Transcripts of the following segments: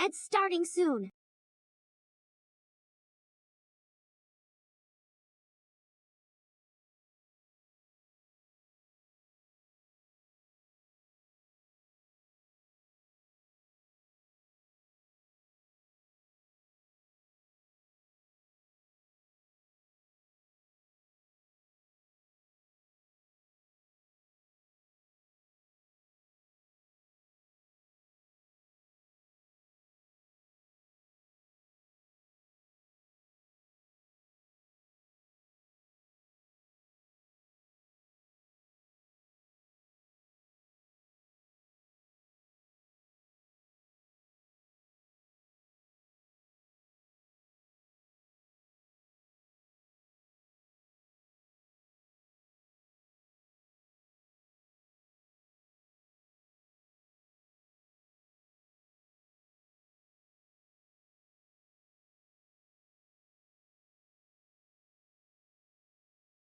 It's starting soon.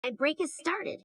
My break has started.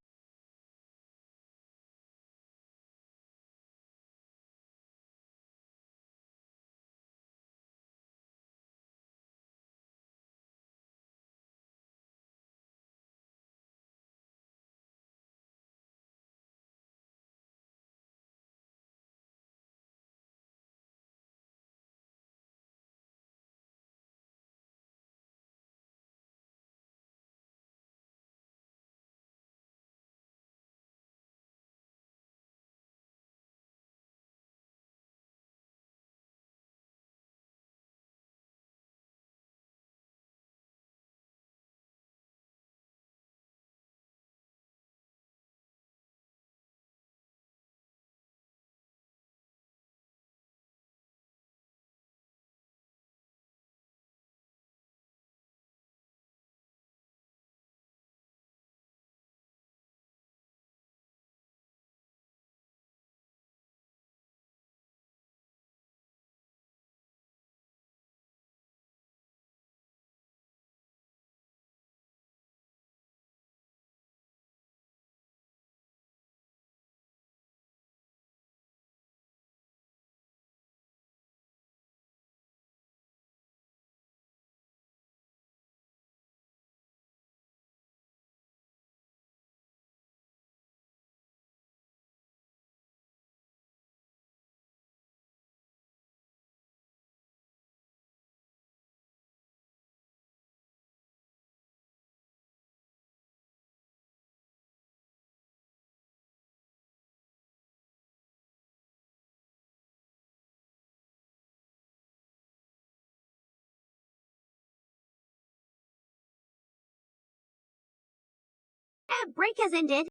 Break has ended.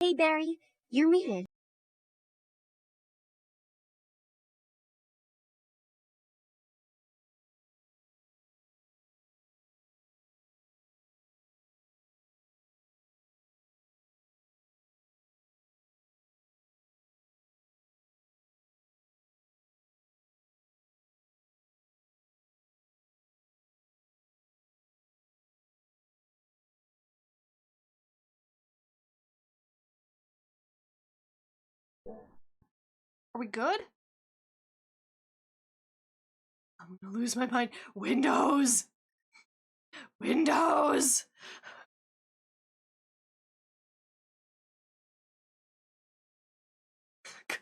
Hey Barry, you're muted. Are we good? I'm gonna lose my mind. Windows! Windows!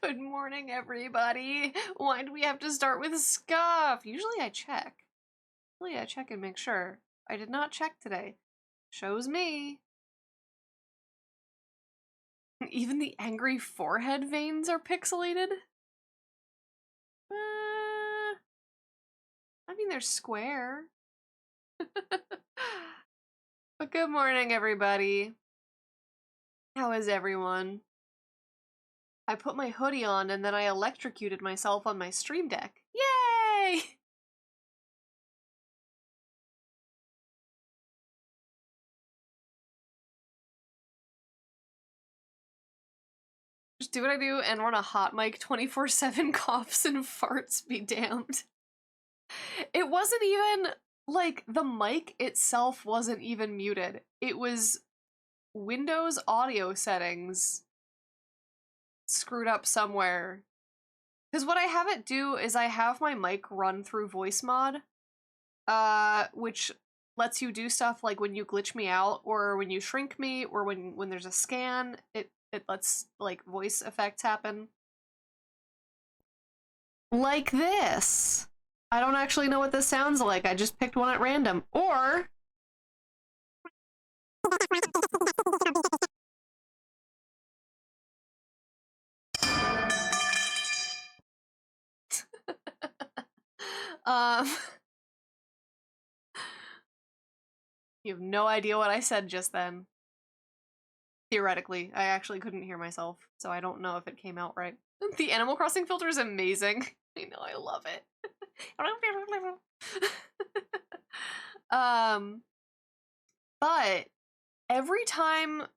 Good morning, everybody. Why do we have to start with scuff? Usually I check. Usually I check and make sure. I did not check today. Shows me. Even the angry forehead veins are pixelated? I mean, they're square. But good morning, everybody. How is everyone? I put my hoodie on and then I electrocuted myself on my stream deck. Yay! Just do what I do and run a hot mic 24/7, coughs and farts be damned. It wasn't even, like, the mic itself wasn't even muted. It was Windows audio settings screwed up somewhere. Because what I have it do is I have my mic run through voice mod, which lets you do stuff like when you glitch me out, or when you shrink me, or when there's a scan, it lets, like, voice effects happen. Like this. I don't actually know what this sounds like, I just picked one at random. Or... You have no idea what I said just then. Theoretically, I actually couldn't hear myself, so I don't know if it came out right. The Animal Crossing filter is amazing. I know, I love it. But every time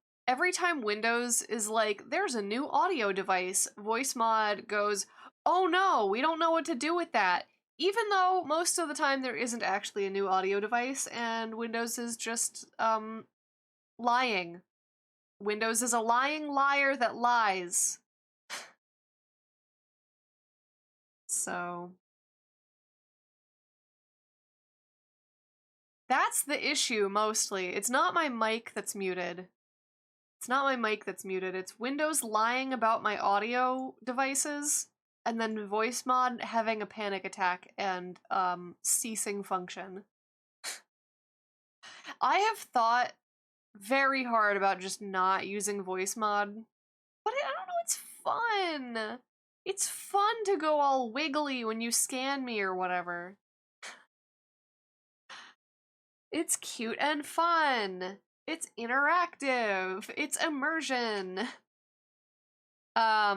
Windows is like, there's a new audio device, voice mod goes, oh no, we don't know what to do with that. Even though most of the time there isn't actually a new audio device and Windows is just, lying. Windows is a lying liar that lies. So... that's the issue, mostly. It's not my mic that's muted. It's not my mic that's muted, it's Windows lying about my audio devices, and then voice mod having a panic attack and, ceasing function. I have thought very hard about just not using voice mod, but I don't know, it's fun! It's fun to go all wiggly when you scan me or whatever. It's cute and fun! It's interactive! It's immersion! Yeah.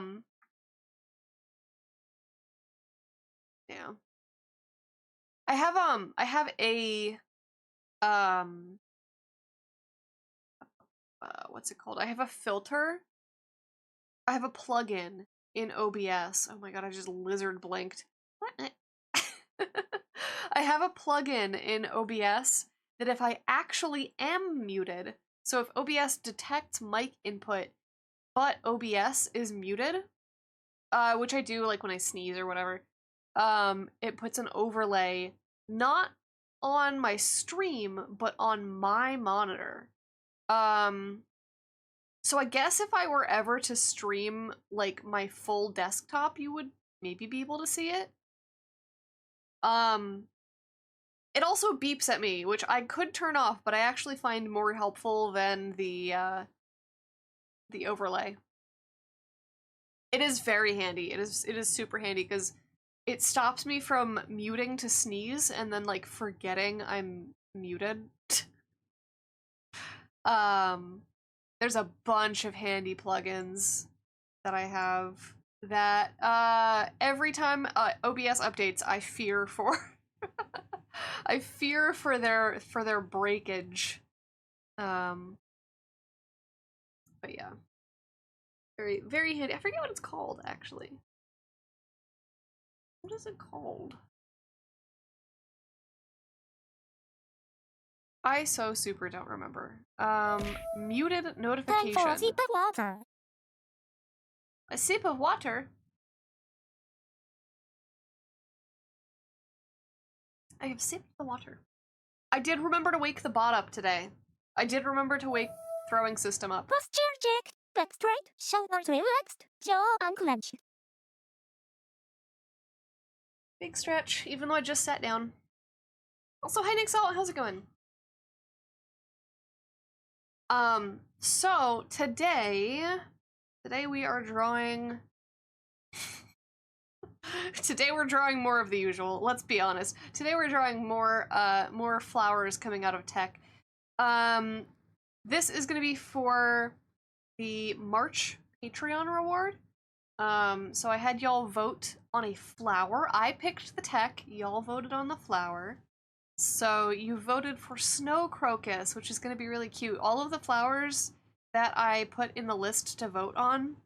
I have a, what's it called? I have a filter. I have a plugin in OBS. Oh my god, I just lizard blinked. What? I have a plugin in OBS that if I actually am muted, so if OBS detects mic input, but OBS is muted, which I do like when I sneeze or whatever, it puts an overlay not on my stream, but on my monitor. So I guess if I were ever to stream, like, my full desktop, you would maybe be able to see it. It also beeps at me, which I could turn off, but I actually find more helpful than the overlay. It is very handy. It is super handy, because it stops me from muting to sneeze and then, like, forgetting I'm muted. There's a bunch of handy plugins that I have that every time OBS updates, I fear for. I fear for their breakage. But yeah. Very, very handy. I forget what it's called, actually. What is it called? I so super don't remember. Muted notification. Time for a sip of water. A sip of water? I have sipped the water. I did remember to wake the bot up today. I did remember to wake throwing system up. Posture check. Back straight. Shoulders relaxed. Jaw unclenched. Big stretch, even though I just sat down. Also, hi Nixel, how's it going? So today we are drawing today we're drawing more of the usual, let's be honest. Today we're drawing more flowers coming out of tech. This is gonna be for the March Patreon reward. So I had y'all vote on a flower. I picked the tech, y'all voted on the flower. So you voted for Snow Crocus, which is going to be really cute. All of the flowers that I put in the list to vote on,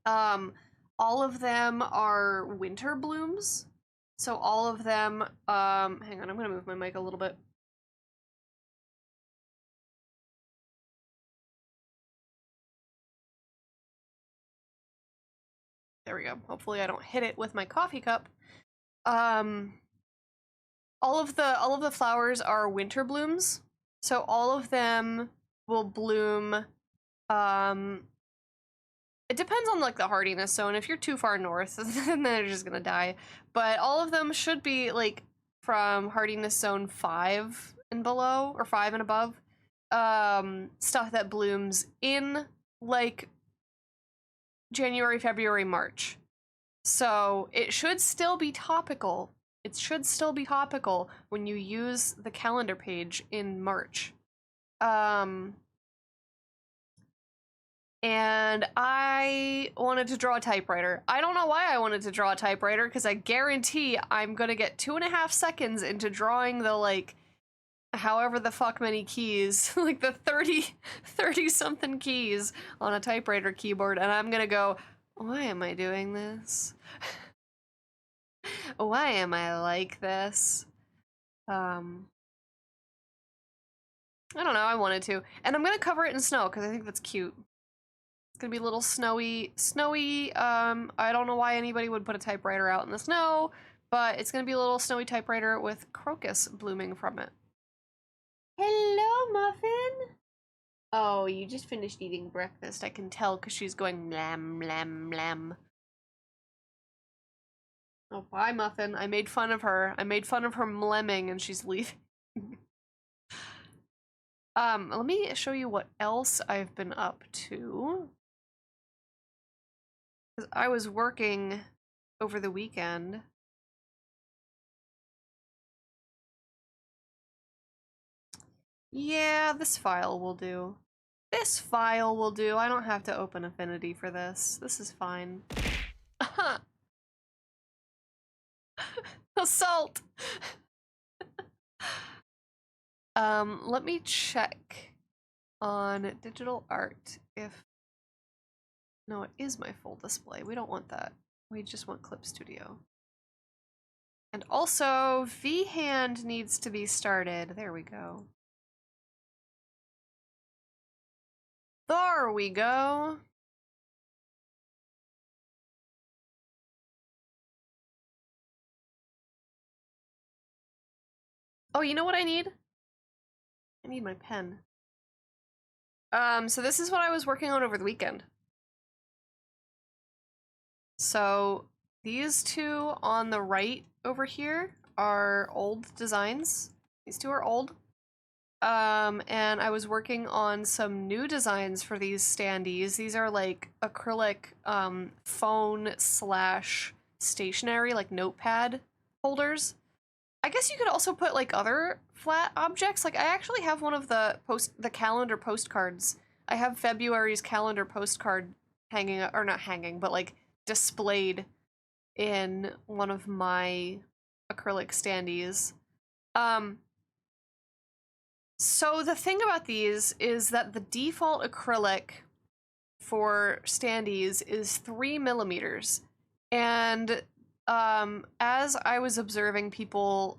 all of them are winter blooms. So all of them, hang on, I'm going to move my mic a little bit. There we go. Hopefully I don't hit it with my coffee cup. All of the flowers are winter blooms, so all of them will bloom. It depends on like the hardiness zone. If you're too far north, then they're just gonna die. But all of them should be like from hardiness zone 5 and below, or 5 and above. Stuff that blooms in like January, February, March. So it should still be topical. It should still be topical when you use the calendar page in March. And I wanted to draw a typewriter. I don't know why I wanted to draw a typewriter, because I guarantee I'm gonna get 2.5 seconds into drawing the, like, however the fuck many keys, like the 30 something keys on a typewriter keyboard, and I'm gonna go, why am I doing this? Why am I like this? I don't know, I wanted to. And I'm gonna cover it in snow, because I think that's cute. It's gonna be a little snowy, I don't know why anybody would put a typewriter out in the snow, but it's gonna be a little snowy typewriter with crocus blooming from it. Hello, Muffin! Oh, you just finished eating breakfast, I can tell, because she's going lamb, lamb, lamb. Oh, bye, Muffin. I made fun of her. I made fun of her mlemming and she's leaving. Let me show you what else I've been up to. Because I was working over the weekend. Yeah, this file will do. This file will do. I don't have to open Affinity for this. This is fine. Assault! Let me check on digital art if... No, it is my full display. We don't want that. We just want Clip Studio. And also, V-Hand needs to be started. There we go. There we go. Oh, you know what I need? I need my pen. So this is what I was working on over the weekend. So these two on the right over here are old designs. These two are old. And I was working on some new designs for these standees. These are like acrylic phone / stationery, like notepad holders. I guess you could also put like other flat objects. Like I actually have one of the calendar postcards I have February's calendar postcard hanging, or not hanging, but like displayed in one of my acrylic standees. So the thing about these is that the default acrylic for standees is 3 mm. And as I was observing people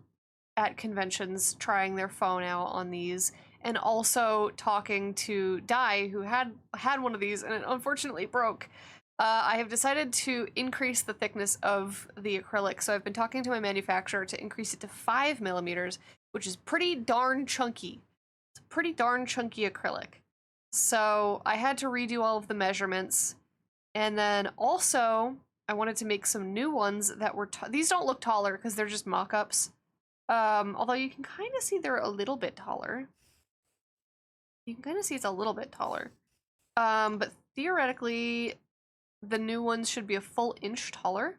at conventions trying their phone out on these, and also talking to Dai, who had one of these and it unfortunately broke, I have decided to increase the thickness of the acrylic. So I've been talking to my manufacturer to increase it to 5 mm, which is pretty darn chunky. It's a pretty darn chunky acrylic. So I had to redo all of the measurements. And then also, I wanted to make some new ones that were, these don't look taller because they're just mock-ups. Although you can kind of see they're a little bit taller. You can kind of see it's a little bit taller. But theoretically, the new ones should be a full inch taller.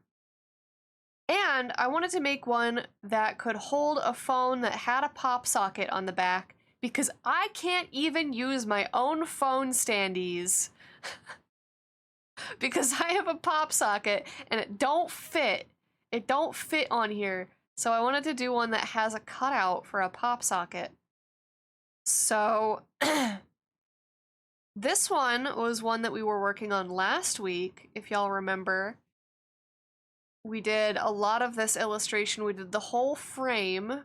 And I wanted to make one that could hold a phone that had a pop socket on the back, because I can't even use my own phone standees because I have a pop socket and it don't fit. It don't fit on here. So I wanted to do one that has a cutout for a pop socket. So this one was one that we were working on last week, if y'all remember. We did a lot of this illustration. We did the whole frame,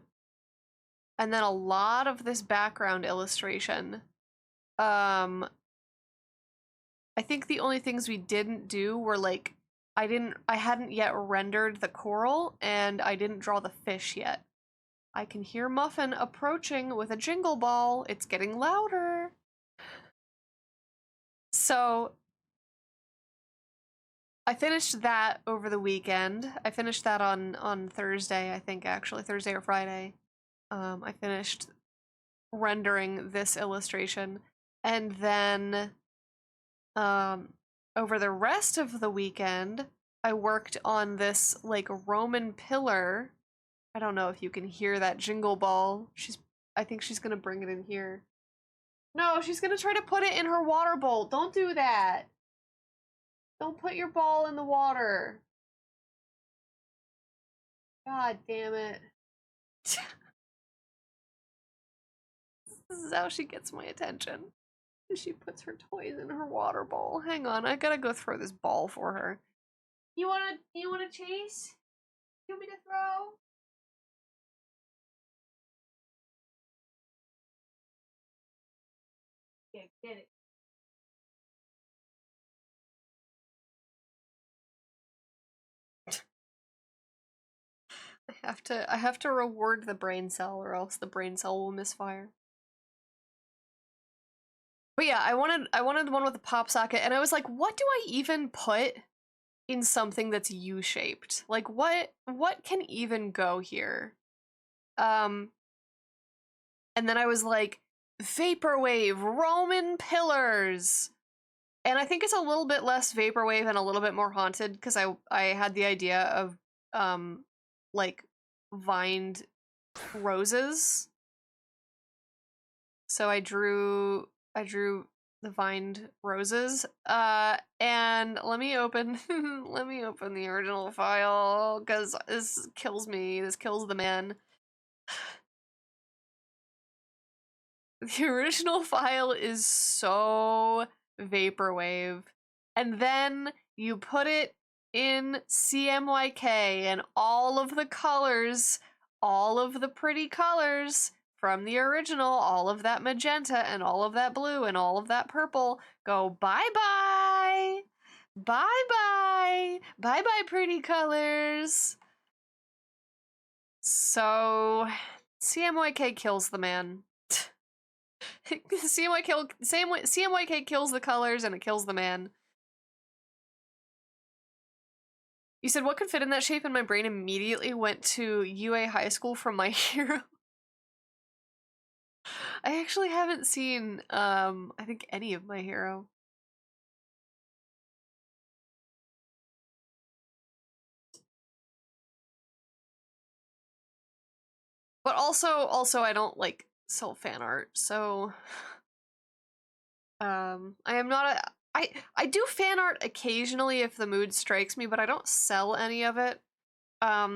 and then a lot of this background illustration. I think the only things we didn't do were like, I hadn't yet rendered the coral, and I didn't draw the fish yet. I can hear Muffin approaching with a jingle ball. It's getting louder. So I finished that over the weekend. I finished that on Thursday, I think, actually, Thursday or Friday. I finished rendering this illustration, and then over the rest of the weekend, I worked on this like Roman pillar. I don't know if you can hear that jingle ball. I think she's gonna bring it in here. No, she's gonna try to put it in her water bowl. Don't do that. Don't put your ball in the water. God damn it. This is how she gets my attention. She puts her toys in her water bowl. Hang on, I gotta go throw this ball for her. You wanna chase? You want me to throw? Yeah, get it. I have to reward the brain cell, or else the brain cell will misfire. But yeah, I wanted one with a pop socket, and I was like, what do I even put in something that's U-shaped? Like what can even go here? And then I was like, vaporwave Roman pillars. And I think it's a little bit less vaporwave and a little bit more haunted, because I had the idea of like vined roses. So I drew the vined roses. And let me open let me open the original file, because this kills me. This kills the man. The original file is so vaporwave. And then you put it in CMYK, and all of the colors, all of the pretty colors from the original, all of that magenta and all of that blue and all of that purple go bye-bye. Bye-bye. Bye-bye, pretty colors. So CMYK kills the man. CMYK kills the colors and it kills the man. You said what could fit in that shape, and my brain immediately went to UA High School from My Hero. I actually haven't seen, I think any of My Hero. But also I don't like sell fan art, so I am not a I do fan art occasionally if the mood strikes me, but I don't sell any of it. I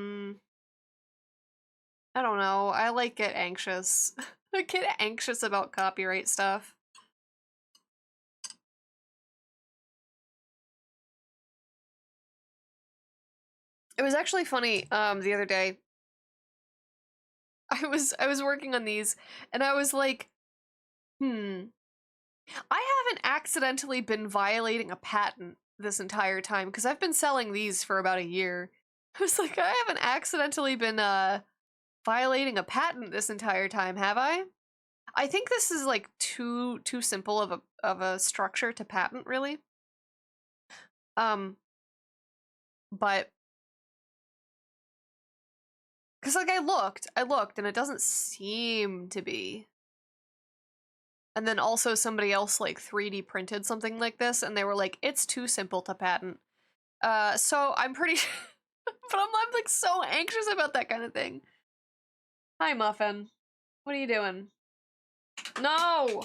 don't know. I like get anxious. I get anxious about copyright stuff. It was actually funny the other day. I was working on these and I was like, I haven't accidentally been violating a patent this entire time because I've been selling these for about a year. I was like, I haven't accidentally been violating a patent this entire time, have I? I think this is like too simple of a structure to patent, really. But because like I looked and it doesn't seem to be. And then also somebody else like 3D printed something like this and they were like, it's too simple to patent. So I'm pretty but I'm like so anxious about that kind of thing. Hi, Muffin. What are you doing? No!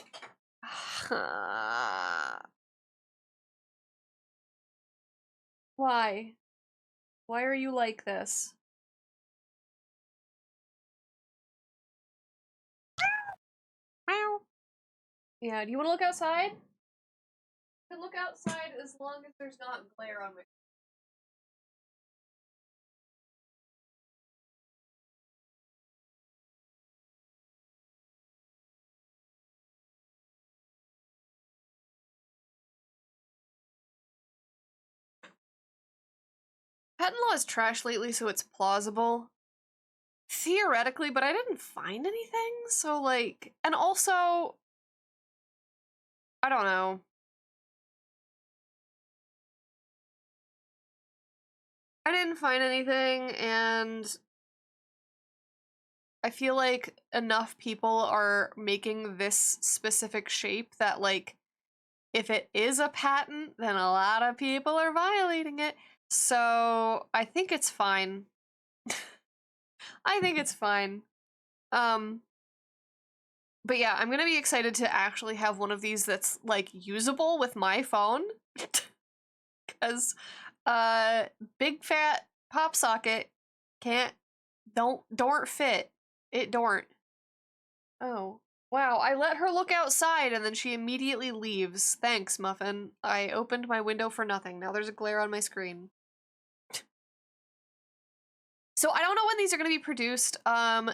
Why? Why are you like this? Meow. Yeah, do you want to look outside? I can look outside as long as there's not glare on my. Patent law is trash lately, so it's plausible. Theoretically, but I didn't find anything, so like, and also, I don't know. I didn't find anything, and I feel like enough people are making this specific shape that, like, if it is a patent, then a lot of people are violating it. So I think it's fine. I think it's fine. But yeah, I'm gonna be excited to actually have one of these that's like usable with my phone. Cause big fat pop socket don't fit. It don't. Oh. Wow, I let her look outside and then she immediately leaves. Thanks, Muffin. I opened my window for nothing. Now there's a glare on my screen. So I don't know when these are going to be produced.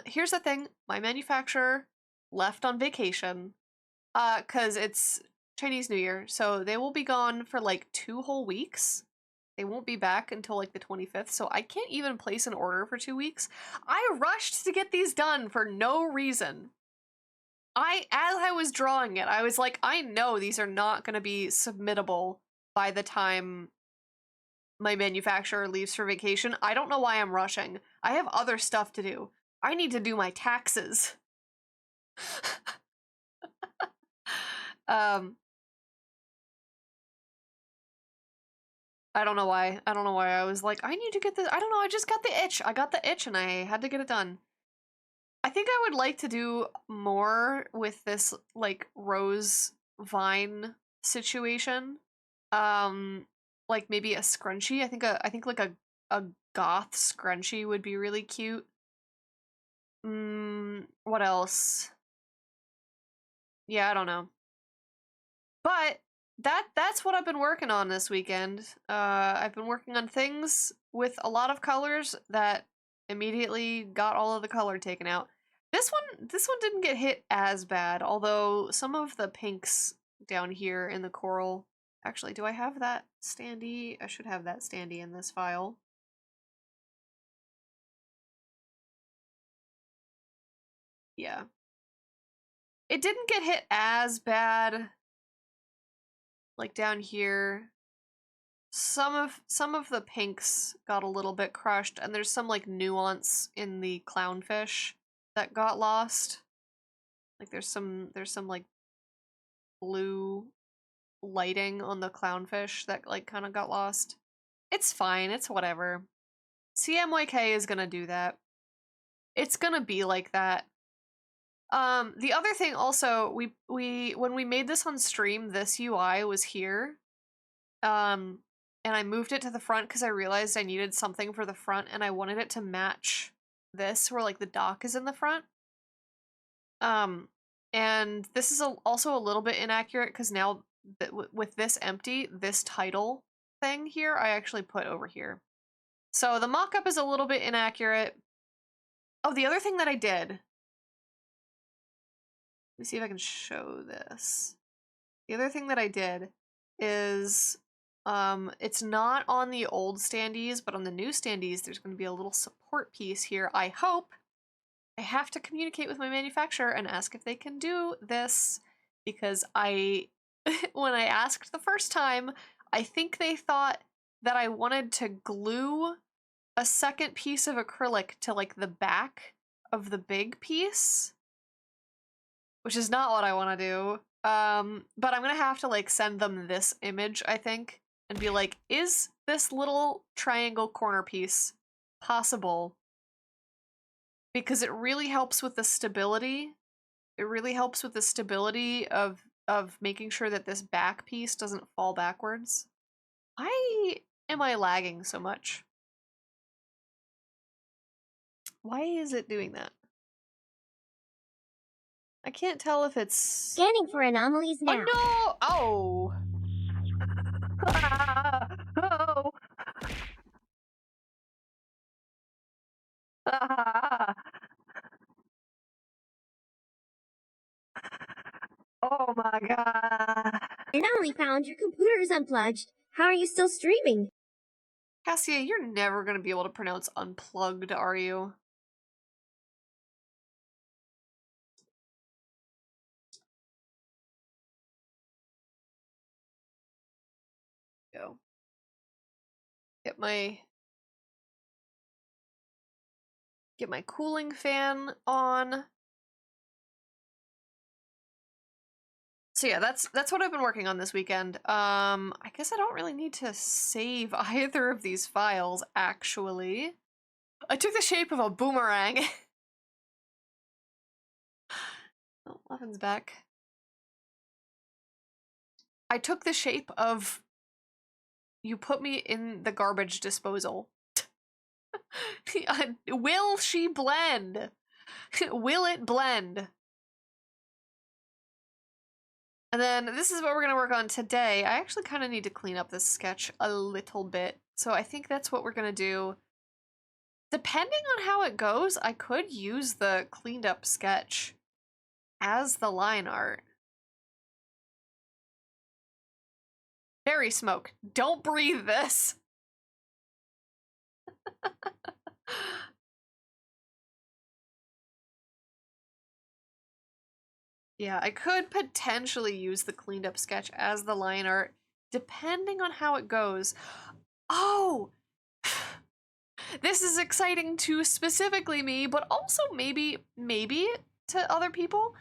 Here's the thing. My manufacturer left on vacation. Cause it's Chinese New Year, so they will be gone for like 2 whole weeks. They won't be back until like the 25th, so I can't even place an order for 2 weeks. I rushed to get these done for no reason. As I was drawing it, I was like, I know these are not going to be submittable by the time my manufacturer leaves for vacation. I don't know why I'm rushing. I have other stuff to do. I need to do my taxes. um, I don't know why. I don't know why I was like, I need to get this. I don't know. I just got the itch. I got the itch and I had to get it done. I think I would like to do more with this like rose vine situation. Like maybe a scrunchie. I think like a goth scrunchie would be really cute. What else? Yeah, I don't know. But that's what I've been working on this weekend. I've been working on things with a lot of colors that immediately got all of the color taken out. This one didn't get hit as bad, although some of the pinks down here in the coral. Actually, do I have that standee? I should have that standee in this file. Yeah. It didn't get hit as bad like down here. Some of the pinks got a little bit crushed, and there's some like nuance in the clownfish that got lost. Like there's some like blue lighting on the clownfish that like kind of got lost. It's fine, it's whatever. CMYK is gonna do that. It's gonna be like that. The other thing also, when we made this on stream, this UI was here. And I moved it to the front because I realized I needed something for the front and I wanted it to match this, where like the dock is in the front. And this is also a little bit inaccurate because now with this empty, this title thing here, I actually put over here. So the mock-up is a little bit inaccurate. Oh, the other thing that I did, let me see if I can show this. The other thing that I did is, it's not on the old standees, but on the new standees, there's going to be a little support piece here. I hope. I have to communicate with my manufacturer and ask if they can do this, because when I asked the first time, I think they thought that I wanted to glue a second piece of acrylic to like the back of the big piece, which is not what I want to do. But I'm gonna have to like send them this image, I think, and be like, is this little triangle corner piece possible? Because it really helps with the stability. It really helps with the stability of making sure that this back piece doesn't fall backwards. Why am I lagging so much? Why is it doing that? I can't tell if it's... Scanning for anomalies now. Oh no! Oh! Oh! Oh my god. Anomaly found. Your computer is unplugged. How are you still streaming? Cassia, you're never gonna be able to pronounce unplugged, are you? Go. Get my cooling fan on. So yeah, that's what I've been working on this weekend. I guess I don't really need to save either of these files, actually. I took the shape of a boomerang. Oh, Leffen's back. I took the shape of... You put me in the garbage disposal. Will she blend? Will it blend? And then this is what we're going to work on today. I actually kind of need to clean up this sketch a little bit. So I think that's what we're going to do. Depending on how it goes, I could use the cleaned up sketch as the line art. Berry smoke. Don't breathe this. Yeah, I could potentially use the cleaned up sketch as the line art, depending on how it goes. Oh! This is exciting to specifically me, but also maybe to other people.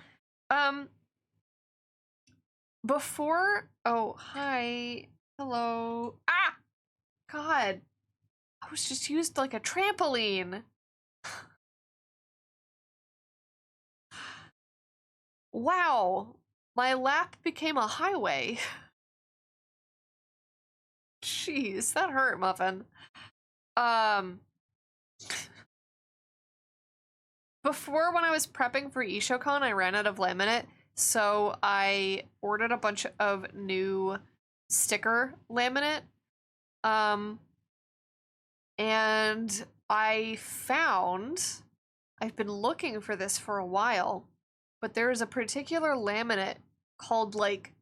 Before... Oh, hi. Hello. Ah! God. I was just used like a trampoline. Wow. My lap became a highway. Jeez, that hurt, Muffin. Before, when I was prepping for Ishocon, I ran out of laminate, so I ordered a bunch of new sticker laminate. And I found... I've been looking for this for a while, but there is a particular laminate called, like,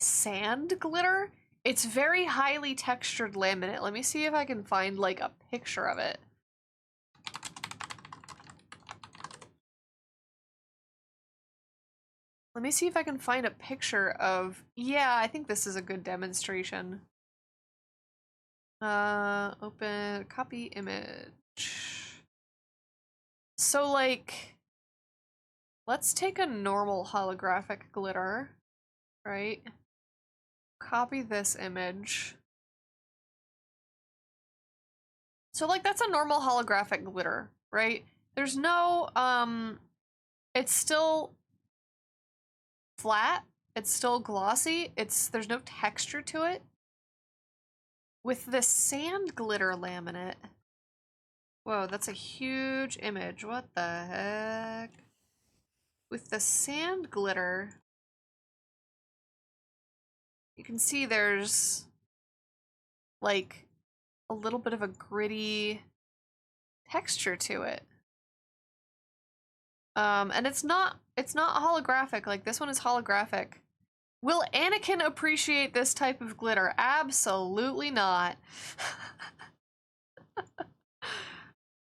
sand glitter. It's very highly textured laminate. Let me see if I can find, like, a picture of it. Let me see if I can find a picture of... Yeah, I think this is a good demonstration. Open, copy image. So, like, let's take a normal holographic glitter, right? Copy this image. So, like, that's a normal holographic glitter, right? There's no, It's still flat. It's still glossy. There's no texture to it. With the sand glitter laminate. Whoa, that's a huge image. What the heck? With the sand glitter, you can see there's like a little bit of a gritty texture to it. And it's not holographic. Like, this one is holographic. Will Anakin appreciate this type of glitter? Absolutely not.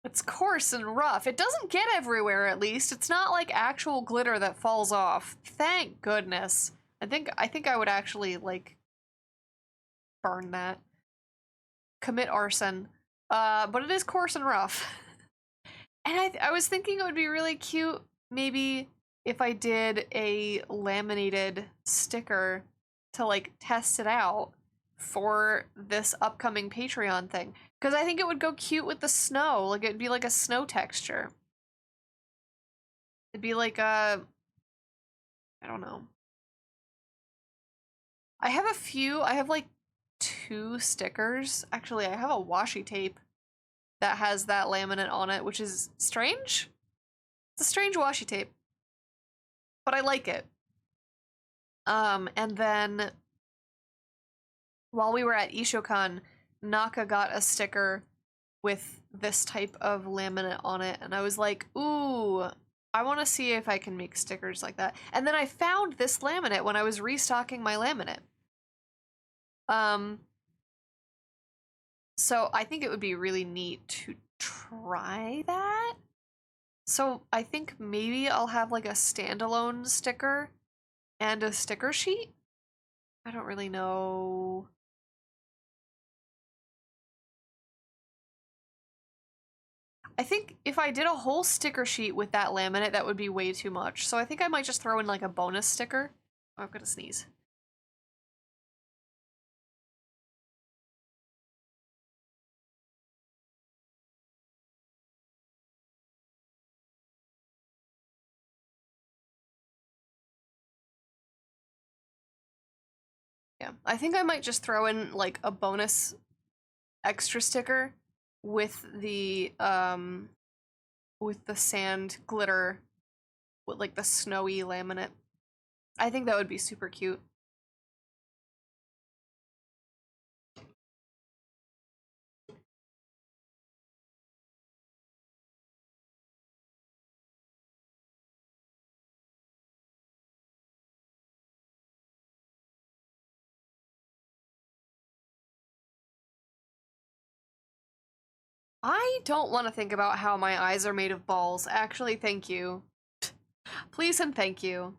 It's coarse and rough. It doesn't get everywhere, at least. It's not like actual glitter that falls off. Thank goodness. I think I would actually, like, burn that. Commit arson. But it is coarse and rough. And I was thinking it would be really cute, maybe, if I did a laminated sticker to, like, test it out for this upcoming Patreon thing. Because I think it would go cute with the snow. Like, it'd be like a snow texture. It'd be like a... I don't know. I have like 2 stickers. Actually, I have a washi tape that has that laminate on it, which is strange. It's a strange washi tape. But I like it. And then while we were at Ishokan, Naka got a sticker with this type of laminate on it, and I was like, ooh, I want to see if I can make stickers like that. And then I found this laminate when I was restocking my laminate. So I think it would be really neat to try that. So I think maybe I'll have like a standalone sticker and a sticker sheet. I don't really know. I think if I did a whole sticker sheet with that laminate, that would be way too much. So I think I might just throw in like a bonus sticker. Oh, I'm gonna sneeze. Yeah, I think I might just throw in like a bonus extra sticker with the sand glitter with like the snowy laminate. I think that would be super cute. I don't want to think about how my eyes are made of balls. Actually, thank you. Please and thank you.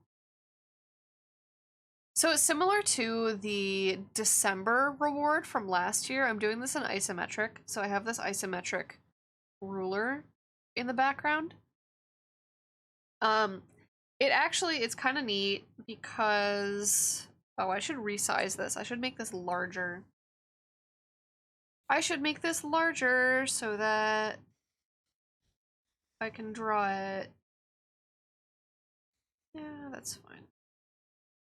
So it's similar to the December reward from last year. I'm doing this in isometric. So I have this isometric ruler in the background. It's kind of neat because, oh, I should resize this. I should make this larger. I should make this larger so that I can draw it. Yeah, that's fine.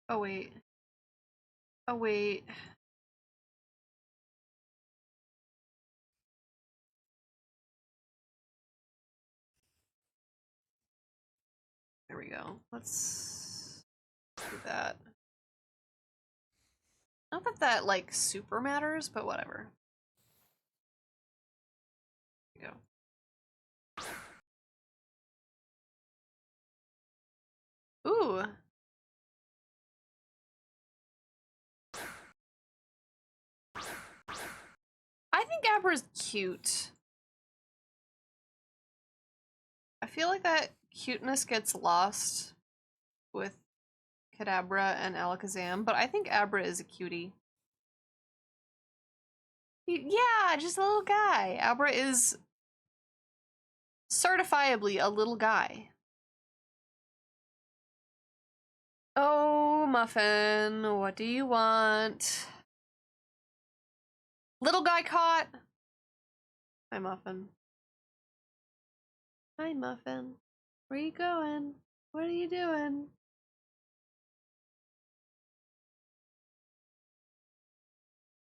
Oh, wait. Oh, wait. There we go. Let's do that. Not that that, like, super matters, but whatever. There we go. Ooh. I think Abra's cute. I feel like that cuteness gets lost with Kadabra and Alakazam, but I think Abra is a cutie. Yeah, just a little guy. Abra is certifiably a little guy. Oh, Muffin, what do you want? Little guy caught. Hi, Muffin. Hi, Muffin. Where you going? What are you doing?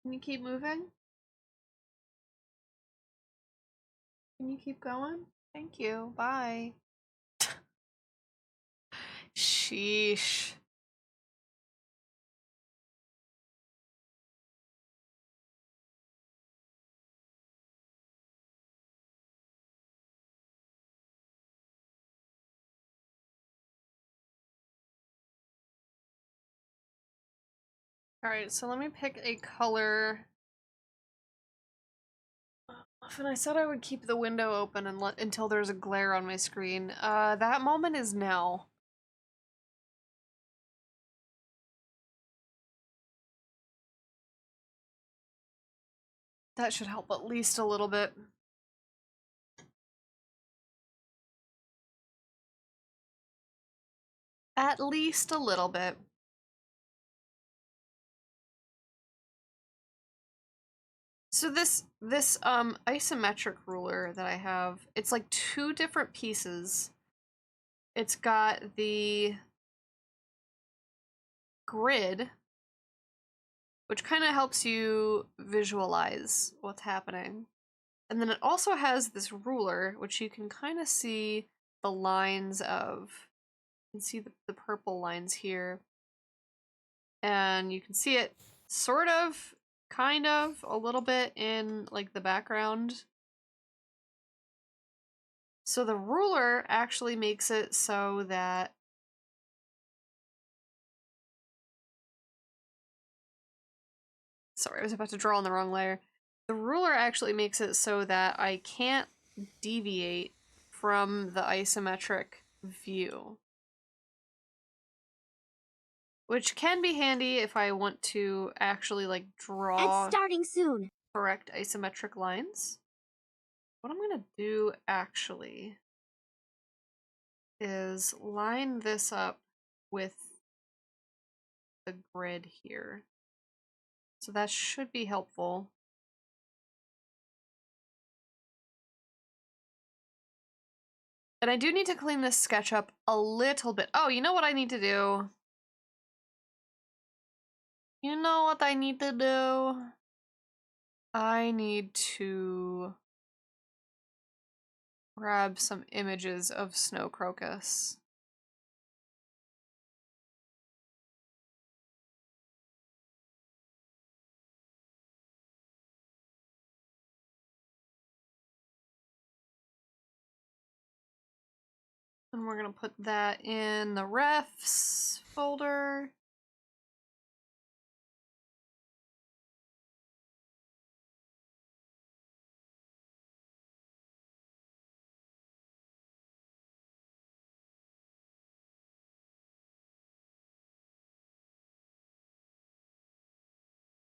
Can you keep moving? Can you keep going? Thank you. Bye. Sheesh. Alright, so let me pick a color. And I said I would keep the window open and until there's a glare on my screen. That moment is now. That should help at least a little bit. At least a little bit. So this isometric ruler that I have, it's like 2 different pieces. It's got the grid, which kind of helps you visualize what's happening. And then it also has this ruler, which you can kind of see the lines of. You can see the purple lines here. And you can see it sort of, kind of, a little bit in like the background. So the ruler actually makes it so that sorry, I was about to draw on the wrong layer. The ruler actually makes it so that I can't deviate from the isometric view. Which can be handy if I want to actually like draw It's starting soon. correct isometric lines. What I'm gonna do actually is line this up with the grid here. So that should be helpful. And I do need to clean this sketch up a little bit. Oh, you know what I need to do? You know what I need to do? I need to grab some images of snow crocus. And we're gonna put that in the refs folder.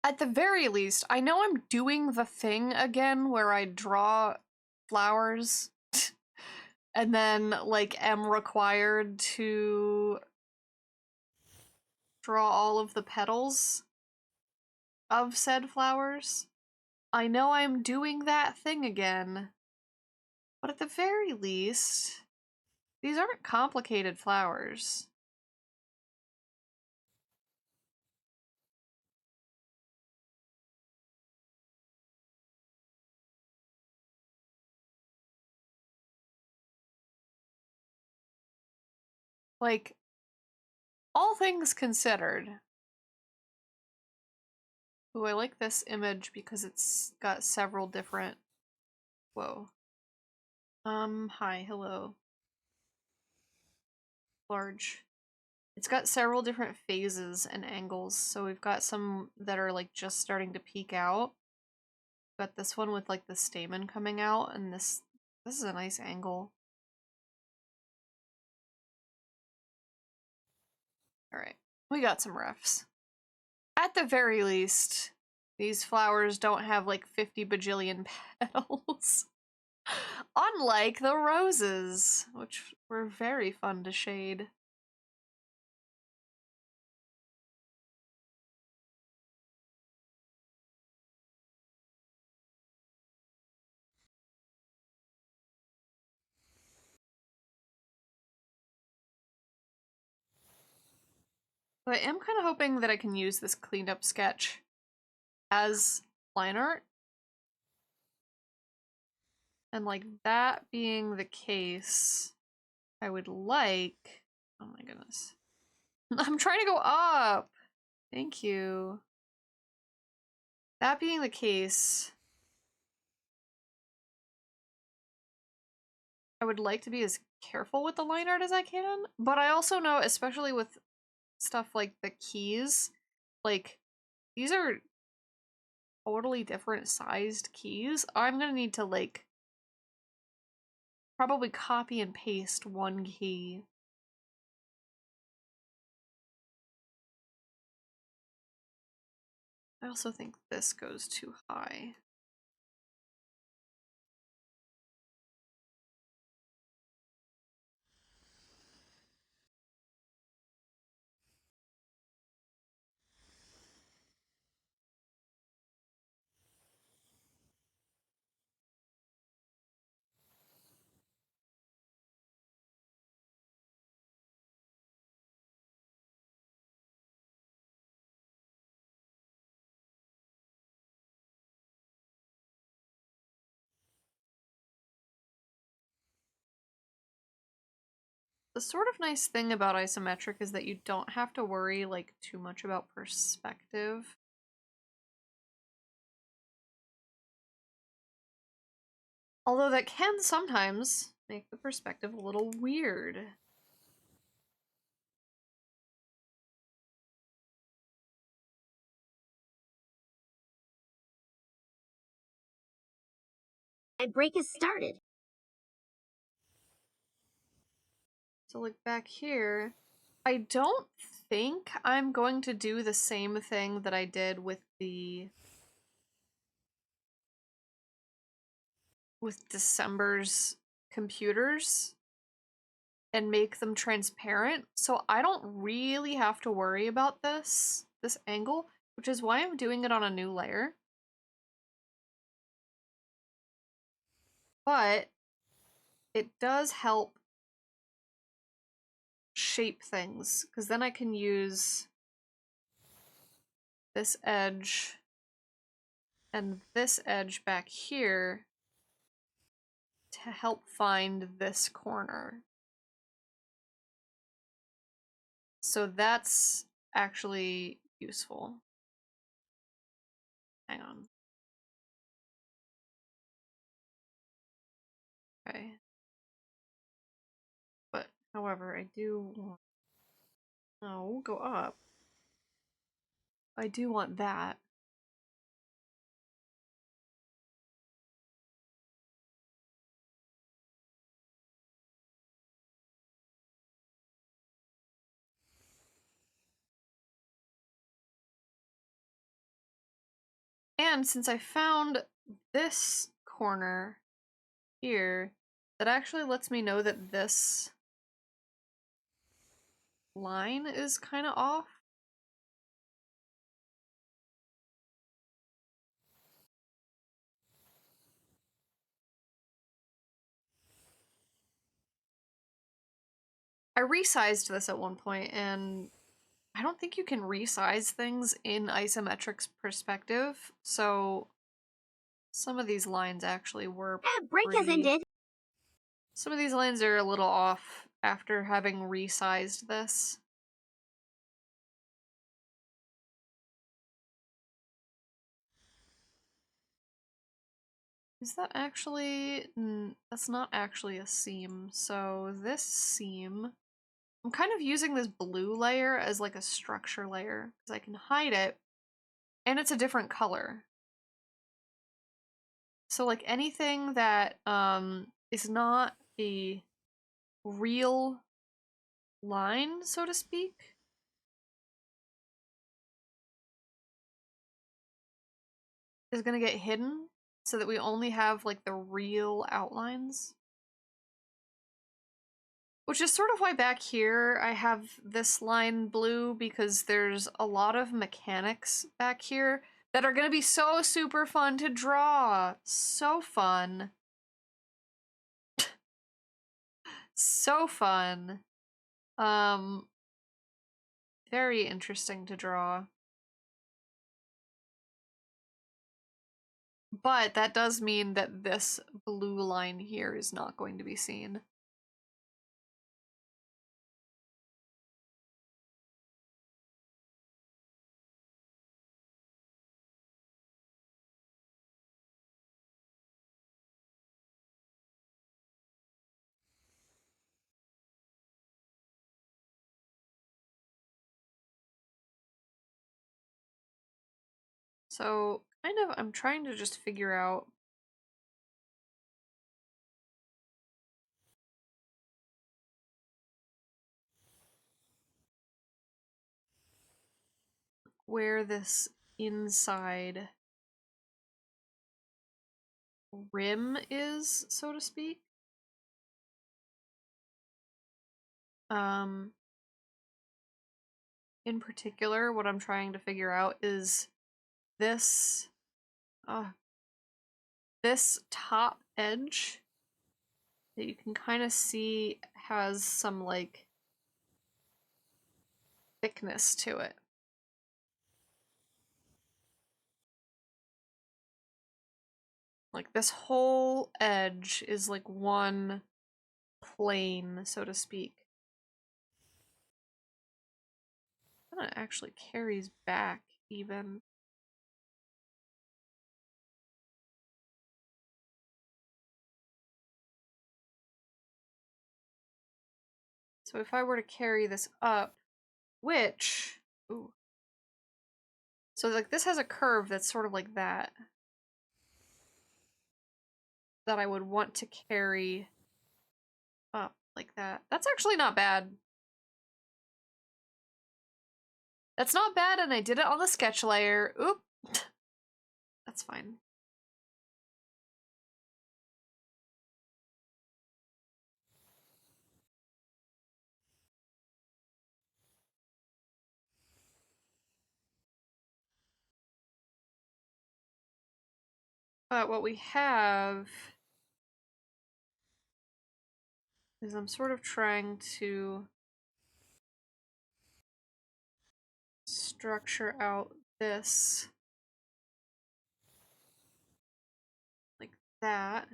At the very least, I know I'm doing the thing again where I draw flowers and then, like, am required to draw all of the petals of said flowers. I know I'm doing that thing again, but at the very least, these aren't complicated flowers. Like, all things considered. Ooh, I like this image because it's got several different... Whoa. Hi, hello. Large. It's got several different phases and angles, so we've got some that are like just starting to peek out. Got this one with like the stamen coming out, and this is a nice angle. Alright, we got some refs. At the very least, these flowers don't have like 50 bajillion petals. Unlike the roses, which were very fun to shade. But I am kind of hoping that I can use this cleaned up sketch as line art. And like that being the case, I would like, oh my goodness. I'm trying to go up. Thank you. That being the case, I would like to be as careful with the line art as I can, but I also know, especially with stuff like the keys, like these are totally different sized keys. I'm gonna need to like probably copy and paste one key. I also think this goes too high. The sort of nice thing about isometric is that you don't have to worry like too much about perspective. Although that can sometimes make the perspective a little weird. My break has started. So like back here, I don't think I'm going to do the same thing that I did with December's computers and make them transparent. So I don't really have to worry about this angle, which is why I'm doing it on a new layer. But it does help shape things, because then I can use this edge and this edge back here to help find this corner. So that's actually useful. Hang on. Okay. But, however, I do want... No, go up. I do want that. And since I found this corner here, that actually lets me know that this line is kind of off. I resized this at one point, and I don't think you can resize things in isometric perspective, so some of these lines actually were Break has ended. Some of these lines are a little off after having resized this. Is that actually... that's not actually a seam. So this seam... I'm kind of using this blue layer as like a structure layer, because I can hide it, and it's a different color. So like anything that is not a real line, so to speak, is gonna get hidden, so that we only have like the real outlines. Which is sort of why back here I have this line blue, because there's a lot of mechanics back here that are gonna be so super fun to draw. So fun. So fun. very interesting to draw. But that does mean that this blue line here is not going to be seen. So, kind of, I'm trying to just figure out where this inside rim is, so to speak. In particular, what I'm trying to figure out is this, this top edge that you can kind of see has some, like, thickness to it. Like, this whole edge is like one plane, so to speak. And it actually carries back, even. So if I were to carry this up, which... Ooh. So, like, this has a curve that's sort of like that. That I would want to carry up like that. That's actually not bad. That's not bad, and I did it on the sketch layer. Oop. That's fine. But what we have is I'm sort of trying to structure out this like that.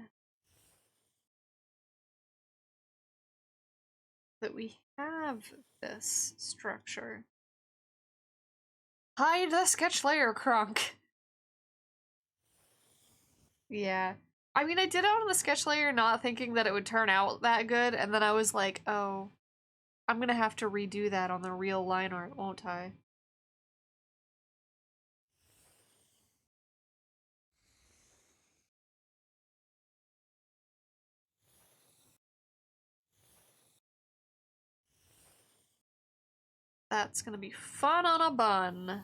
That we have this structure. Hide the sketch layer, Kronk. Yeah. I mean, I did it on the sketch layer not thinking that it would turn out that good, and then I was like, oh, I'm gonna have to redo that on the real line art, won't I? That's gonna be fun on a bun.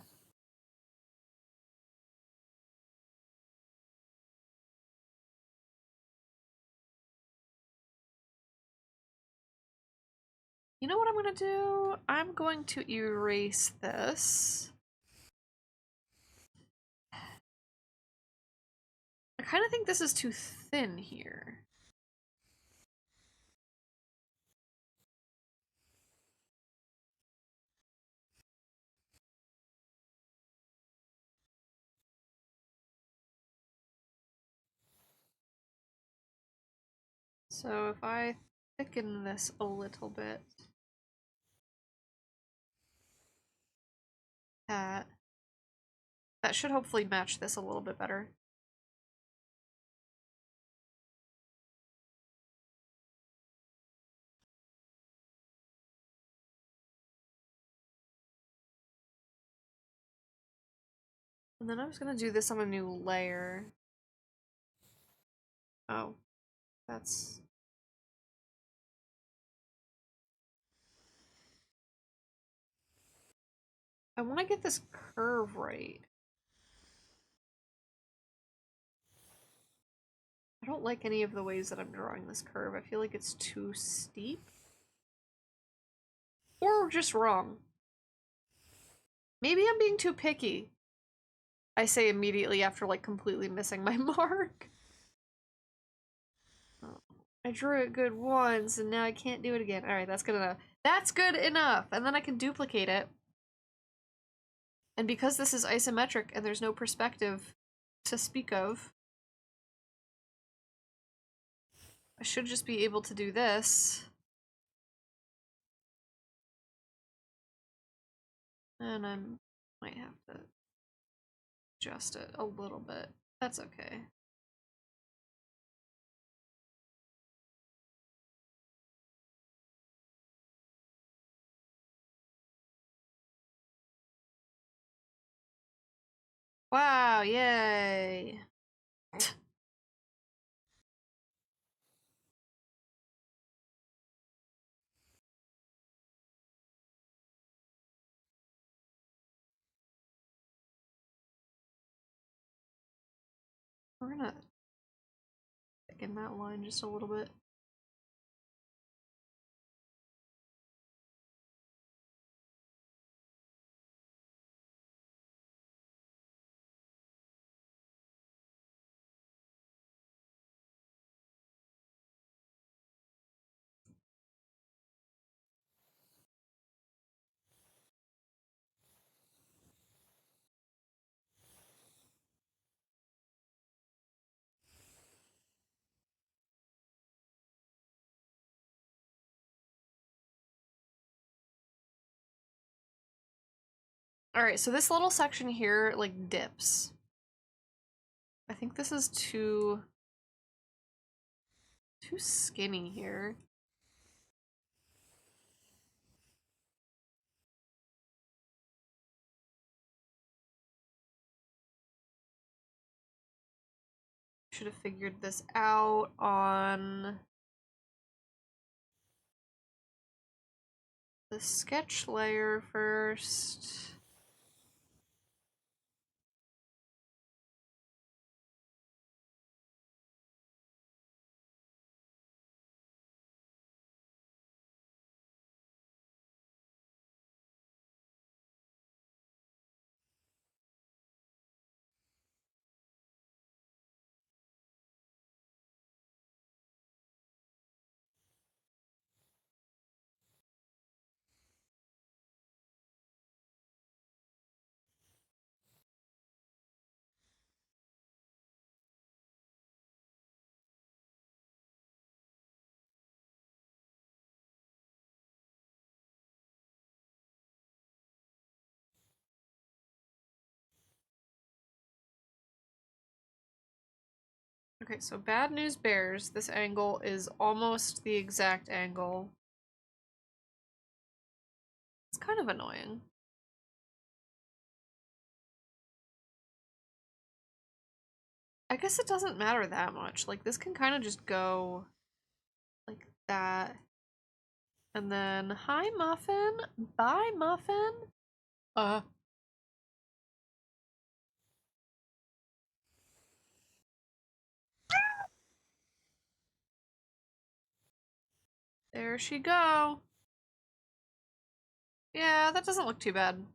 You know what I'm gonna do? I'm going to erase this. I kind of think this is too thin here. So if I thicken this a little bit, that should hopefully match this a little bit better. And then I was gonna do this on a new layer. Oh, that's... I want to get this curve right. I don't like any of the ways that I'm drawing this curve. I feel like it's too steep. Or just wrong. Maybe I'm being too picky. I say immediately after, like, completely missing my mark. Oh, I drew it good once, and now I can't do it again. Alright, that's good enough. That's good enough! And then I can duplicate it. And because this is isometric and there's no perspective to speak of, I should just be able to do this. And I might have to adjust it a little bit. That's okay. Wow, yay! We're gonna thicken that line just a little bit. Alright, so this little section here, like, dips. I think this is too skinny here. Should have figured this out on the sketch layer first. Okay, so bad news bears. This angle is almost the exact angle. It's kind of annoying. I guess it doesn't matter that much. Like, this can kind of just go like that. And then, hi, Muffin. Bye, Muffin. There she go. Yeah, that doesn't look too bad.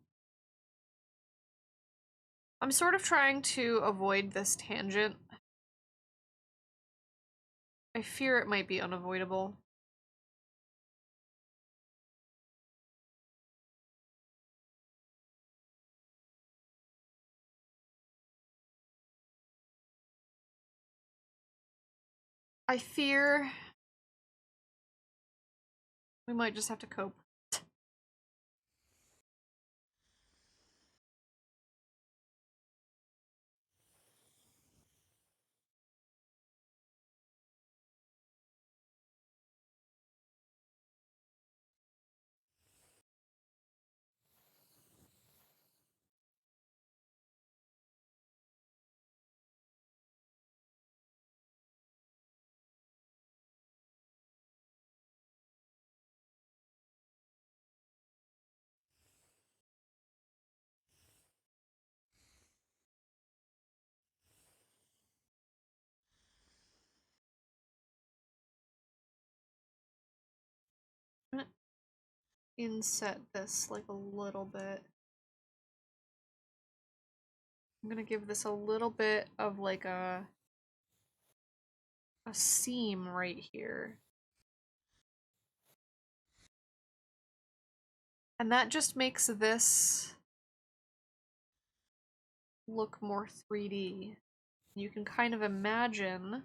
I'm sort of trying to avoid this tangent. I fear it might be unavoidable. I fear we might just have to cope. I'm gonna inset this like a little bit. I'm gonna give this a little bit of like a seam right here. And that just makes this look more 3D. You can kind of imagine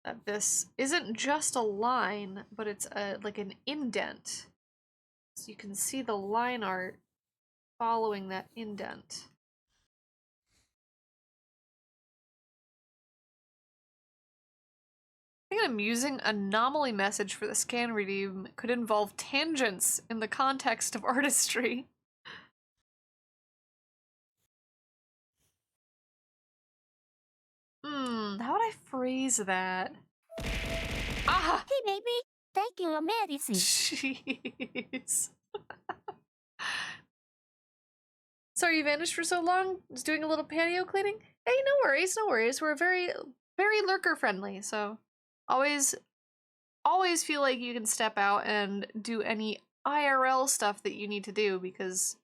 that this isn't just a line, but it's like an indent. So you can see the line art following that indent. I think an amusing anomaly message for the scan redeem could involve tangents in the context of artistry. How would I phrase that? Ah! Hey, baby. Thank you, your medicine. Jeez. Sorry you vanished for so long? Just doing a little patio cleaning? Hey, no worries, no worries. We're very lurker friendly, so always feel like you can step out and do any IRL stuff that you need to do because,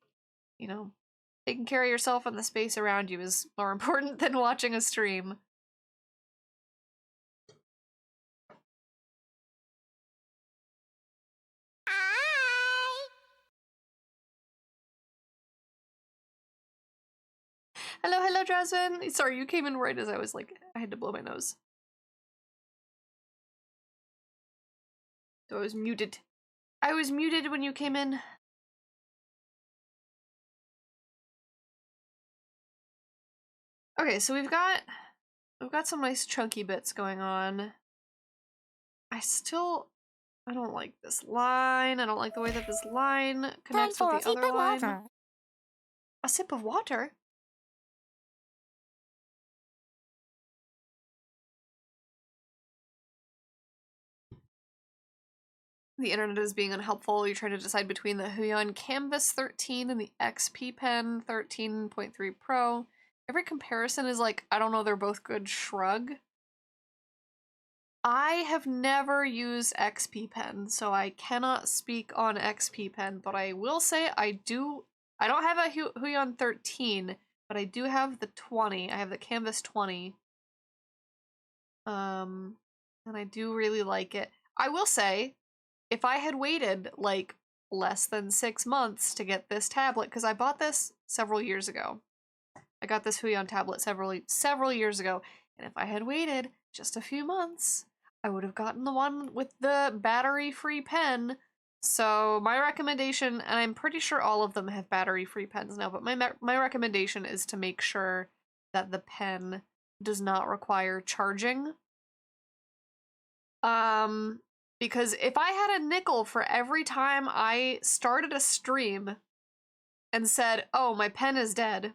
you know, taking care of yourself and the space around you is more important than watching a stream. Hello, hello, Jasmine. Sorry, you came in right as I was like, I had to blow my nose. So I was muted. I was muted when you came in. Okay, so we've got some nice chunky bits going on. I don't like this line. I don't like the way that this line connects with the other line. Water. A sip of water? The internet is being unhelpful. You're trying to decide between the 𝊈Chill Canvas 13 and the XP Pen 13.3 Pro. Every comparison is like, I don't know, they're both good, shrug. I have never used XP Pen, so I cannot speak on XP Pen, but I will say I don't have a 𝊈Chill 13, but I do have the 20. I have the Canvas 20. And I do really like it. I will say, if I had waited like less than 6 months to get this tablet, because I bought this several years ago. I got this 𝊈Chill tablet several years ago, and if I had waited just a few months, I would have gotten the one with the battery-free pen. So my recommendation, and I'm pretty sure all of them have battery-free pens now, but my recommendation is to make sure that the pen does not require charging. Because if I had a nickel for every time I started a stream and said, oh, my pen is dead,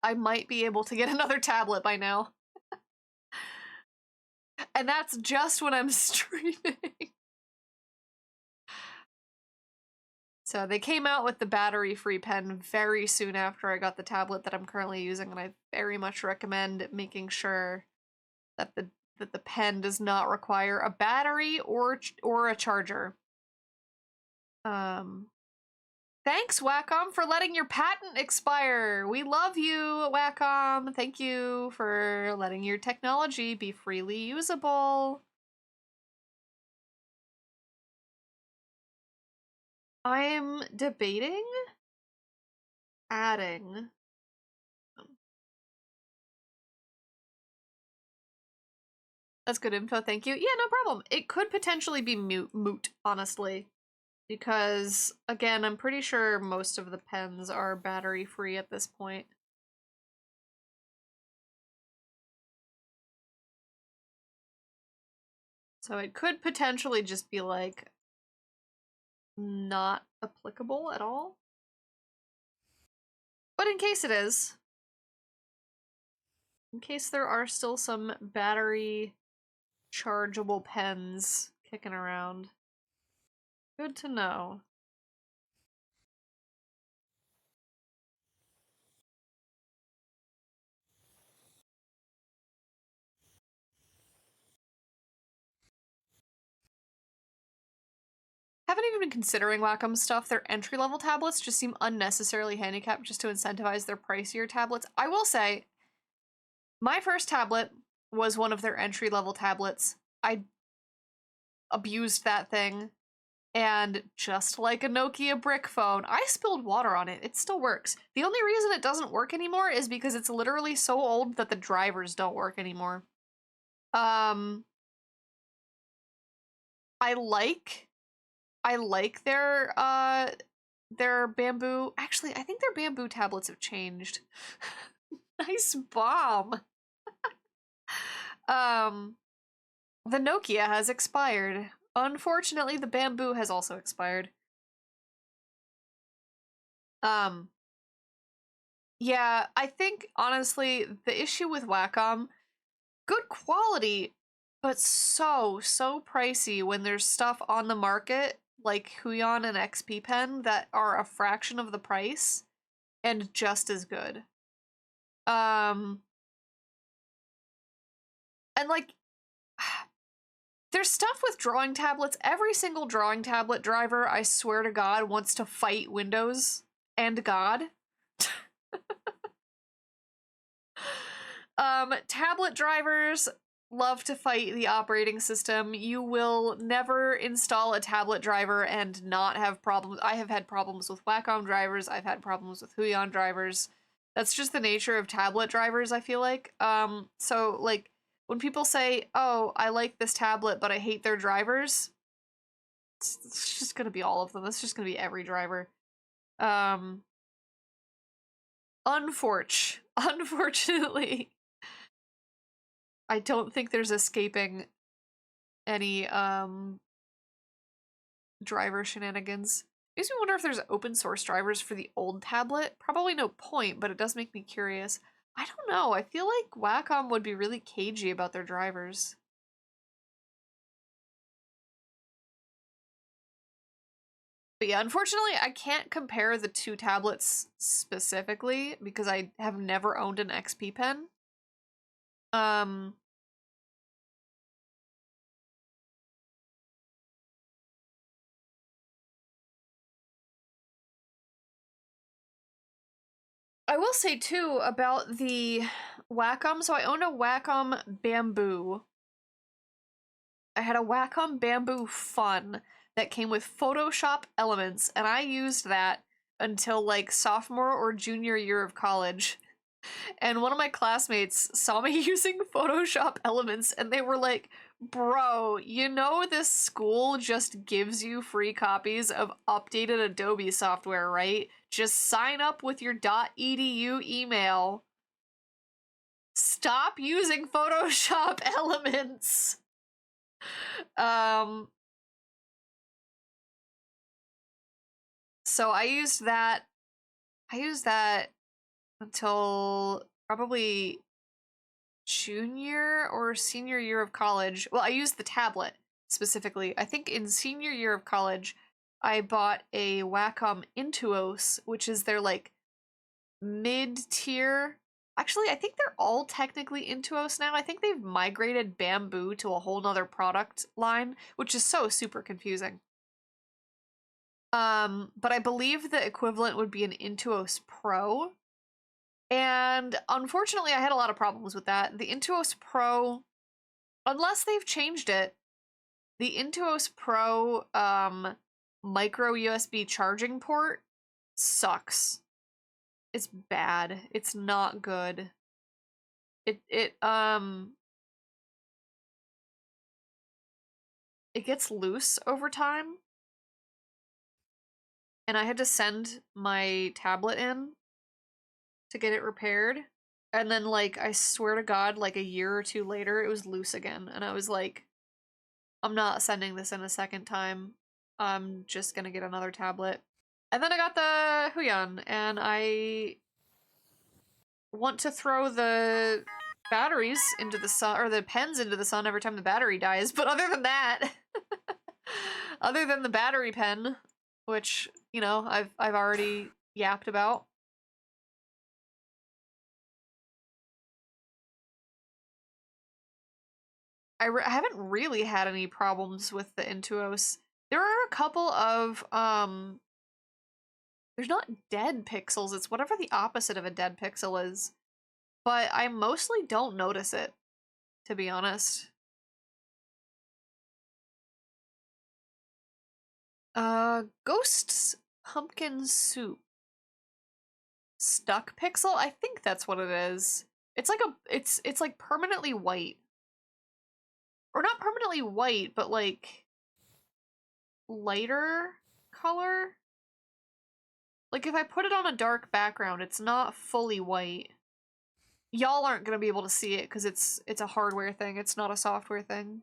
I might be able to get another tablet by now. And that's just when I'm streaming. So they came out with the battery-free pen very soon after I got the tablet that I'm currently using, and I very much recommend making sure that the pen does not require a battery or a charger. Thanks, Wacom, for letting your patent expire. We love you, Wacom. Thank you for letting your technology be freely usable. I'm debating adding. That's good info, thank you. Yeah, no problem. It could potentially be moot, honestly. Because, again, I'm pretty sure most of the pens are battery-free at this point. So it could potentially just be, like, not applicable at all. But in case it is, in case there are still some battery chargeable pens kicking around, good to know. Haven't even been considering Wacom stuff. Their entry-level tablets just seem unnecessarily handicapped just to incentivize their pricier tablets. I will say, my first tablet was one of their entry-level tablets. I abused that thing. And just like a Nokia brick phone, I spilled water on it. It still works. The only reason it doesn't work anymore is because it's literally so old that the drivers don't work anymore. Um, I like their bamboo. Actually, I think their bamboo tablets have changed. Nice bomb. The Nokia has expired. Unfortunately, the bamboo has also expired. Yeah, I think honestly the issue with Wacom, good quality, but so pricey when there's stuff on the market like 𝊈Chill and XP Pen that are a fraction of the price and just as good. Um and like there's stuff with drawing tablets. Every single drawing tablet driver, I swear to God, wants to fight Windows and God. Tablet drivers love to fight the operating system. You will never install a tablet driver and not have problems. I have had problems with Wacom drivers. I've had problems with 𝊈Chill drivers. That's just the nature of tablet drivers, I feel like. So like when people say, "Oh, I like this tablet, but I hate their drivers," it's just gonna be all of them. It's just gonna be every driver. Unfortunately, I don't think there's escaping any driver shenanigans. Makes me wonder if there's open source drivers for the old tablet. Probably no point, but it does make me curious. I don't know. I feel like Wacom would be really cagey about their drivers. But yeah, unfortunately, I can't compare the two tablets specifically because I have never owned an XP Pen. I will say too about the Wacom. So I own a Wacom Bamboo. I had a Wacom Bamboo Fun that came with Photoshop elements, and I used that until like sophomore or junior year of college. And one of my classmates saw me using Photoshop elements and they were like, "Bro, you know this school just gives you free copies of updated Adobe software, right? Just sign up with your .edu email. Stop using Photoshop elements." Um so I used that until probably junior or senior year of college. Well, I used the tablet specifically. I think in senior year of college, I bought a Wacom Intuos, which is their like mid-tier. Actually, I think they're all technically Intuos now. I think they've migrated Bamboo to a whole nother product line, which is so super confusing. But I believe the equivalent would be an Intuos Pro. And unfortunately, I had a lot of problems with that. The Intuos Pro, unless they've changed it, the Intuos Pro micro USB charging port sucks. It's bad. It's not good. It gets loose over time. And I had to send my tablet in to get it repaired. And then like I swear to God, like a year or two later, it was loose again. And I was like, I'm not sending this in a second time. I'm just gonna get another tablet. And then I got the 𝊈Chill, and I want to throw the batteries into the sun, or the pens into the sun every time the battery dies. But other than that, other than the battery pen, which, you know, I've already yapped about. I haven't really had any problems with the Intuos. There are a couple of there's not dead pixels, it's whatever the opposite of a dead pixel is. But I mostly don't notice it, to be honest. Ghost's pumpkin soup. Stuck pixel? I think that's what it is. It's like it's like permanently white. Or not permanently white, but like lighter color. Like if I put it on a dark background, it's not fully white. Y'all aren't gonna be able to see it because it's a hardware thing, it's not a software thing.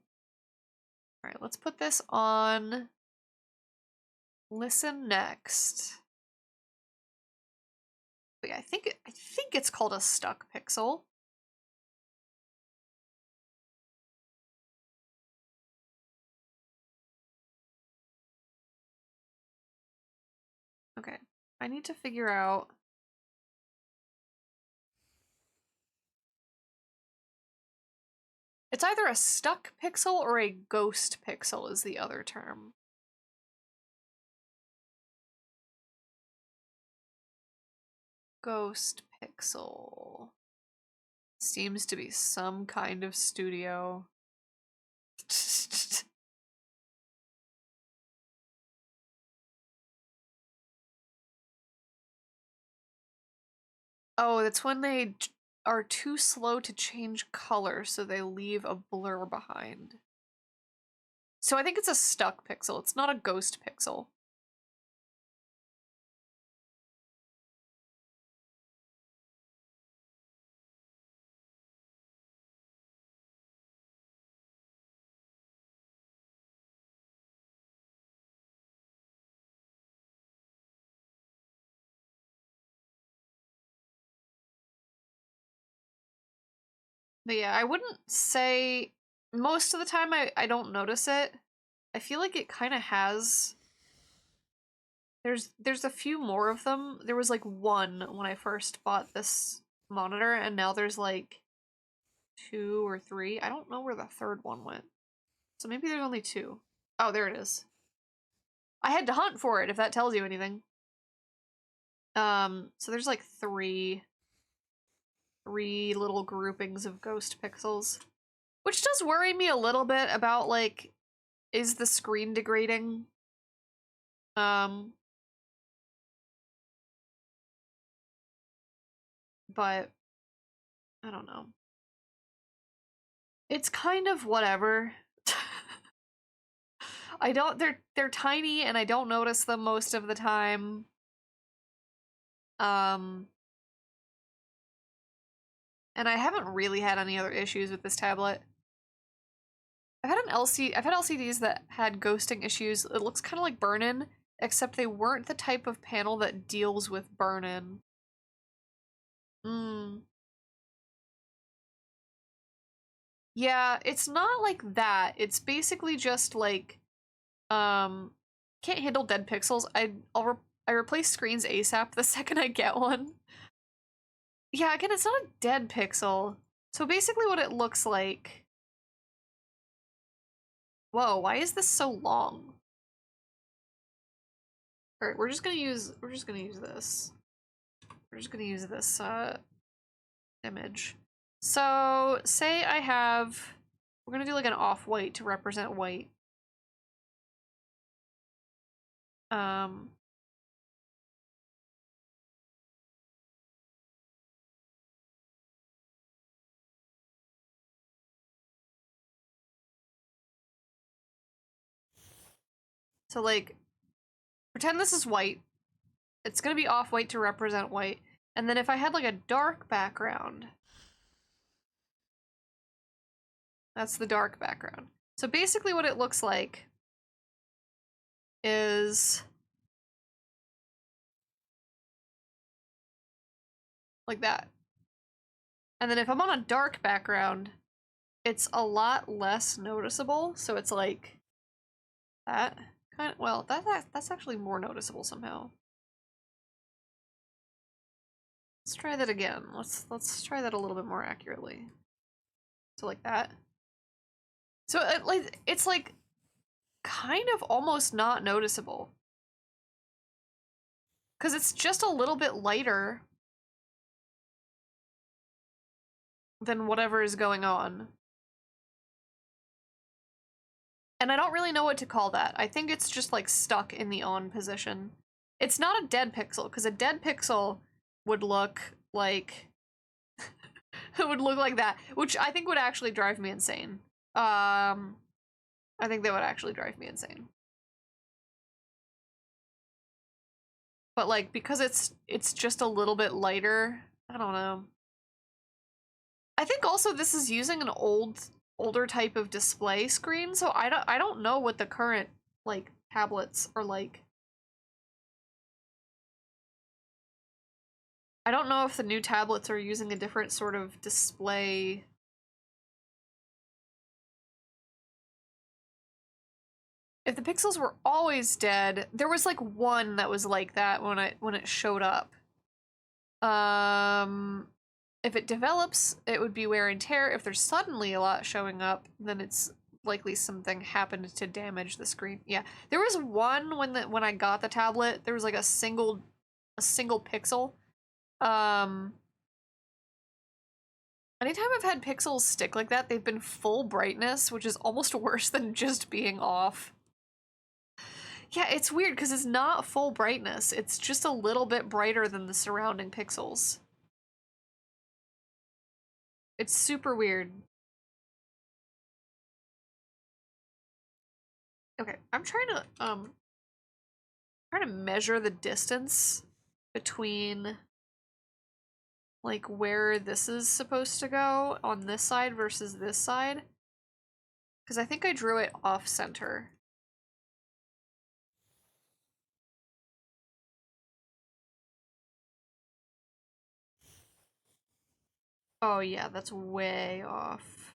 Alright, let's put this on listen next. But yeah, I think it's called a stuck pixel. Okay, I need to figure out. It's either a stuck pixel or a ghost pixel is the other term. Ghost pixel. Seems to be some kind of studio. Oh, that's when they are too slow to change color, so they leave a blur behind. So I think it's a stuck pixel. It's not a ghost pixel. But yeah, I wouldn't say most of the time I don't notice it. I feel like it kind of has. There's a few more of them. There was like one when I first bought this monitor, and now there's like 2 or 3. I don't know where the third one went. So maybe there's only 2. Oh, there it is. I had to hunt for it, if that tells you anything. So there's like three little groupings of ghost pixels. Which does worry me a little bit about, like, is the screen degrading? But I don't know. It's kind of whatever. I don't they're tiny and I don't notice them most of the time. And I haven't really had any other issues with this tablet. I've had LCDs that had ghosting issues. It looks kind of like burn-in, except they weren't the type of panel that deals with burn-in. Yeah, it's not like that. It's basically just like, can't handle dead pixels. I replace screens ASAP the second I get one. Yeah, again, it's not a dead pixel. So basically what it looks like. Whoa, why is this so long? Alright, we're just gonna use this. We're just gonna use this image. So say I have, we're gonna do like an off-white to represent white. So like, pretend this is white. It's gonna be off-white to represent white. And then if I had like a dark background, that's the dark background. So basically what it looks like is like that. And then if I'm on a dark background, it's a lot less noticeable. So it's like that kind of, well, that's actually more noticeable somehow. Let's try that again. Let's try that a little bit more accurately. So like that. So it's like kind of almost not noticeable. Because it's just a little bit lighter than whatever is going on. And I don't really know what to call that. I think it's just like stuck in the on position. It's not a dead pixel, because a dead pixel would look like it would look like that, which I think would actually drive me insane. I think that would actually drive me insane. But like, because it's just a little bit lighter, I don't know. I think also this is using an older type of display screen, so I don't know what the current like tablets are like. I don't know if the new tablets are using a different sort of display. If the pixels were always dead, there was like one that was like that when it showed up. If it develops, it would be wear and tear. If there's suddenly a lot showing up, then it's likely something happened to damage the screen. Yeah, there was one when I got the tablet, there was like a single pixel. Anytime I've had pixels stick like that, they've been full brightness, which is almost worse than just being off. Yeah, it's weird because it's not full brightness. It's just a little bit brighter than the surrounding pixels. It's super weird. Okay, I'm trying to measure the distance between like where this is supposed to go on this side versus this side. Because I think I drew it off center. Oh yeah, that's way off.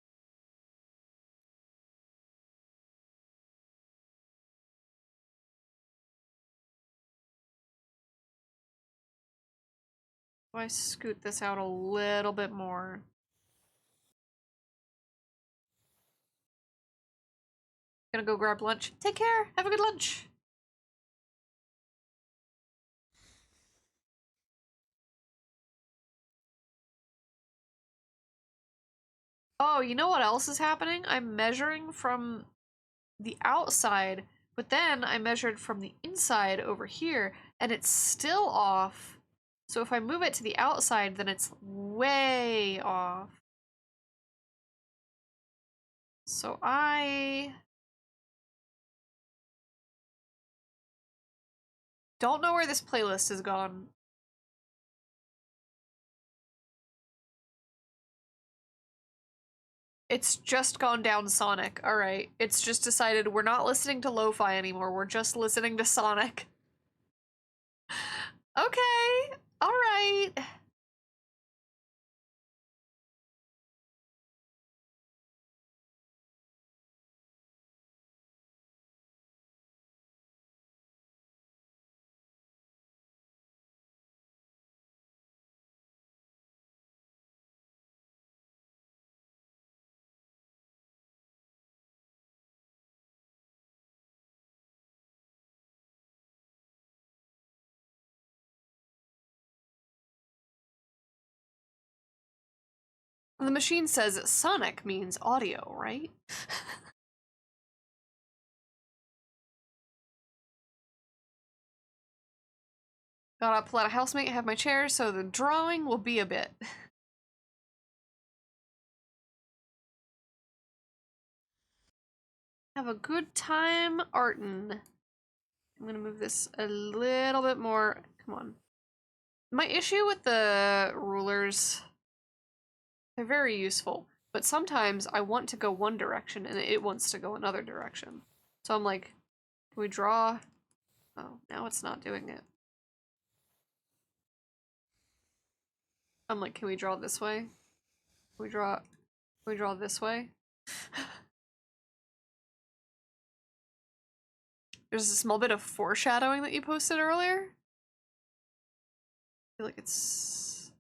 If I scoot this out a little bit more. Gonna go grab lunch. Take care. Have a good lunch. Oh, you know what else is happening? I'm measuring from the outside, but then I measured from the inside over here, and it's still off. So if I move it to the outside, then it's way off. So I don't know where this playlist has gone. It's just gone down Sonic. Alright. It's just decided we're not listening to lo-fi anymore. We're just listening to Sonic. Okay. Alright. The machine says Sonic means audio, right? Gotta pull out a housemate, have my chair, so the drawing will be a bit. Have a good time artin'. I'm gonna move this a little bit more. Come on. My issue with the rulers, they're very useful, but sometimes I want to go one direction and it wants to go another direction. So I'm like, can we draw? Oh, now it's not doing it. I'm like, can we draw this way? Can we draw this way? There's a small bit of foreshadowing that you posted earlier. I feel like it's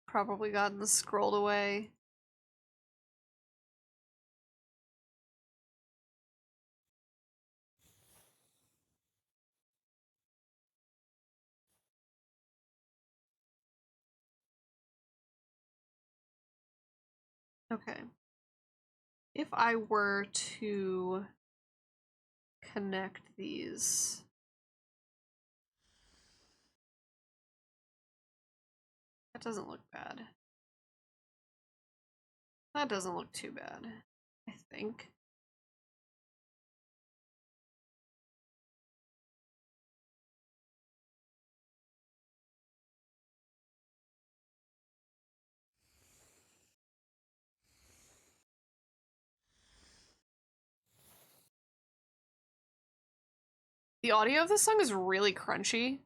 probably gotten scrolled away. Okay. if I were to connect these. That doesn't look bad. That doesn't look too bad, I think. The audio of this song is really crunchy.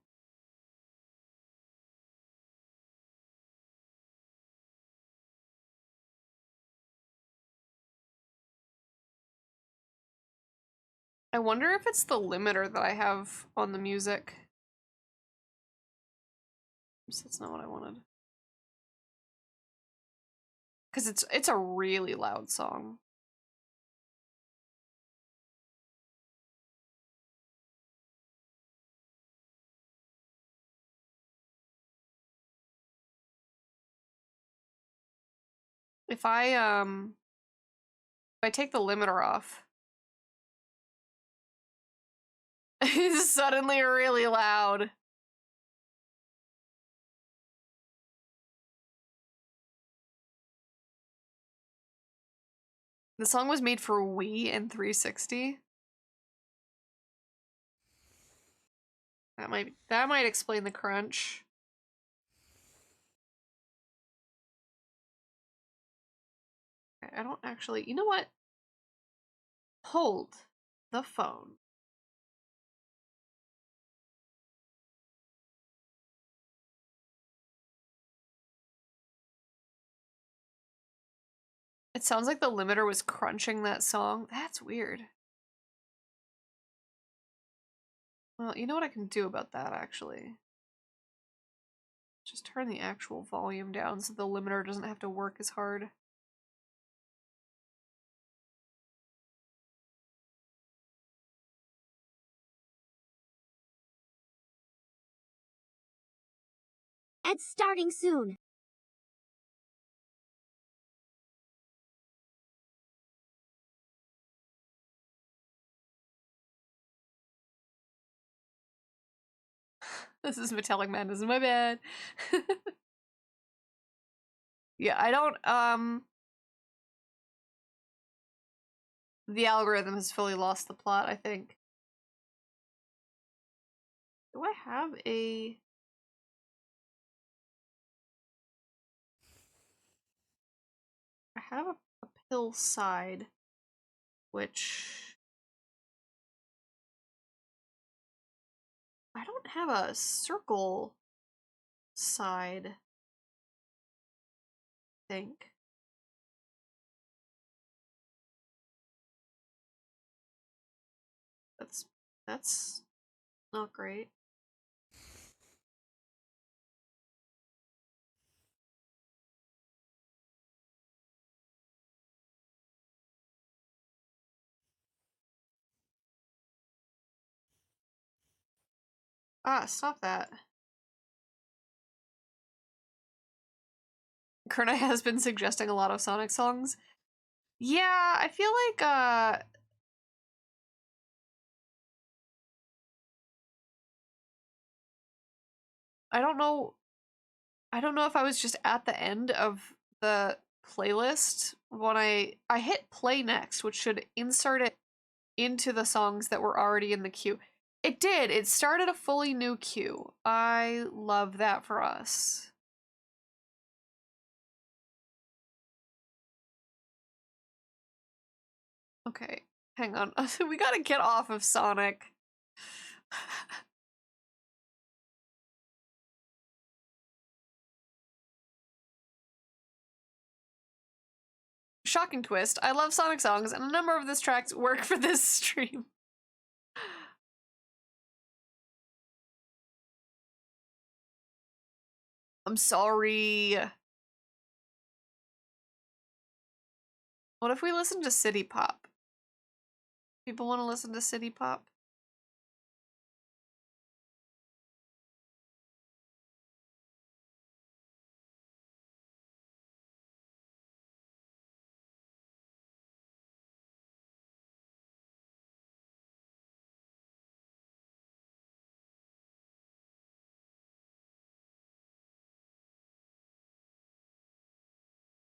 I wonder if it's the limiter that I have on the music. Oops, that's not what I wanted. Because it's a really loud song. If I take the limiter off, it's suddenly really loud. The song was made for Wii and 360. That might explain the crunch. I don't actually, you know what? Hold the phone. It sounds like the limiter was crunching that song. That's weird. Well, you know what I can do about that, actually? Just turn the actual volume down so the limiter doesn't have to work as hard. It's starting soon. This is Metallic Madness, my bad. Yeah, I don't, the algorithm has fully lost the plot, I think. Do I have a... I have a pill side, which... I don't have a circle side, I think. That's not great. Ah, stop that. Kurna has been suggesting a lot of Sonic songs. Yeah, I feel like, I don't know if I was just at the end of the playlist when I hit play next, which should insert it into the songs that were already in the queue. It did. It started a fully new queue. I love that for us. Okay, hang on. We gotta get off of Sonic. Shocking twist. I love Sonic songs, and a number of these tracks work for this stream. I'm sorry. What if we listen to City Pop? People want to listen to City Pop?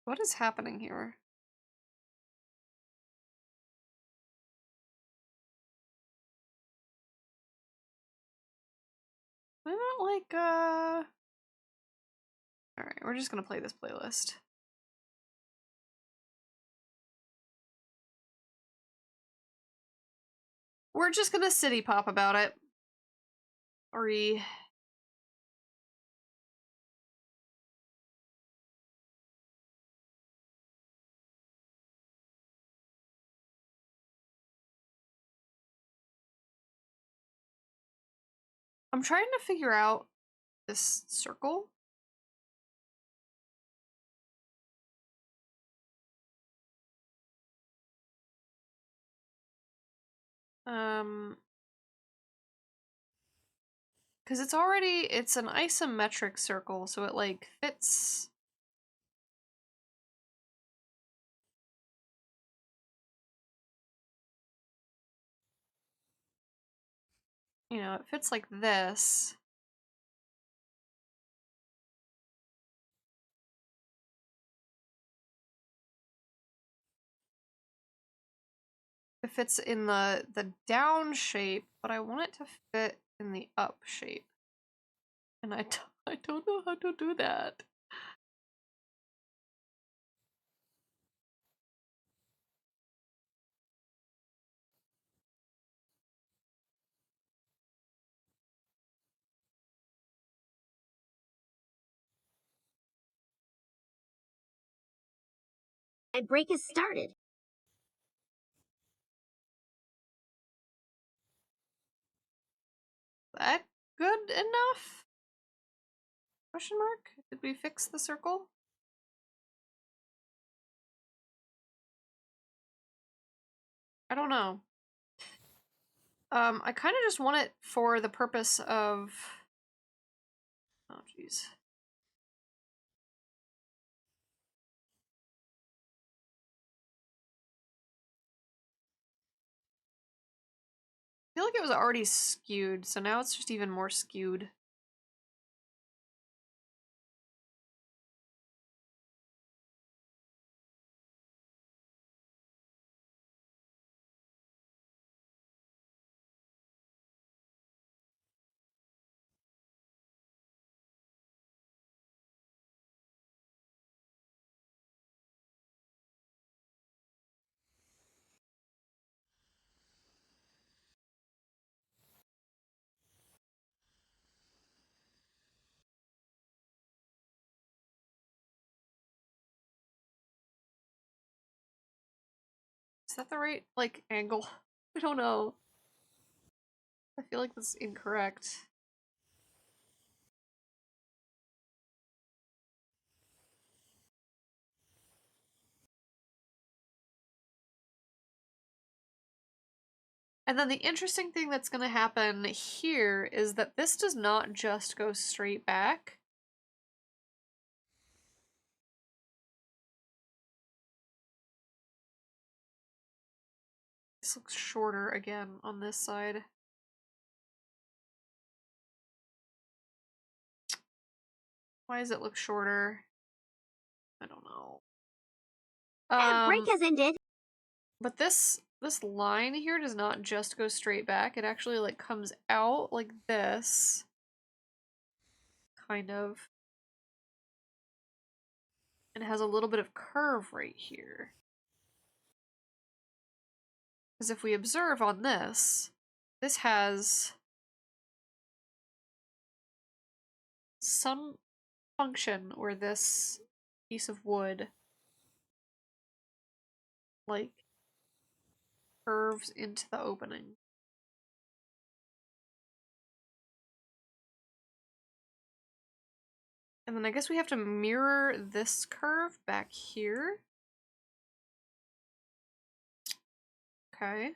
What is happening here? I don't like, Alright, we're just gonna play this playlist. We're just gonna city pop about it. Sorry. I'm trying to figure out this circle. Because it's an isometric circle, so it like fits. You know, it fits like this. It fits in the down shape, but I want it to fit in the up shape. And I don't know how to do that. My break has started. That good enough? Question mark? Did we fix the circle? I don't know. I kind of just want it for the purpose of... Oh, jeez. I feel like it was already skewed, so now it's just even more skewed. Is that the right, like, angle? I don't know. I feel like that's incorrect. And then the interesting thing that's going to happen here is that this does not just go straight back. This looks shorter again on this side. Why does it look shorter? I don't know. Break has ended. But this line here does not just go straight back. It actually like comes out like this. Kind of. And has a little bit of curve right here. Because if we observe on this has some function where this piece of wood like curves into the opening. And then I guess we have to mirror this curve back here. Okay.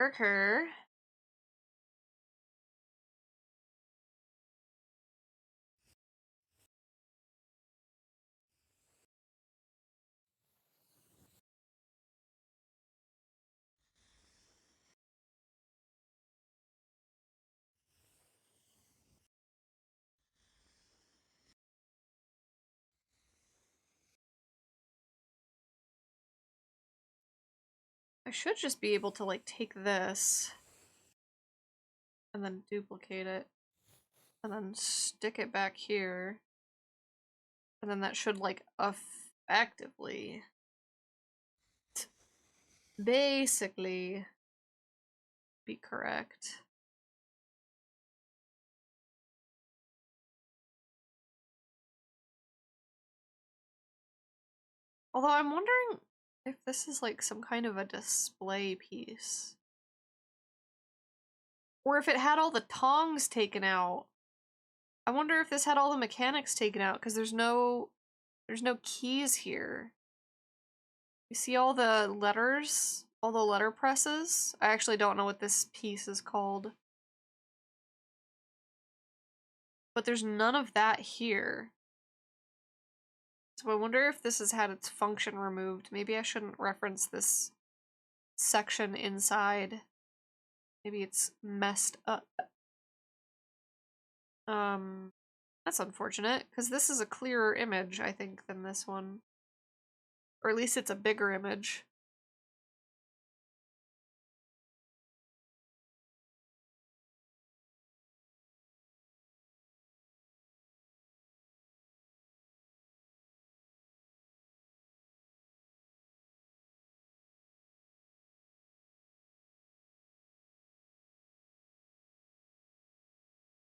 Okay. I should just be able to, like, take this and then duplicate it and then stick it back here. And then that should, like, effectively, basically, be correct. Although I'm wondering if this is, like, some kind of a display piece. Or if it had all the tongs taken out. I wonder if this had all the mechanics taken out, because there's no keys here. You see all the letters? All the letter presses? I actually don't know what this piece is called. But there's none of that here. So I wonder if this has had its function removed. Maybe I shouldn't reference this section inside. Maybe it's messed up. That's unfortunate, because this is a clearer image, I think, than this one. Or at least it's a bigger image.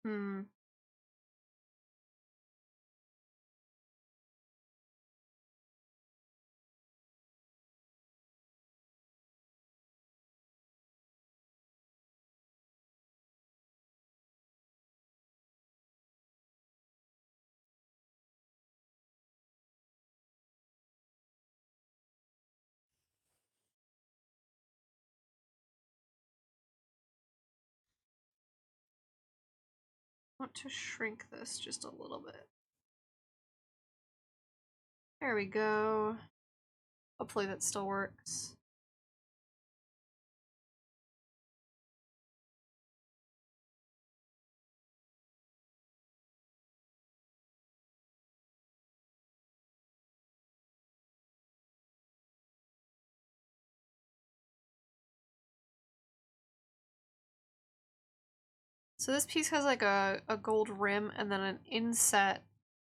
Hmm. I want to shrink this just a little bit. There we go. Hopefully that still works. So this piece has like a gold rim and then an inset.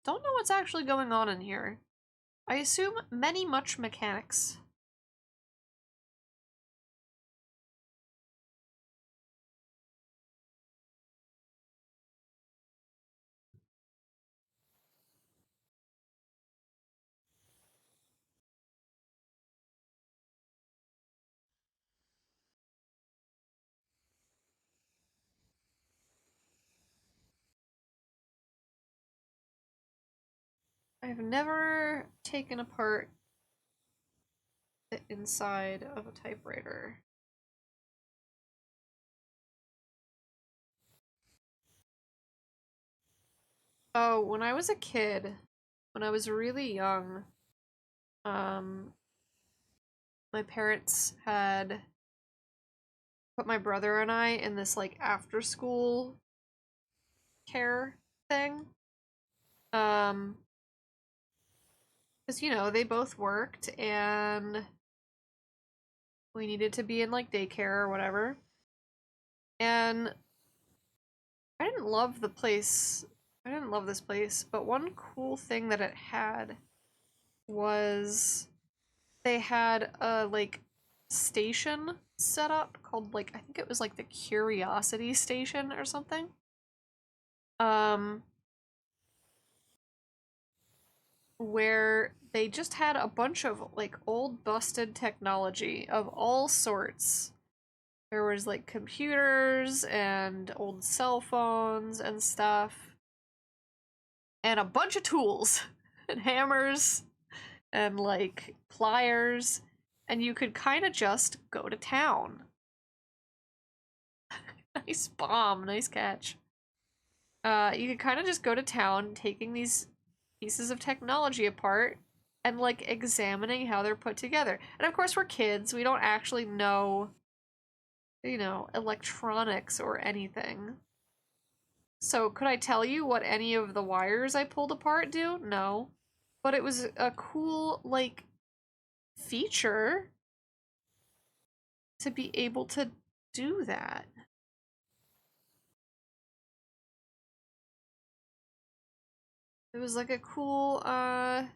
Don't know what's actually going on in here. I assume much mechanics. I've never taken apart the inside of a typewriter. Oh, when I was a kid, when I was really young, um, my parents had put my brother and I in this like after school care thing. Because you know, they both worked and we needed to be in like daycare or whatever. And I didn't love the place. I didn't love this place, but one cool thing that it had was they had a like station set up called like I think it was like the Curiosity Station or something. Um where they just had a bunch of like old busted technology of all sorts. There was like computers and old cell phones and stuff and a bunch of tools and hammers and like pliers, and you could kind of just go to town. Nice bomb, nice catch. You could kind of just go to town taking these pieces of technology apart and like examining how they're put together. And of course, we're kids, we don't actually know, you know, electronics or anything. So, could I tell you what any of the wires I pulled apart do? No. But it was a cool, like, feature. to be able to do that. It was like a cool, I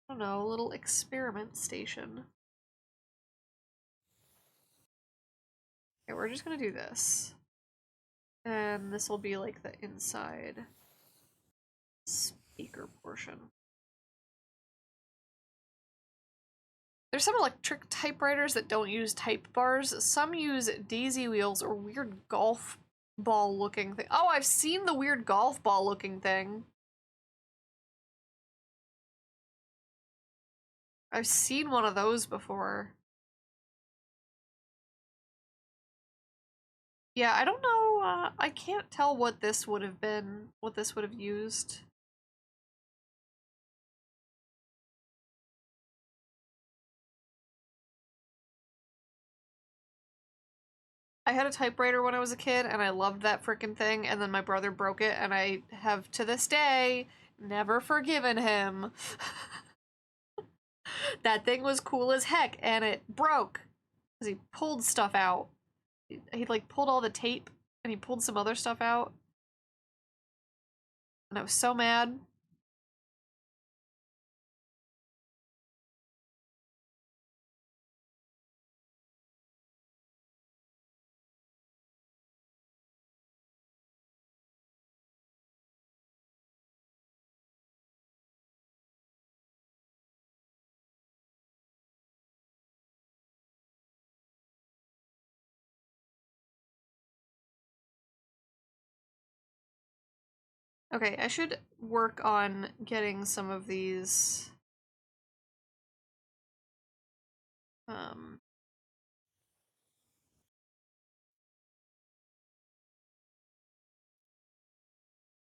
don't know, little experiment station. Okay, we're just gonna do this. And this will be like the inside speaker portion. There's some electric typewriters that don't use type bars. Some use daisy wheels or weird golf ball looking thing. Oh, I've seen the weird golf ball looking thing. I've seen one of those before. Yeah, I don't know, I can't tell what this would have been, what this would have used. I had a typewriter when I was a kid, and I loved that frickin' thing, and then my brother broke it, and I have, to this day, never forgiven him. That thing was cool as heck, and it broke. Because he pulled stuff out. He, like, pulled all the tape, and he pulled some other stuff out. And I was so mad. Okay, I should work on getting some of these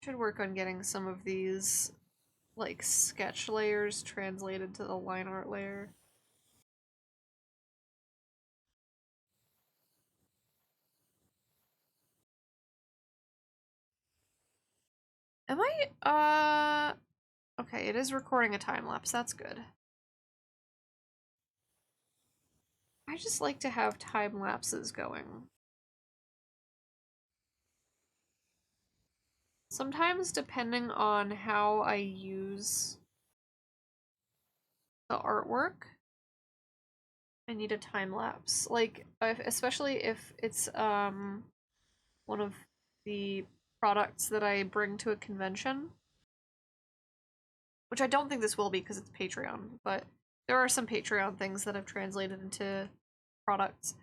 should work on getting some of these like sketch layers translated to the line art layer. Am I okay, it is recording a time lapse. That's good. I just like to have time lapses going. Sometimes, depending on how I use the artwork, I need a time lapse. Like, especially if it's one of the products that I bring to a convention, which I don't think this will be because it's Patreon, but there are some Patreon things that I've translated into products.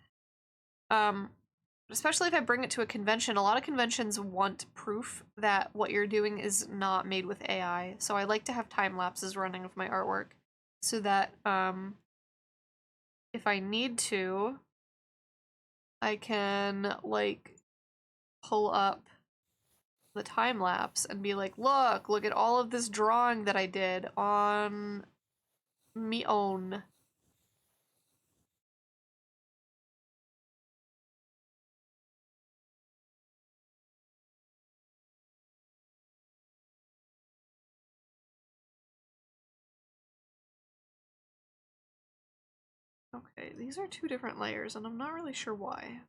Especially if I bring it to a convention, a lot of conventions want proof that what you're doing is not made with AI. So I like to have time lapses running of my artwork so that if I need to, I can like pull up the time lapse and be like, look at all of this drawing that I did on me own. Okay, these are two different layers, and I'm not really sure why.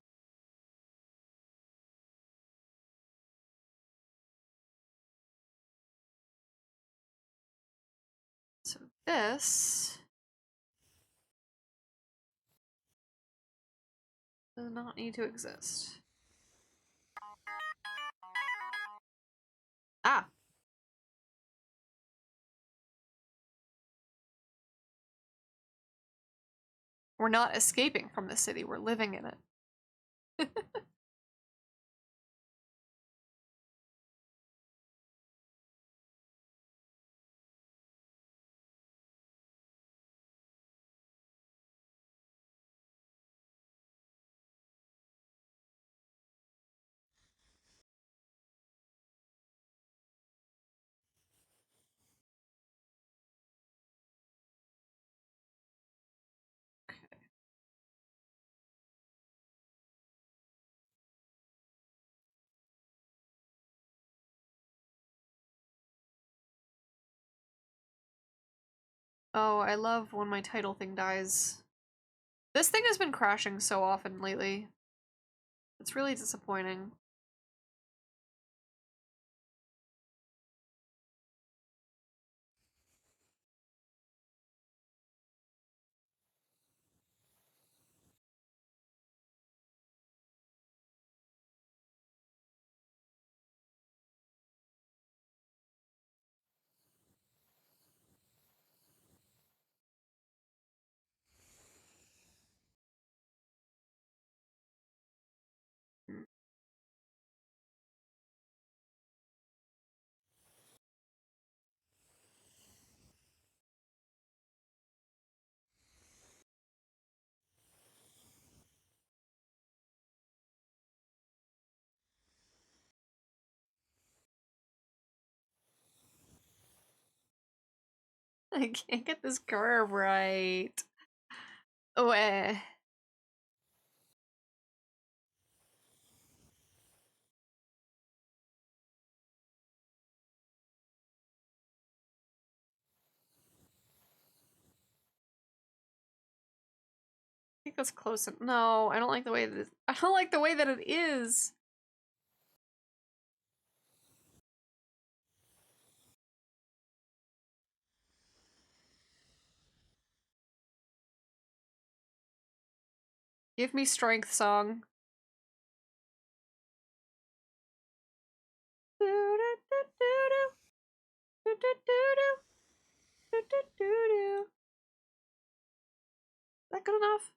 So this does not need to exist. Ah! We're not escaping from the city, we're living in it. Oh, I love when my title thing dies. This thing has been crashing so often lately. It's really disappointing. I can't get this curve right. Oh, eh. I think that's close. No, I don't like the way that I don't like the way that it is. Give me strength, song. Is that good enough?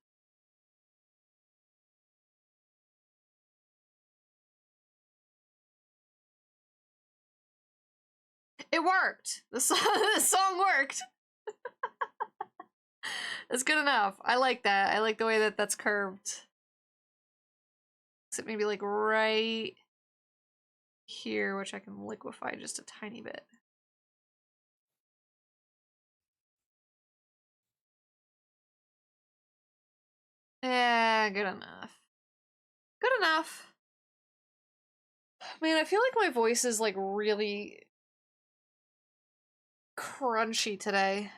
It worked! The song worked! It's good enough. I like that. I like the way that that's curved. Except maybe like right here, which I can liquefy just a tiny bit. Yeah, good enough. Good enough. Man, I feel like my voice is like really crunchy today.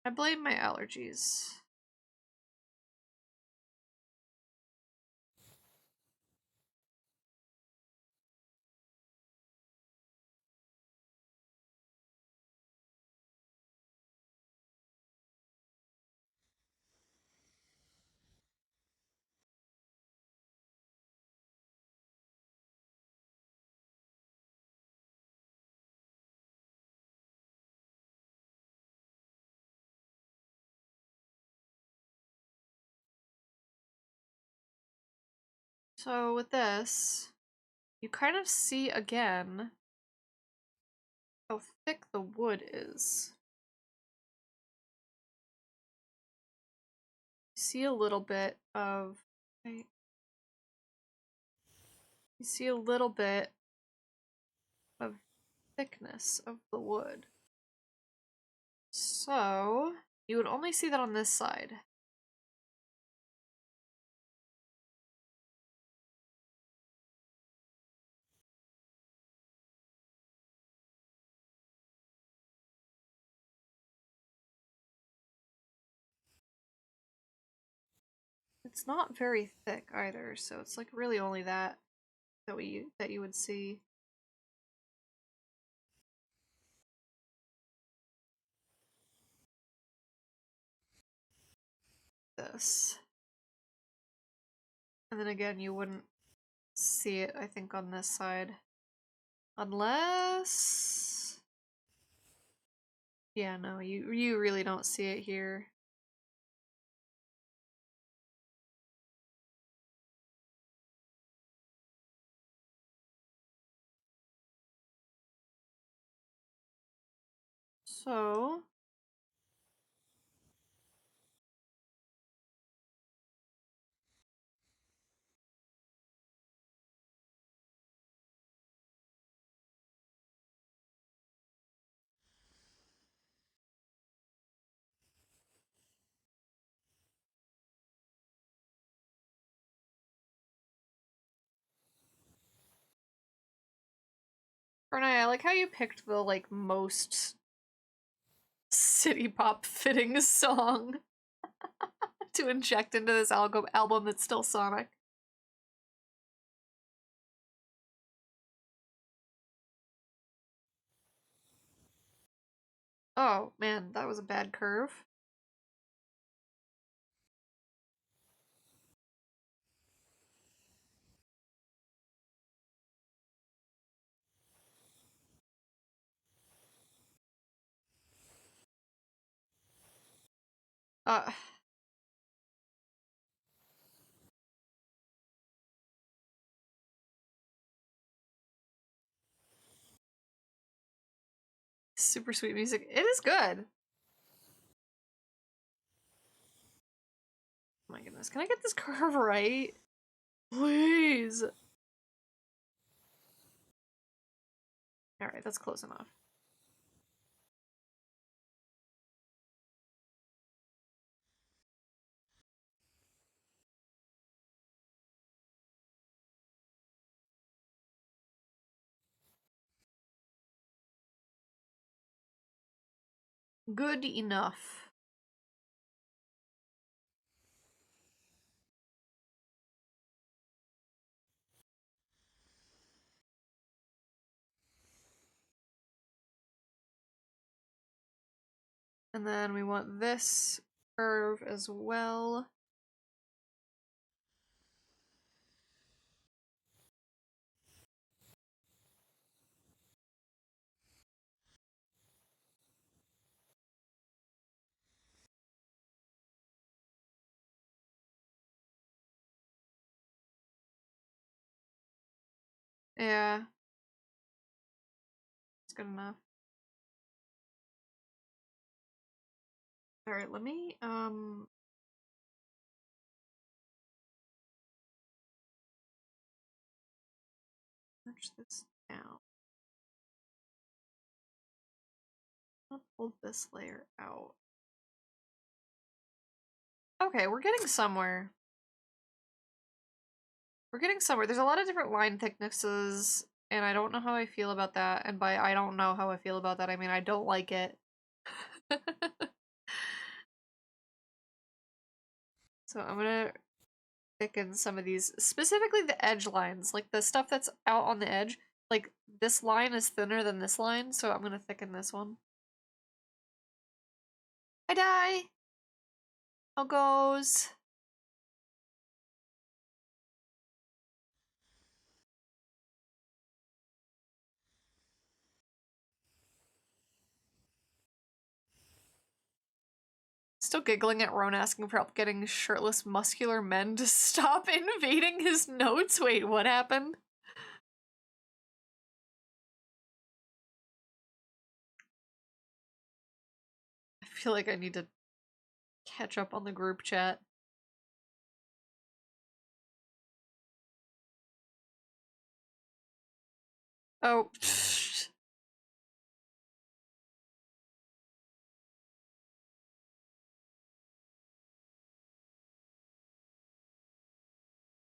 I blame my allergies. So with this, you kind of see again how thick the wood is. You see a little bit of... Wait. You see a little bit of thickness of the wood. So, you would only see that on this side. It's not very thick either, so it's like really only that you would see. This. And then again, you wouldn't see it, I think, on this side. Unless... Yeah, no, you really don't see it here. So... Renee, I like how you picked the, like, most city pop fitting song to inject into this album that's still Sonic. Oh, man, that was a bad curve. Uh... Super sweet music. It is good. Oh my goodness. Can I get this curve right? Please. Alright, that's close enough. Good enough. And then we want this curve as well. Yeah. It's good enough. Alright, let me, merge this down. I'll pull this layer out. Okay, we're getting somewhere. We're getting somewhere. There's a lot of different line thicknesses, and I don't know how I feel about that. And by I don't know how I feel about that, I mean I don't like it. So I'm gonna thicken some of these, specifically the edge lines, like the stuff that's out on the edge. Like, this line is thinner than this line, so I'm gonna thicken this one. I die! How goes? Still giggling at Roan asking for help getting shirtless, muscular men to stop invading his notes. Wait, what happened? I feel like I need to catch up on the group chat. Oh.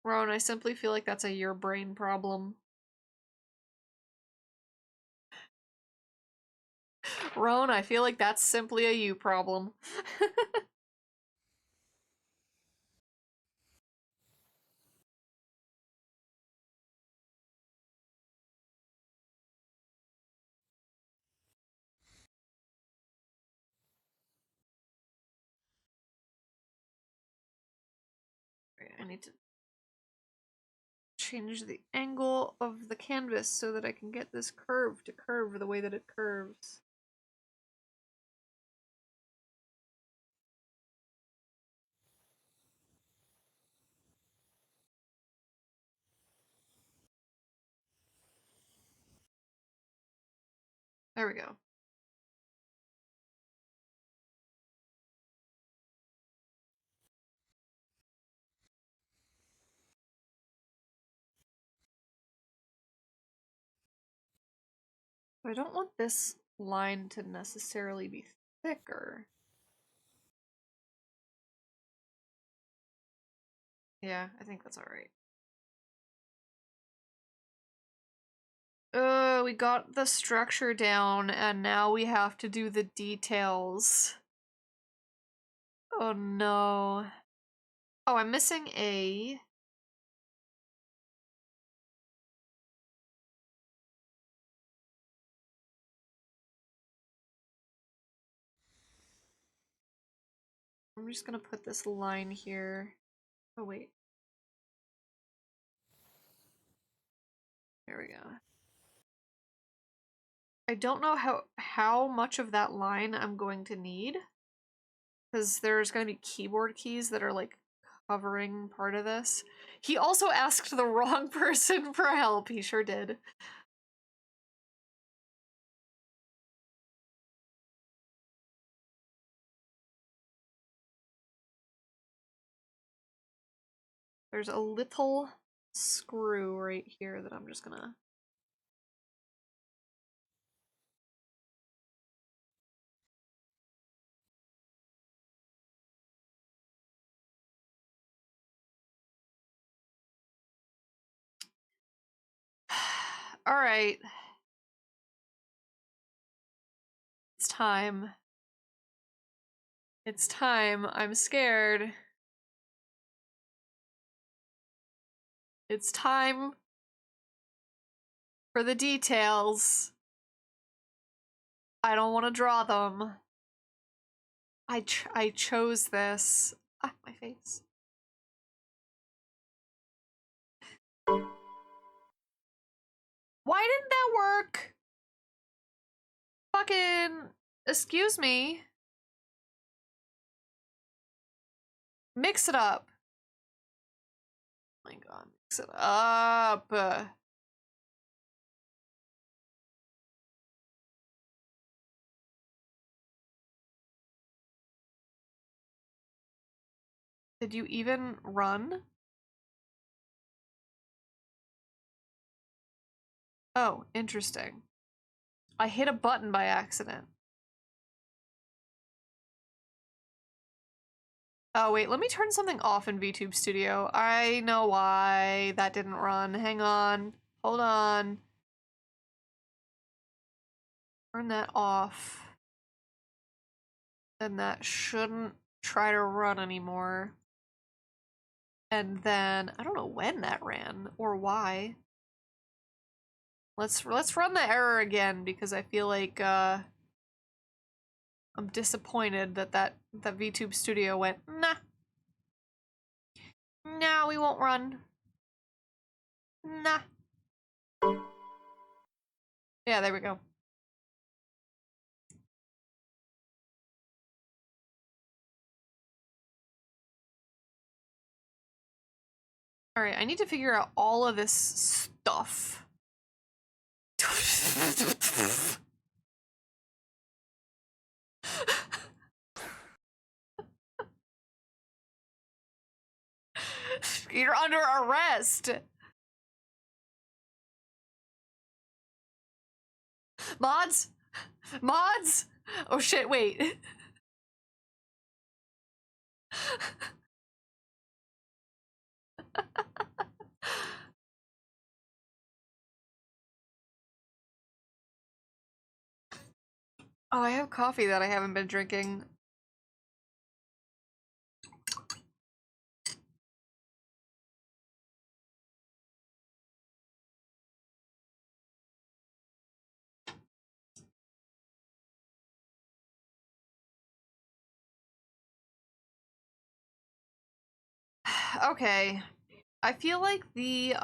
Roan, I simply feel like that's a your brain problem. Roan, I feel like that's simply a you problem. I need to change the angle of the canvas so that I can get this curve to curve the way that it curves. There we go. I don't want this line to necessarily be thicker. Yeah, I think that's alright. We got the structure down, and now we have to do the details. Oh no. Oh, I'm missing A. I'm just gonna put this line here. Oh, wait. There we go. I don't know how much of that line I'm going to need, because there's going to be keyboard keys that are like covering part of this. He also asked the wrong person for help. He sure did. There's a little screw right here that I'm just gonna... Alright. It's time. It's time. I'm scared. It's time for the details. I don't want to draw them. I chose this. Ah, my face. Why didn't that work? Fucking... Excuse me. Mix it up. Oh my god, mix it up. Did you even run? Oh, interesting. I hit a button by accident. Oh wait, let me turn something off in VTube Studio. I know why that didn't run. Hang on. Hold on. Turn that off. Then that shouldn't try to run anymore. And then I don't know when that ran or why. Let's run the error again, because I feel like I'm disappointed that VTube Studio went, nah. Nah, we won't run. Nah. Yeah, there we go. Alright, I need to figure out all of this stuff. You're under arrest! Mods? Mods? Oh shit, wait. Oh, I have coffee that I haven't been drinking. Okay. I feel like the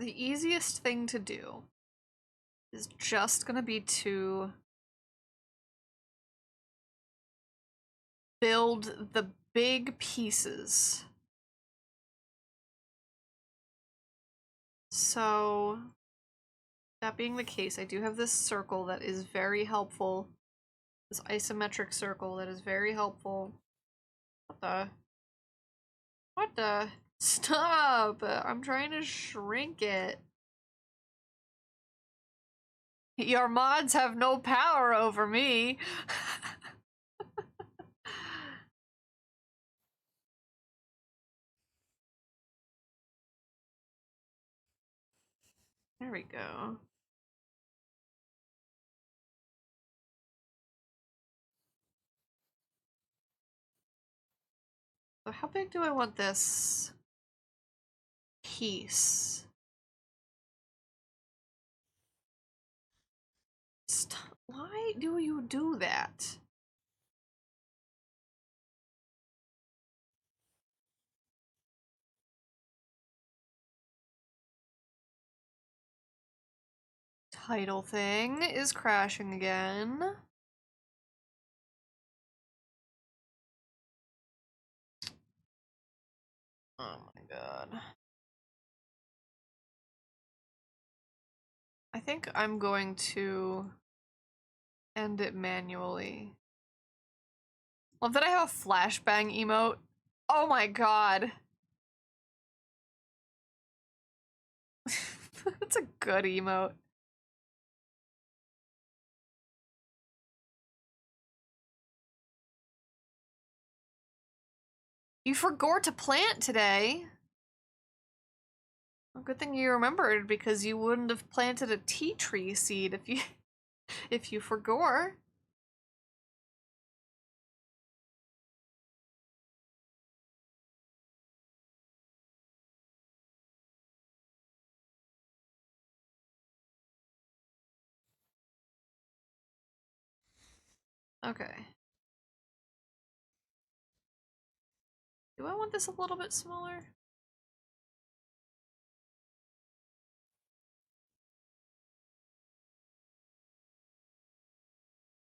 easiest thing to do is just gonna be to build the big pieces. So, that being the case, I do have this circle that is very helpful. This isometric circle that is very helpful. What the? What the? Stop! I'm trying to shrink it. Your mods have no power over me. There we go. So how big do I want this piece? Why do you do that? Title thing is crashing again. Oh my god. I think I'm going to end it manually. Love that I have a flashbang emote. Oh my god. That's a good emote. You forgot to plant today. Well, good thing you remembered, because you wouldn't have planted a tea tree seed if you forgot. Okay. Do I want this a little bit smaller?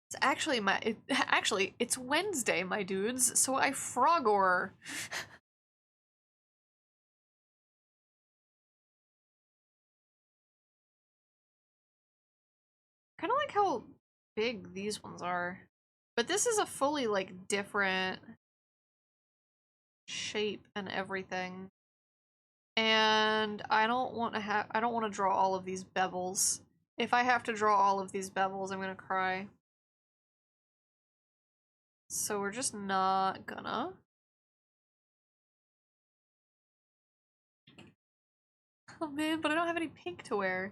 It's actually it's Wednesday, my dudes, so I frogor. Kind of like how big these ones are. But this is a fully, like, different shape and everything. And I don't want to draw all of these bevels. If I have to draw all of these bevels, I'm gonna cry. So we're just not gonna. Oh man, but I don't have any pink to wear.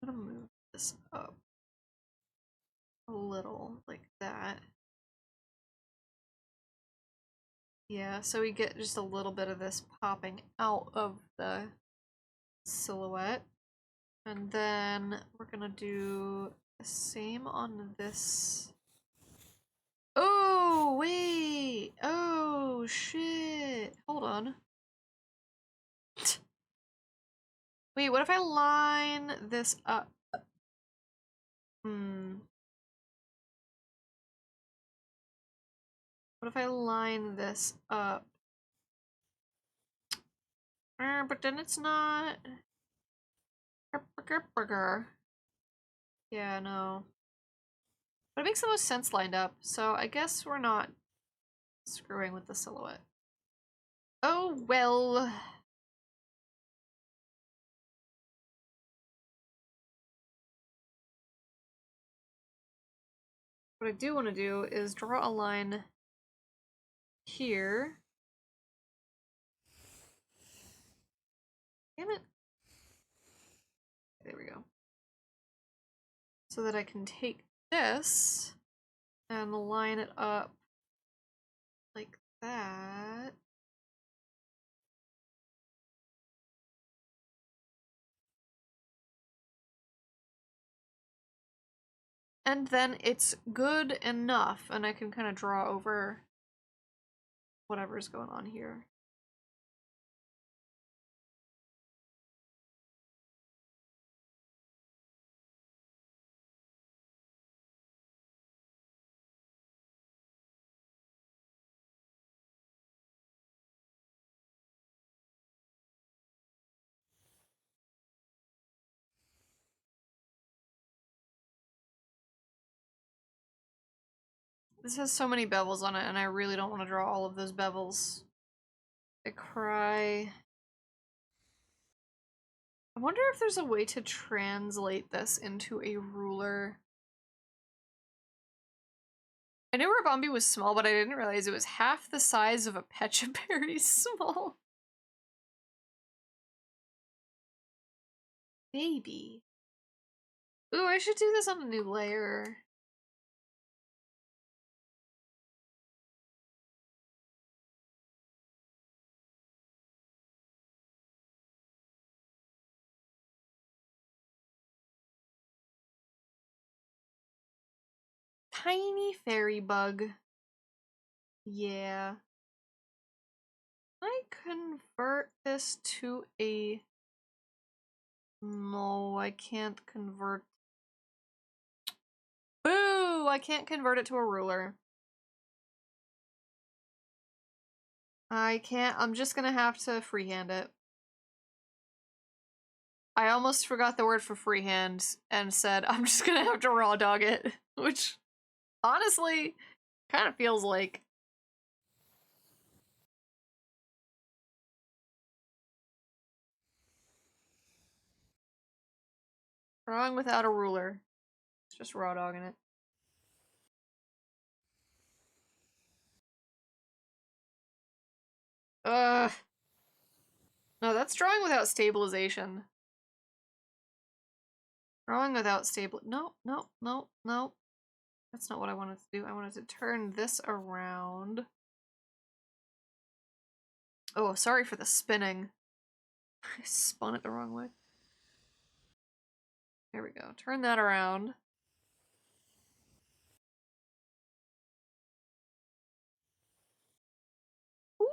I'm gonna move this up a little, like that. Yeah, so we get just a little bit of this popping out of the silhouette. And then we're gonna do the same on this. Oh, wait! Oh, shit! Hold on. Wait, what if I line this up? What if I line this up? But then it's not. Yeah, no. But it makes the most sense lined up, so I guess we're not screwing with the silhouette. Oh, well. What I do want to do is draw a line here. Damn it. There we go. So that I can take this and line it up like that. And then it's good enough, and I can kind of draw over whatever's going on here. This has so many bevels on it, and I really don't want to draw all of those bevels. I cry. I wonder if there's a way to translate this into a ruler. I knew Rabambi was small, but I didn't realize it was half the size of a Pecha Berry small. Baby. Ooh, I should do this on a new layer. Tiny fairy bug. Yeah. I convert this to a... No, I can't convert... Boo! I can't convert it to a ruler. I can't. I'm just gonna have to freehand it. I almost forgot the word for freehand and said I'm just gonna have to raw dog it, which honestly kind of feels like. Drawing without a ruler. It's just raw dogging it. Ugh. No, that's drawing without stabilization. Drawing without stable. No, no, no, no. That's not what I wanted to do. I wanted to turn this around. Oh, sorry for the spinning. I spun it the wrong way. There we go. Turn that around. Whee!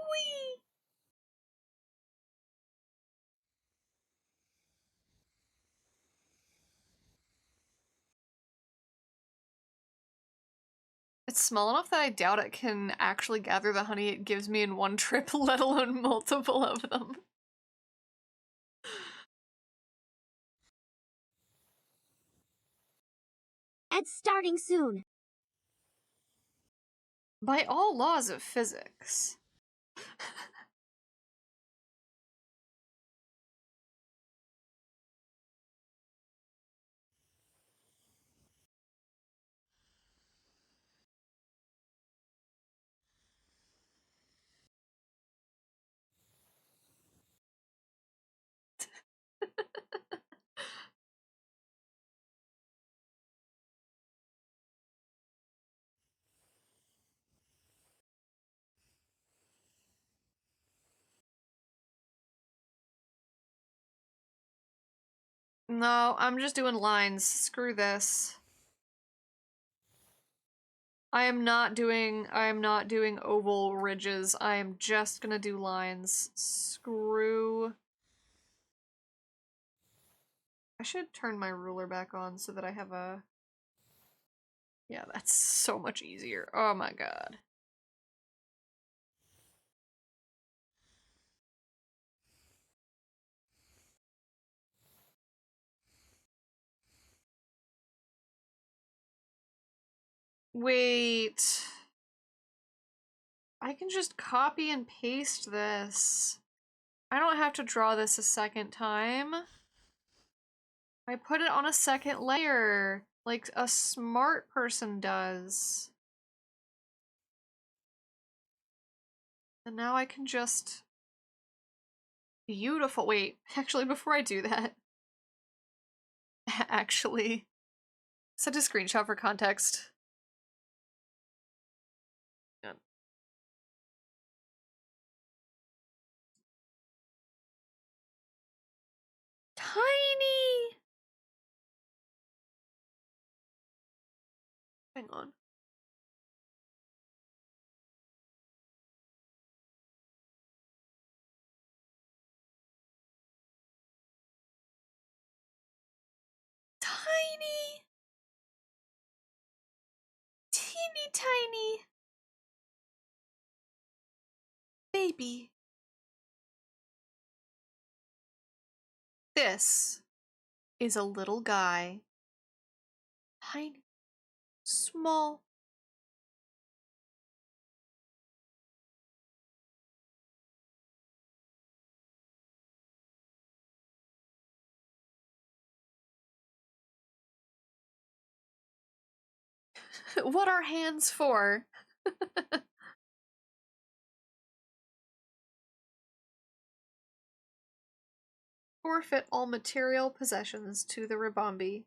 It's small enough that I doubt it can actually gather the honey it gives me in one trip, let alone multiple of them. It's starting soon. By all laws of physics. No, I'm just doing lines. Screw this. I am not doing oval ridges. I am just gonna do lines. Screw. I should turn my ruler back on so that I have a... Yeah, that's so much easier. Oh my god. Wait. I can just copy and paste this. I don't have to draw this a second time. I put it on a second layer, like a smart person does. And now I can just... Beautiful. Wait, actually, before I do that... Actually... Send a screenshot for context. Tiny! Hang on. Tiny! Teeny tiny! Baby. This is a little guy. Tiny. Small. What are hands for? Forfeit all material possessions to the Ribombi.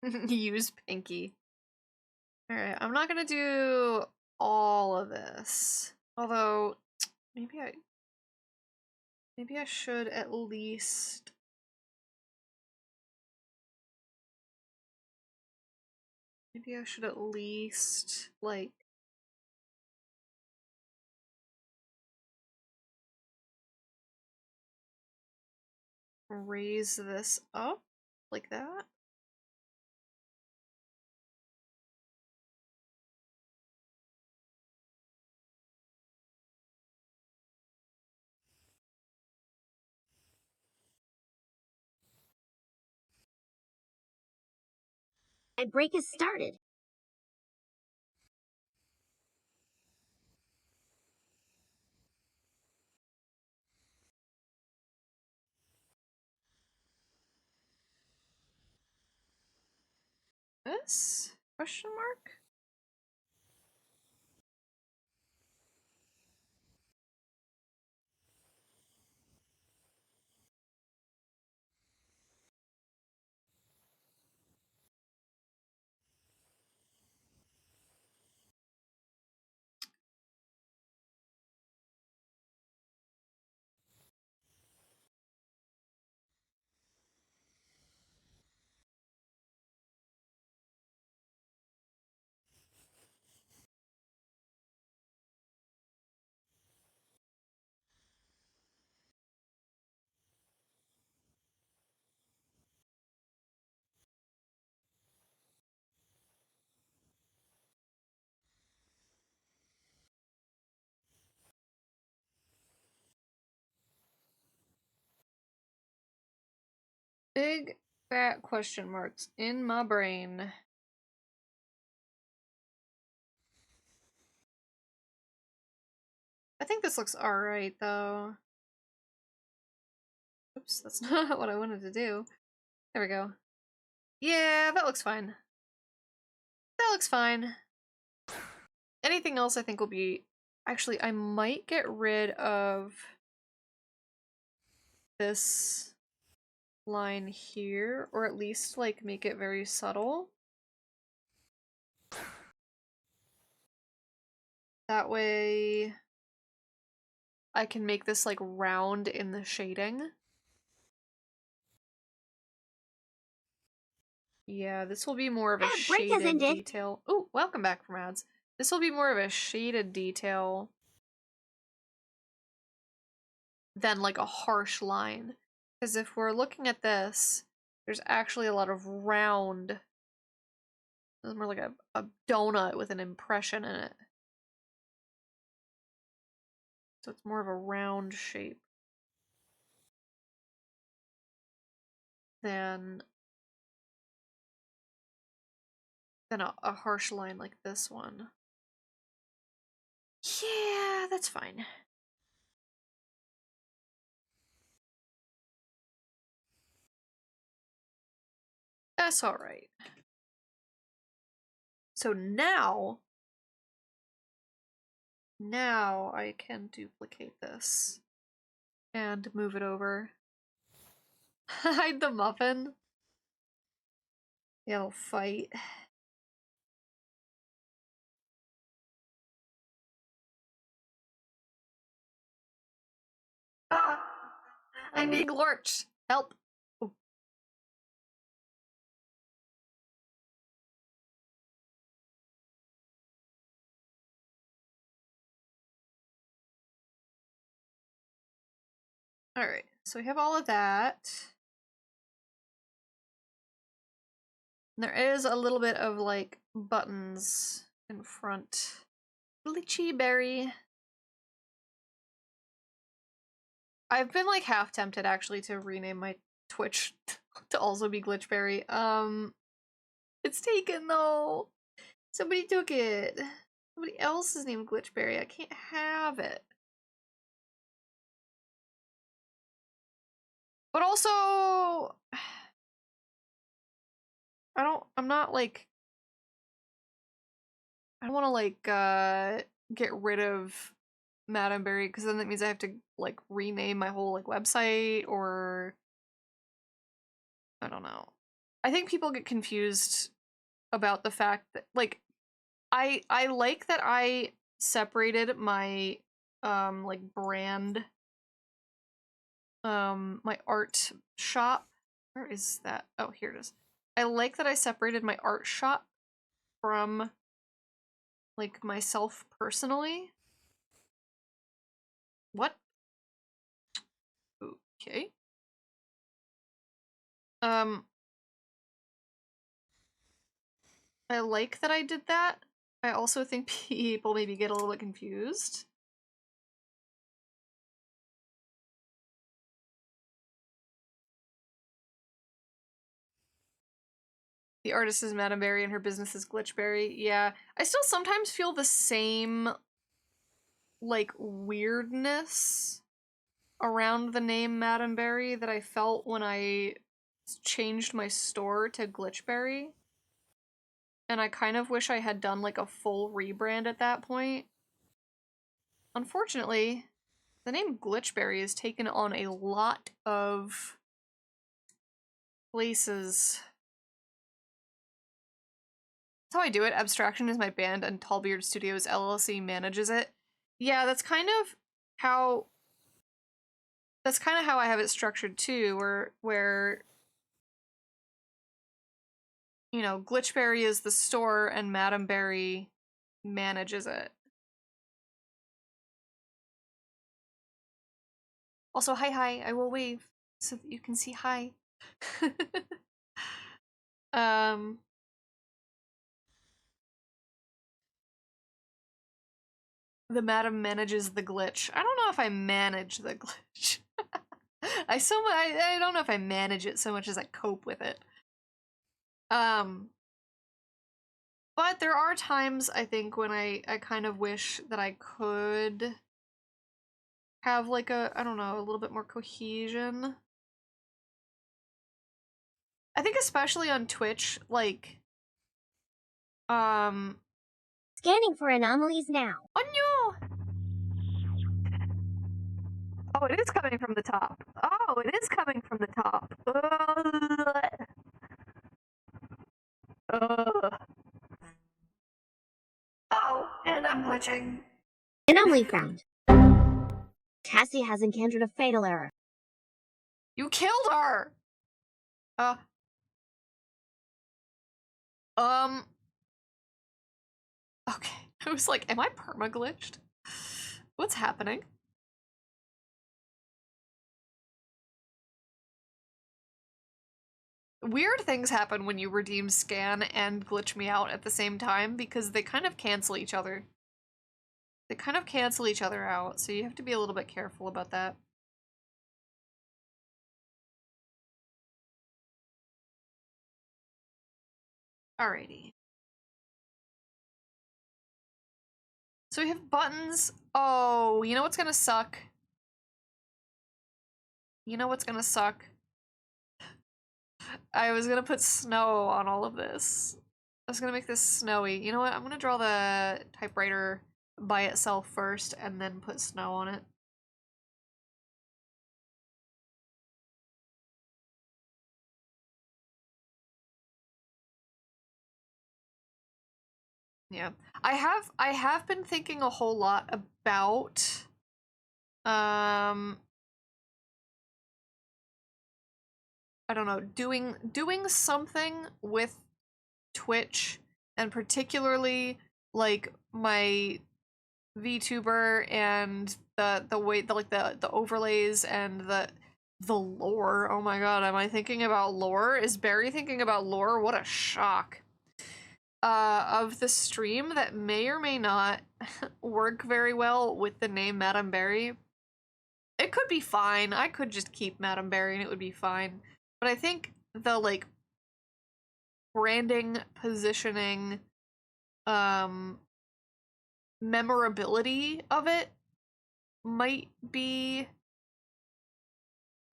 Use Pinky. Alright, I'm not gonna do all of this. Although, maybe I should at least... Maybe I should at least, like... raise this up like that. My break has started. This? Question mark? Big fat question marks in my brain. I think this looks alright, though. Oops, that's not what I wanted to do. There we go. Yeah, that looks fine. That looks fine. Anything else I think will be... Actually, I might get rid of this line here, or at least, like, make it very subtle. That way I can make this, like, round in the shading. Yeah, this will be more of a shaded detail. Oh, welcome back from ads. This will be more of a shaded detail than, like, a harsh line. Because if we're looking at this, there's actually a lot of round. It's more like a donut with an impression in it. So it's more of a round shape than a harsh line like this one. Yeah, that's fine. That's alright. So now I can duplicate this and move it over. Hide the muffin. Yeah, they'll fight. Ah, I need Glorch. Help. Oh. Alright, so we have all of that. And there is a little bit of like buttons in front. Lychee berry. I've been like half tempted actually to rename my Twitch to also be Glitchberry. It's taken though. Somebody took it. Somebody else is named Glitchberry. I can't have it. But also, I'm not like, I don't want to like, get rid of Madame Berry, because then that means I have to like rename my whole like website, or I don't know. I think people get confused about the fact that like I like that I separated my like brand, my art shop. Where is that? Oh, here it is. I like that I separated my art shop from like myself personally. What? Okay. I like that I did that. I also think people maybe get a little bit confused. The artist is Madame Berry and her business is Glitchberry. Yeah, I still sometimes feel the same, like, weirdness around the name Madame Berry that I felt when I changed my store to Glitchberry. And I kind of wish I had done, like, a full rebrand at that point. Unfortunately, the name Glitchberry is taken on a lot of places. That's how I do it. Abstraction is my band and Tallbeard Studios LLC manages it. Yeah, that's kind of how I have it structured too, where you know, Glitchberry is the store and Madame Berry manages it. Also, hi, I will wave so that you can see hi. The madam manages the glitch. I don't know if I manage the glitch. I don't know if I manage it so much as I cope with it. But there are times, I think, when I kind of wish that I could have, like, I don't know, a little bit more cohesion. I think especially on Twitch, like, Scanning for anomalies now. oh no! Oh, it is coming from the top. Oh, it is coming from the top. Oh, and I'm glitching. Anomaly found. Cassie has encountered a fatal error. You killed her! Okay. I was like, am I perma-glitched? What's happening? Weird things happen when you redeem scan and glitch me out at the same time because they kind of cancel each other. They kind of cancel each other out, so you have to be a little bit careful about that. Alrighty. So we have buttons. Oh, you know what's gonna suck? You know what's gonna suck? I was gonna put snow on all of this. I was gonna make this snowy. You know what? I'm gonna draw the typewriter by itself first and then put snow on it. Yeah. I have been thinking a whole lot about I don't know, doing something with Twitch, and particularly like my VTuber and the way the overlays and The lore. Oh my god, am I thinking about lore? Is Barry thinking about lore? What a shock. Of the stream that may or may not work very well with the name Madame Barry. It could be fine. I could just keep Madame Barry and it would be fine. But I think the, like, branding, positioning, memorability of it might be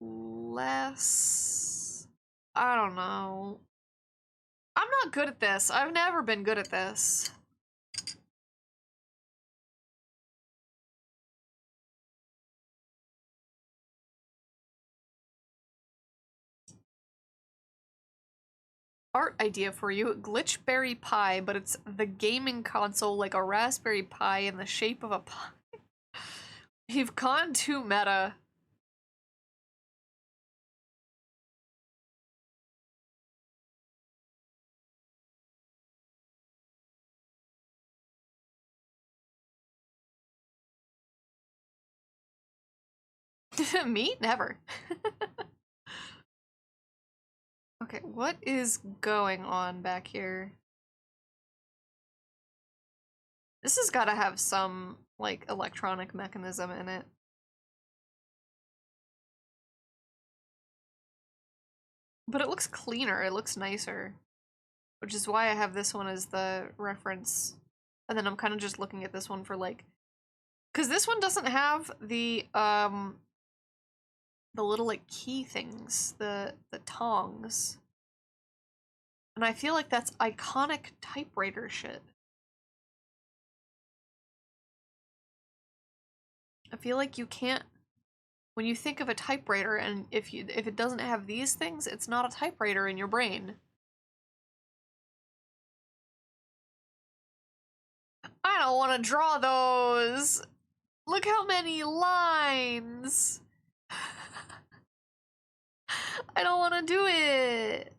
less... I don't know. I'm not good at this. I've never been good at this. Art idea for you. Glitchberry Pie, but it's the gaming console like a Raspberry Pi in the shape of a pie. You've gone too meta. Me? Never. Okay, what is going on back here? This has got to have some, like, electronic mechanism in it. But it looks cleaner, it looks nicer. Which is why I have this one as the reference. And then I'm kind of just looking at this one for, like... Because this one doesn't have the little, like, key things. The tongs. And I feel like that's iconic typewriter shit. I feel like you can't... When you think of a typewriter, and if it doesn't have these things, it's not a typewriter in your brain. I don't want to draw those! Look how many lines! I don't want to do it!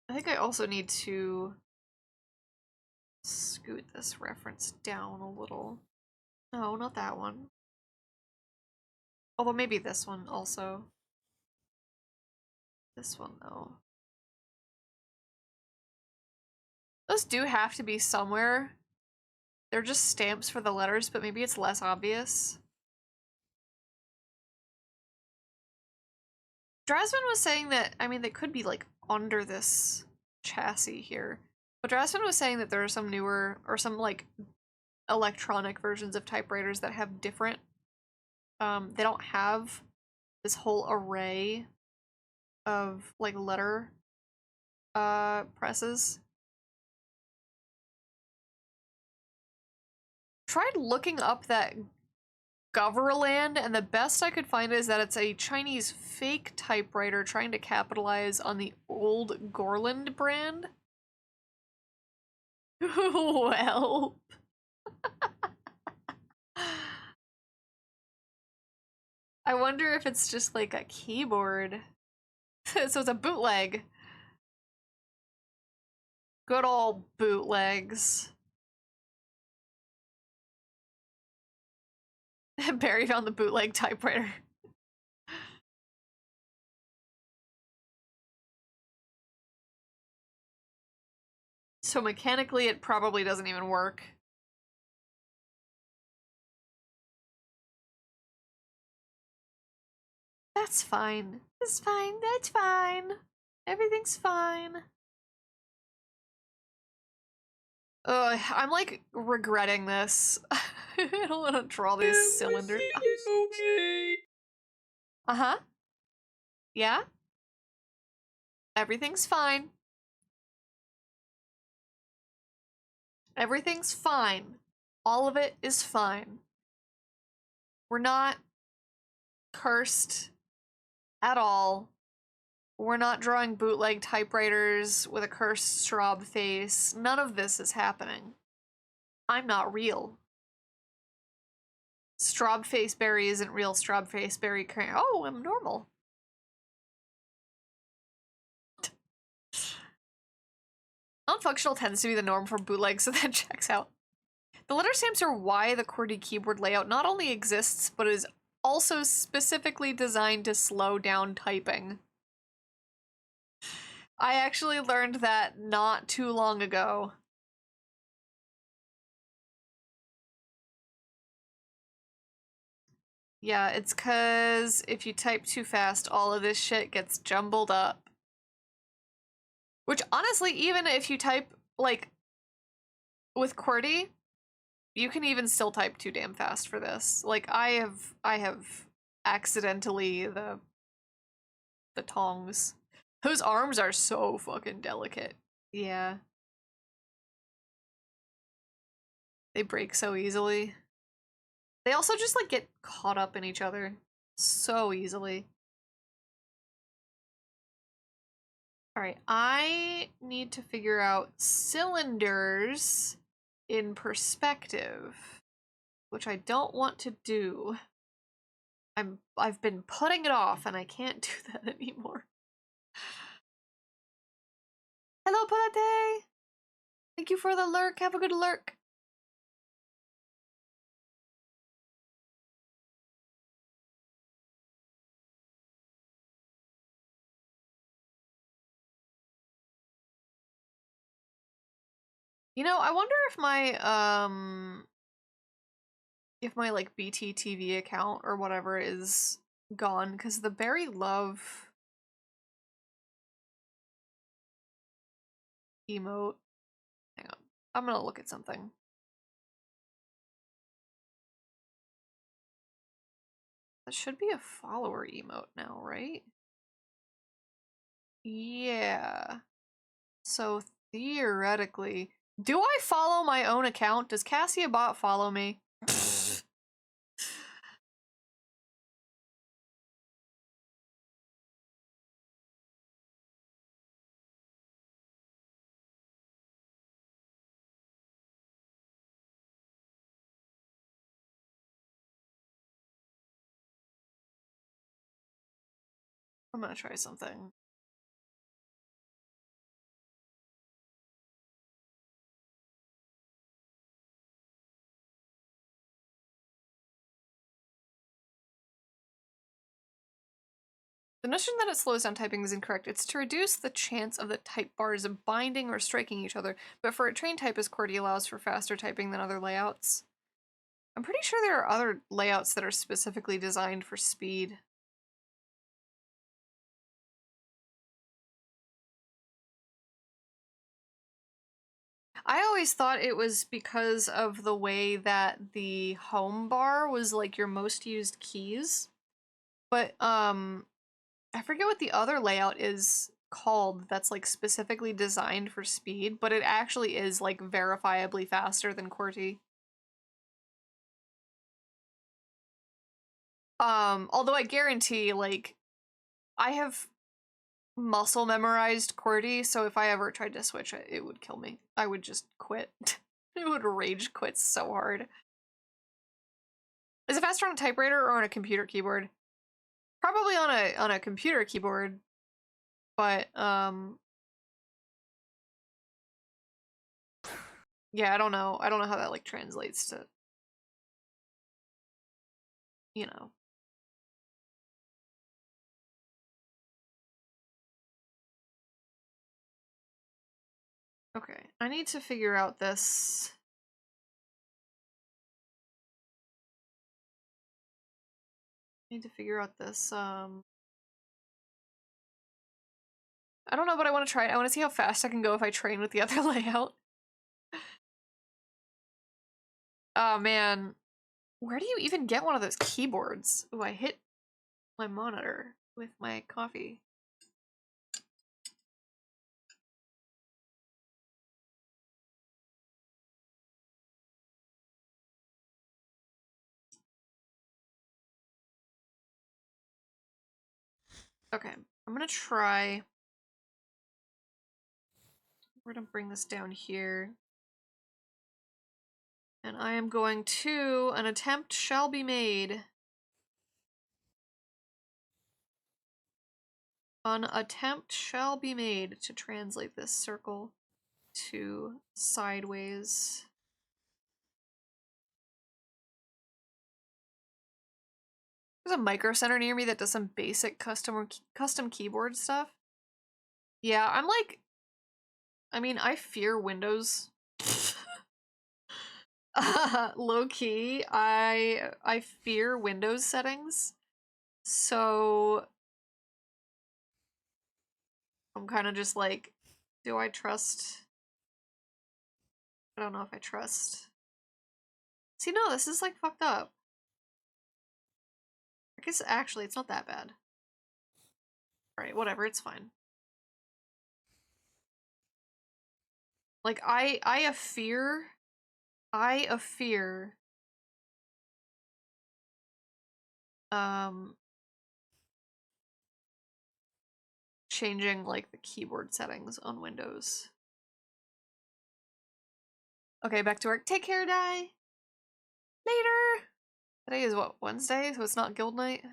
I think I also need to scoot this reference down a little. No, not that one. Although maybe this one also. This one, though. Those do have to be somewhere. They're just stamps for the letters, but maybe it's less obvious. Drasman was saying that, I mean, they could be, like, under this chassis here. But Drasman was saying that there are some newer, or some, like, electronic versions of typewriters that have different, they don't have this whole array of, like, letter, presses. Tried looking up that VOD𓊉, and the best I could find is that it's a Chinese fake typewriter trying to capitalize on the old Gorland brand. Well. I wonder if it's just like a keyboard. So it's a bootleg. Good old bootlegs. Barry found the bootleg typewriter. So mechanically, it probably doesn't even work. That's fine. That's fine. That's fine. Everything's fine. Ugh, I'm like regretting this. I don't want to draw these cylinders. Okay. Uh-huh. Yeah? Everything's fine. Everything's fine. All of it is fine. We're not cursed at all. We're not drawing bootleg typewriters with a cursed Straub face. None of this is happening. I'm not real. Straub face Barry isn't real. Straub face Barry can't. Oh, I'm normal. Non-functional tends to be the norm for bootleg, so that checks out. The letter stamps are why the QWERTY keyboard layout not only exists, but is also specifically designed to slow down typing. I actually learned that not too long ago. Yeah, it's because if you type too fast, all of this shit gets jumbled up. Which, honestly, even if you type, like, with QWERTY, you can even still type too damn fast for this. Like, I have accidentally the tongs. Those arms are so fucking delicate. Yeah. They break so easily. They also just, like, get caught up in each other so easily. Alright, I need to figure out cylinders in perspective, which I don't want to do. I've been putting it off and I can't do that anymore. Hello, Palate! Thank you for the lurk. Have a good lurk. You know, I wonder if my like BT TV account or whatever is gone, because the Berry Love emote. Hang on. I'm gonna look at something. That should be a follower emote now, right? Yeah. So theoretically, do I follow my own account? Does Cassia Bot follow me? I'm gonna try something. The notion that it slows down typing is incorrect. It's to reduce the chance of the type bars binding or striking each other, but for a trained typist, QWERTY allows for faster typing than other layouts. I'm pretty sure there are other layouts that are specifically designed for speed. I always thought it was because of the way that the home bar was like your most used keys. But I forget what the other layout is called that's like specifically designed for speed, but it actually is like verifiably faster than QWERTY. Although I guarantee, like, I have muscle memorized QWERTY, so if I ever tried to switch it, it would kill me. I would just quit. It would rage quit so hard. Is it faster on a typewriter or on a computer keyboard? Probably on a computer keyboard, but yeah, I don't know. I don't know how that like translates to, you know. Okay, I need to figure out this. I need to figure out this I don't know, but I want to try it. I want to see how fast I can go if I train with the other layout. Oh man, where do you even get one of those keyboards? Oh, I hit my monitor with my coffee. Okay, I'm gonna try. We're gonna bring this down here. And I am going to, an attempt shall be made. An attempt shall be made to translate this circle to sideways. There's a micro center near me that does some basic custom keyboard stuff. Yeah, I'm like, I mean, I fear Windows. Low key, I fear Windows settings. So I'm kind of just like, do I trust? I don't know if I trust. See, no, this is like fucked up. I guess actually it's not that bad. Alright, whatever, it's fine. Like, I have fear. I have fear. Changing, like, the keyboard settings on Windows. Okay, back to work. Take care, Di! Later! Today is what, Wednesday? So it's not guild night?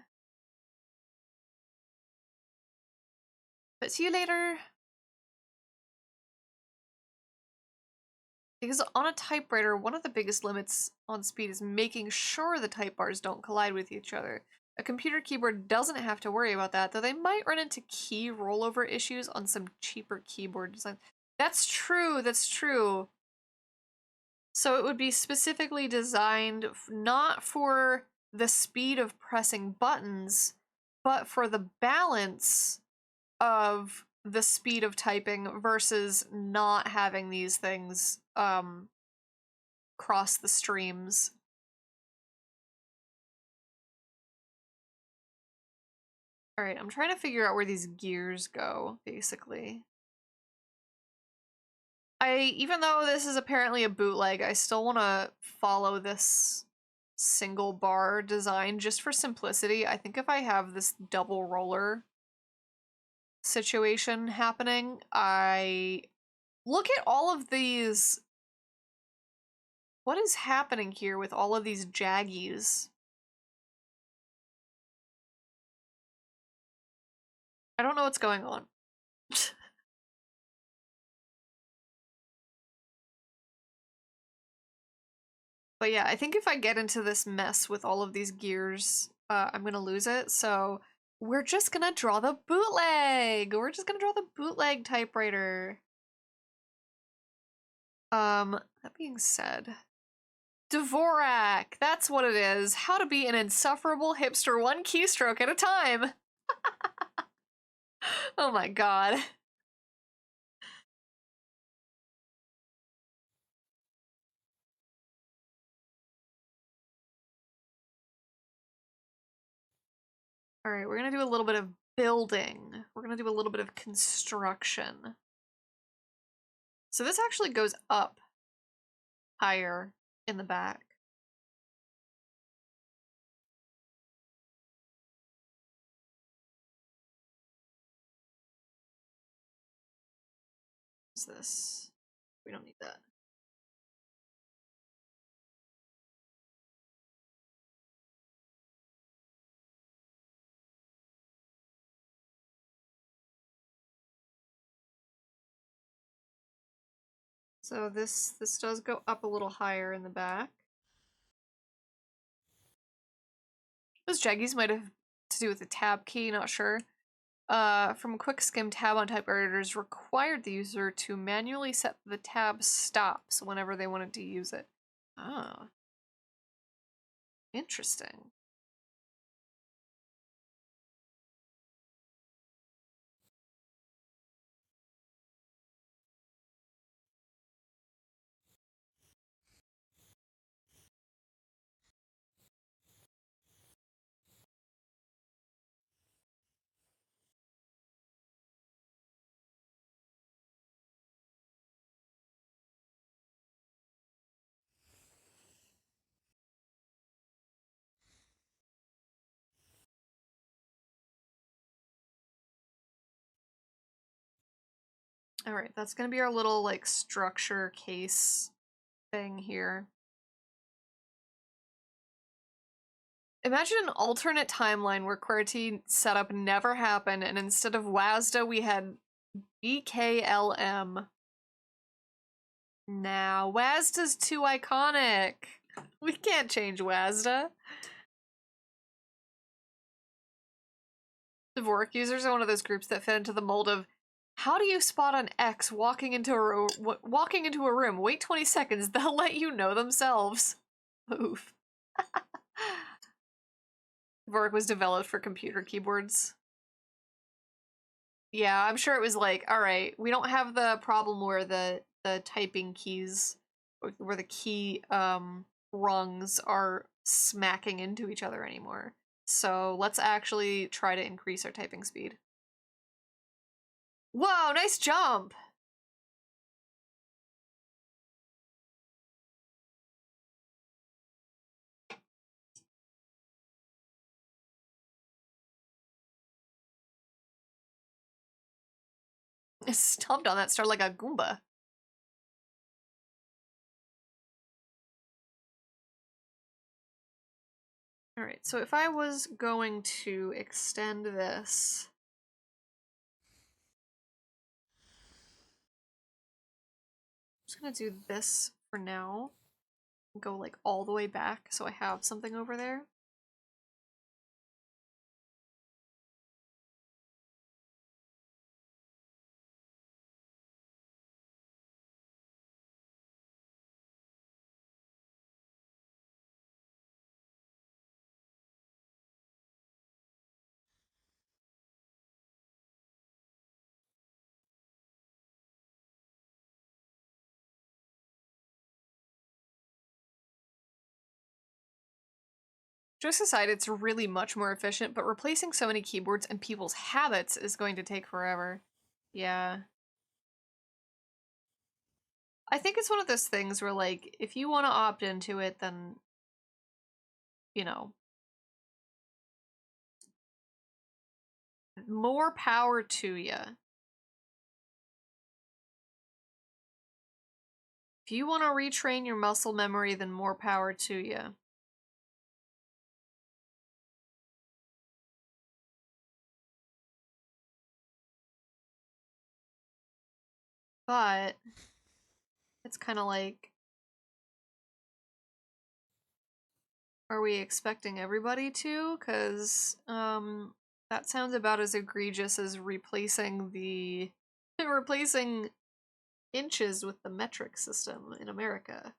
But see you later! Because on a typewriter, one of the biggest limits on speed is making sure the type bars don't collide with each other. A computer keyboard doesn't have to worry about that, though they might run into key rollover issues on some cheaper keyboard designs. That's true, that's true. So it would be specifically designed not for the speed of pressing buttons, but for the balance of the speed of typing versus not having these things cross the streams. Alright, I'm trying to figure out where these gears go, basically. Even though this is apparently a bootleg, I still want to follow this single bar design just for simplicity. I think if I have this double roller situation happening, look at all of these. What is happening here with all of these jaggies? I don't know what's going on. But yeah, I think if I get into this mess with all of these gears, I'm gonna lose it, so we're just gonna draw the bootleg! We're just gonna draw the bootleg typewriter. That being said, Dvorak! That's what it is! How to be an insufferable hipster one keystroke at a time! Oh my god. Alright, we're gonna do a little bit of building. We're gonna do a little bit of construction. So this actually goes up higher in the back. What's this? We don't need that. So this does go up a little higher in the back. Those jaggies might have to do with the tab key, not sure. From a quick skim, tab on typewriters required the user to manually set the tab stops whenever they wanted to use it. Ah. Interesting. Alright, that's gonna be our little, like, structure case thing here. Imagine an alternate timeline where QWERTY setup never happened, and instead of WASDA, we had BKLM. Nah, WASDA's too iconic. We can't change WASDA. Dvorak users are one of those groups that fit into the mold of, how do you spot an X walking into a room? Wait 20 seconds, they'll let you know themselves. Oof. Dvorak was developed for computer keyboards. Yeah, I'm sure it was like, alright, we don't have the problem where the typing keys, where the key rungs are smacking into each other anymore. So let's actually try to increase our typing speed. Whoa, nice jump! It stomped on that star like a Goomba. Alright, so if I was going to extend this... I'm just gonna do this for now. Go like all the way back so I have something over there. Just aside, it's really much more efficient, but replacing so many keyboards and people's habits is going to take forever. Yeah. I think it's one of those things where, like, if you want to opt into it, then, you know, more power to you. If you want to retrain your muscle memory, then more power to you. But it's kind of like, are we expecting everybody to? Because that sounds about as egregious as replacing inches with the metric system in America.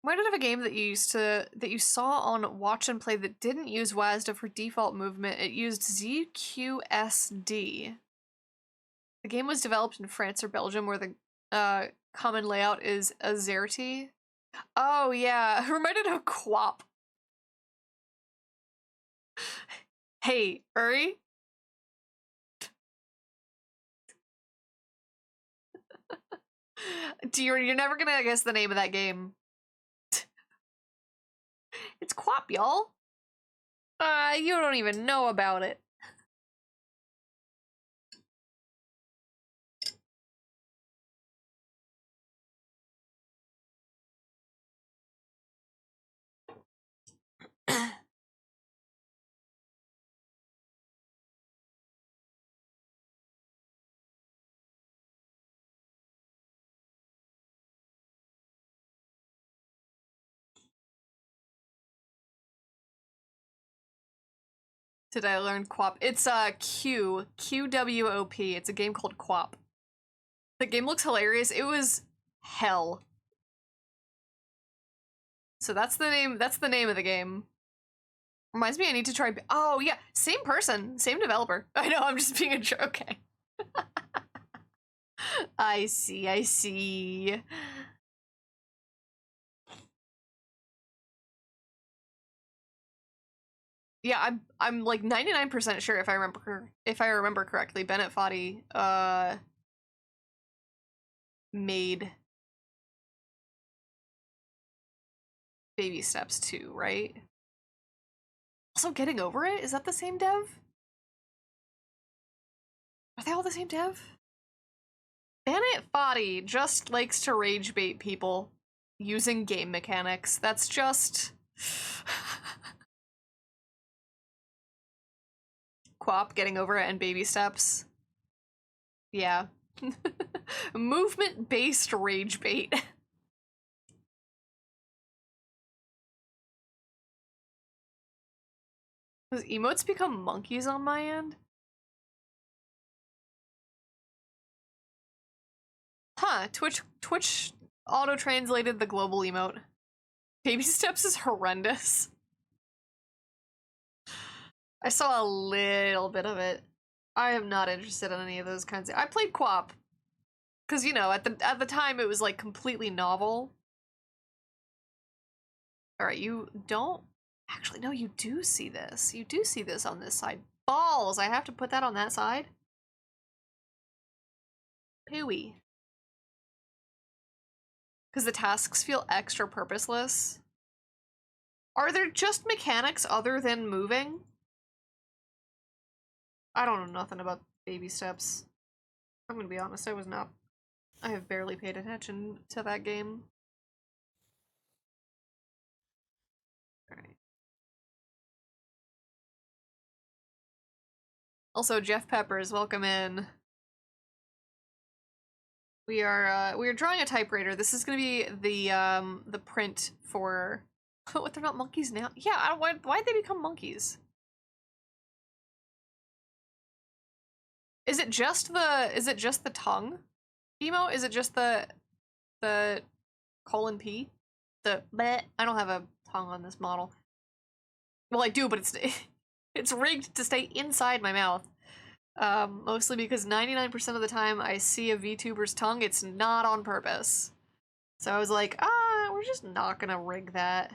Might have a game that you saw on Watch and Play that didn't use WASD for default movement. It used ZQSD. The game was developed in France or Belgium, where the common layout is AZERTY. Oh yeah, reminded of QWOP. Hey, Uri. You're never gonna guess the name of that game. It's QWOP, y'all. You don't even know about it. Did I learn QWOP? It's QWOP. It's a game called QWOP. The game looks hilarious. It was hell. So that's the name of the game. Reminds me I need to try. Oh yeah, same person, same developer. I know, I'm just being a jerk. Okay. I see. Yeah, I'm like 99% sure if I remember correctly, Bennett Foddy made Baby Steps 2, right? Also, Getting Over It? Is that the same dev? Are they all the same dev? Bennett Foddy just likes to rage bait people using game mechanics. That's just... QWOP, Getting Over It, and Baby Steps. Yeah. Movement-based rage bait. Does emotes become monkeys on my end? Huh, Twitch auto-translated the global emote. Baby steps is horrendous. I saw a little bit of it. I am not interested in any of those kinds of— I played QWOP. Cause you know, at the time it was like completely novel. Alright, you don't— actually, no, you do see this. You do see this on this side. Balls! I have to put that on that side? Pooey. Because the tasks feel extra purposeless. Are there just mechanics other than moving? I don't know nothing about baby steps. I'm gonna be honest, I was not— I have barely paid attention to that game. Alright. Also, Jeff Peppers, welcome in. We're drawing a typewriter. This is gonna be the print for— what, they're not monkeys now? Yeah, I don't— why'd they become monkeys? Is it just the tongue emote? Is it just the colon P? The bleh. I don't have a tongue on this model. Well, I do, but it's it's rigged to stay inside my mouth. Mostly because 99% of the time I see a VTuber's tongue, it's not on purpose. So I was like, we're just not gonna rig that.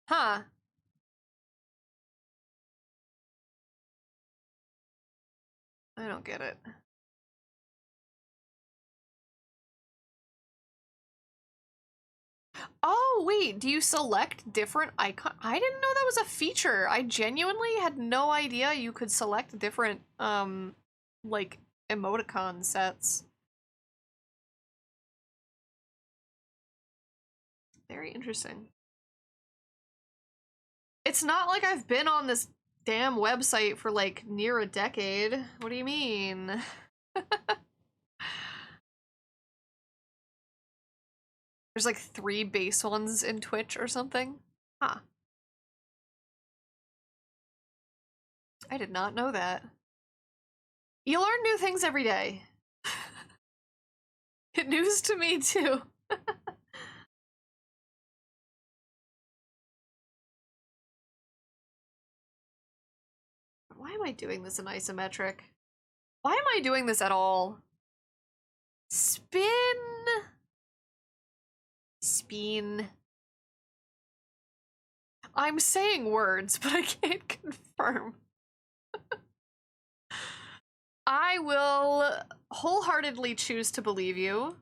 Huh. I don't get it. Oh, wait, do you select different icon? I didn't know that was a feature. I genuinely had no idea you could select different, like, emoticon sets. Very interesting. It's not like I've been on this damn website for, like, near a decade. What do you mean? There's like 3 base ones in Twitch or something? Huh. I did not know that. You learn new things every day. News to me too. Why am I doing this in isometric? Why am I doing this at all? Spin. Spin. I'm saying words, but I can't confirm. I will wholeheartedly choose to believe you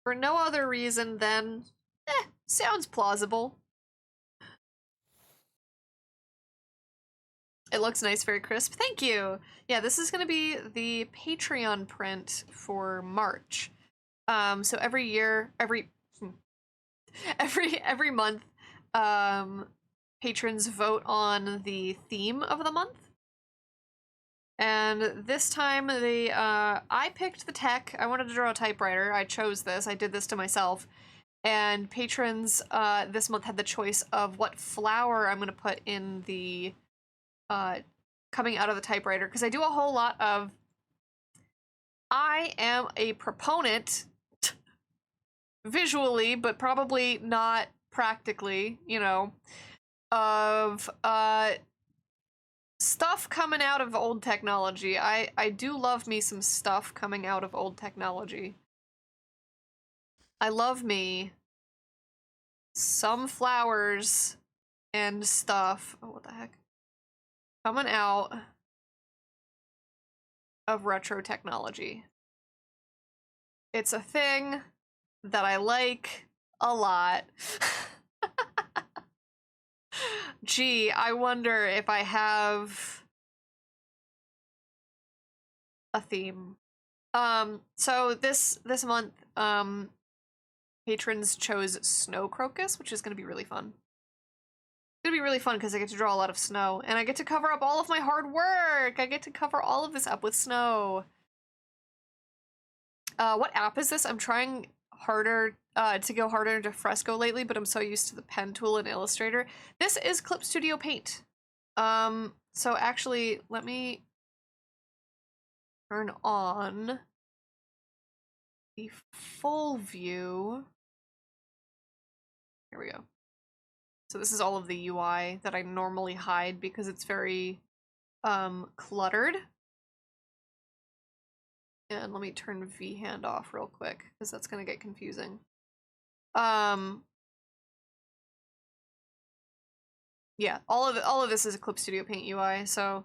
for no other reason than, sounds plausible. It looks nice, very crisp. Thank you. Yeah, this is gonna be the Patreon print for March. So every year, every month, patrons vote on the theme of the month. And this time, I picked the tech. I wanted to draw a typewriter. I chose this. I did this to myself. And patrons this month had the choice of what flower I'm going to put in the coming out of the typewriter. Because I do a whole lot of— I am a proponent, visually, but probably not practically, you know, of stuff coming out of old technology. I do love me some stuff coming out of old technology. I love me some flowers and stuff. Oh, what the heck? Coming out of retro technology. It's a thing that I like a lot. Gee, I wonder if I have a theme. So this month, patrons chose Snow Crocus, which is gonna be really fun. gonna be really fun because I get to draw a lot of snow, and I get to cover up all of my hard work. I get to cover all of this up with snow. What app is this? I'm trying harder to go harder into Fresco lately, but I'm so used to the pen tool in Illustrator. This is Clip Studio Paint. So actually, let me turn on the full view. Here we go. So this is all of the UI that I normally hide because it's very cluttered. And let me turn V-hand off real quick because that's gonna get confusing. Yeah, all of this is a Clip Studio Paint UI. So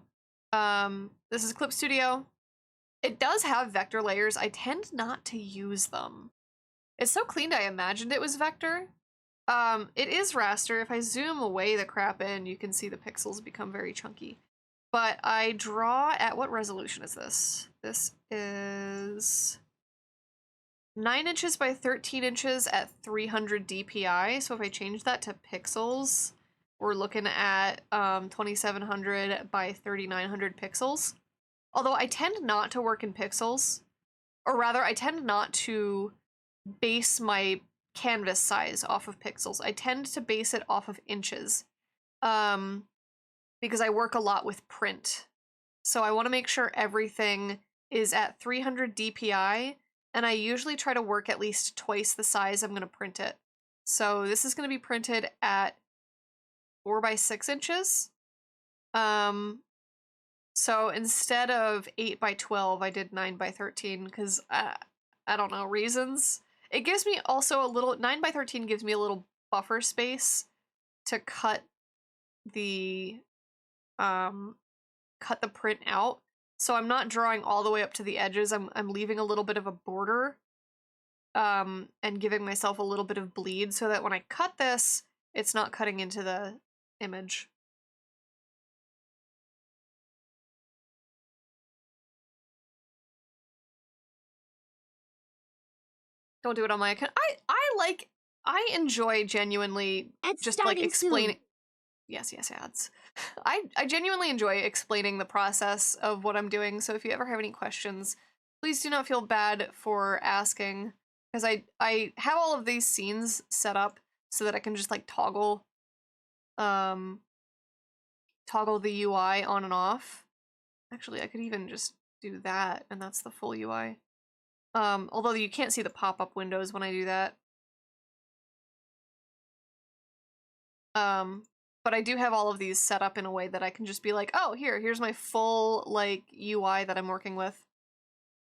this is Clip Studio. It does have vector layers. I tend not to use them. It's so clean I imagined it was vector. It is raster. If I zoom away the crap in, you can see the pixels become very chunky. But I draw at, what resolution is this? This is 9 inches by 13 inches at 300 DPI. So if I change that to pixels, we're looking at 2700 by 3900 pixels. Although I tend not to work in pixels, or rather I tend not to base my canvas size off of pixels. I tend to base it off of inches because I work a lot with print. So I want to make sure everything is at 300 DPI, and I usually try to work at least twice the size I'm going to print it. So this is going to be printed at 4 by 6 inches. So instead of 8 by 12, I did 9 by 13 because I don't know, reasons. It gives me also a little, 9 by 13 gives me a little buffer space to cut the print out. So I'm not drawing all the way up to the edges. I'm leaving a little bit of a border and giving myself a little bit of bleed so that when I cut this, it's not cutting into the image. Don't do it on my account. I enjoy genuinely It's just like starting explaining. soon. Yes, ads. I genuinely enjoy explaining the process of what I'm doing. So if you ever have any questions, please do not feel bad for asking, because I have all of these scenes set up so that I can just like toggle the UI on and off. Actually, I could even just do that, and that's the full UI. Although you can't see the pop-up windows when I do that. But I do have all of these set up in a way that I can just be like, oh, here's my full, like, UI that I'm working with.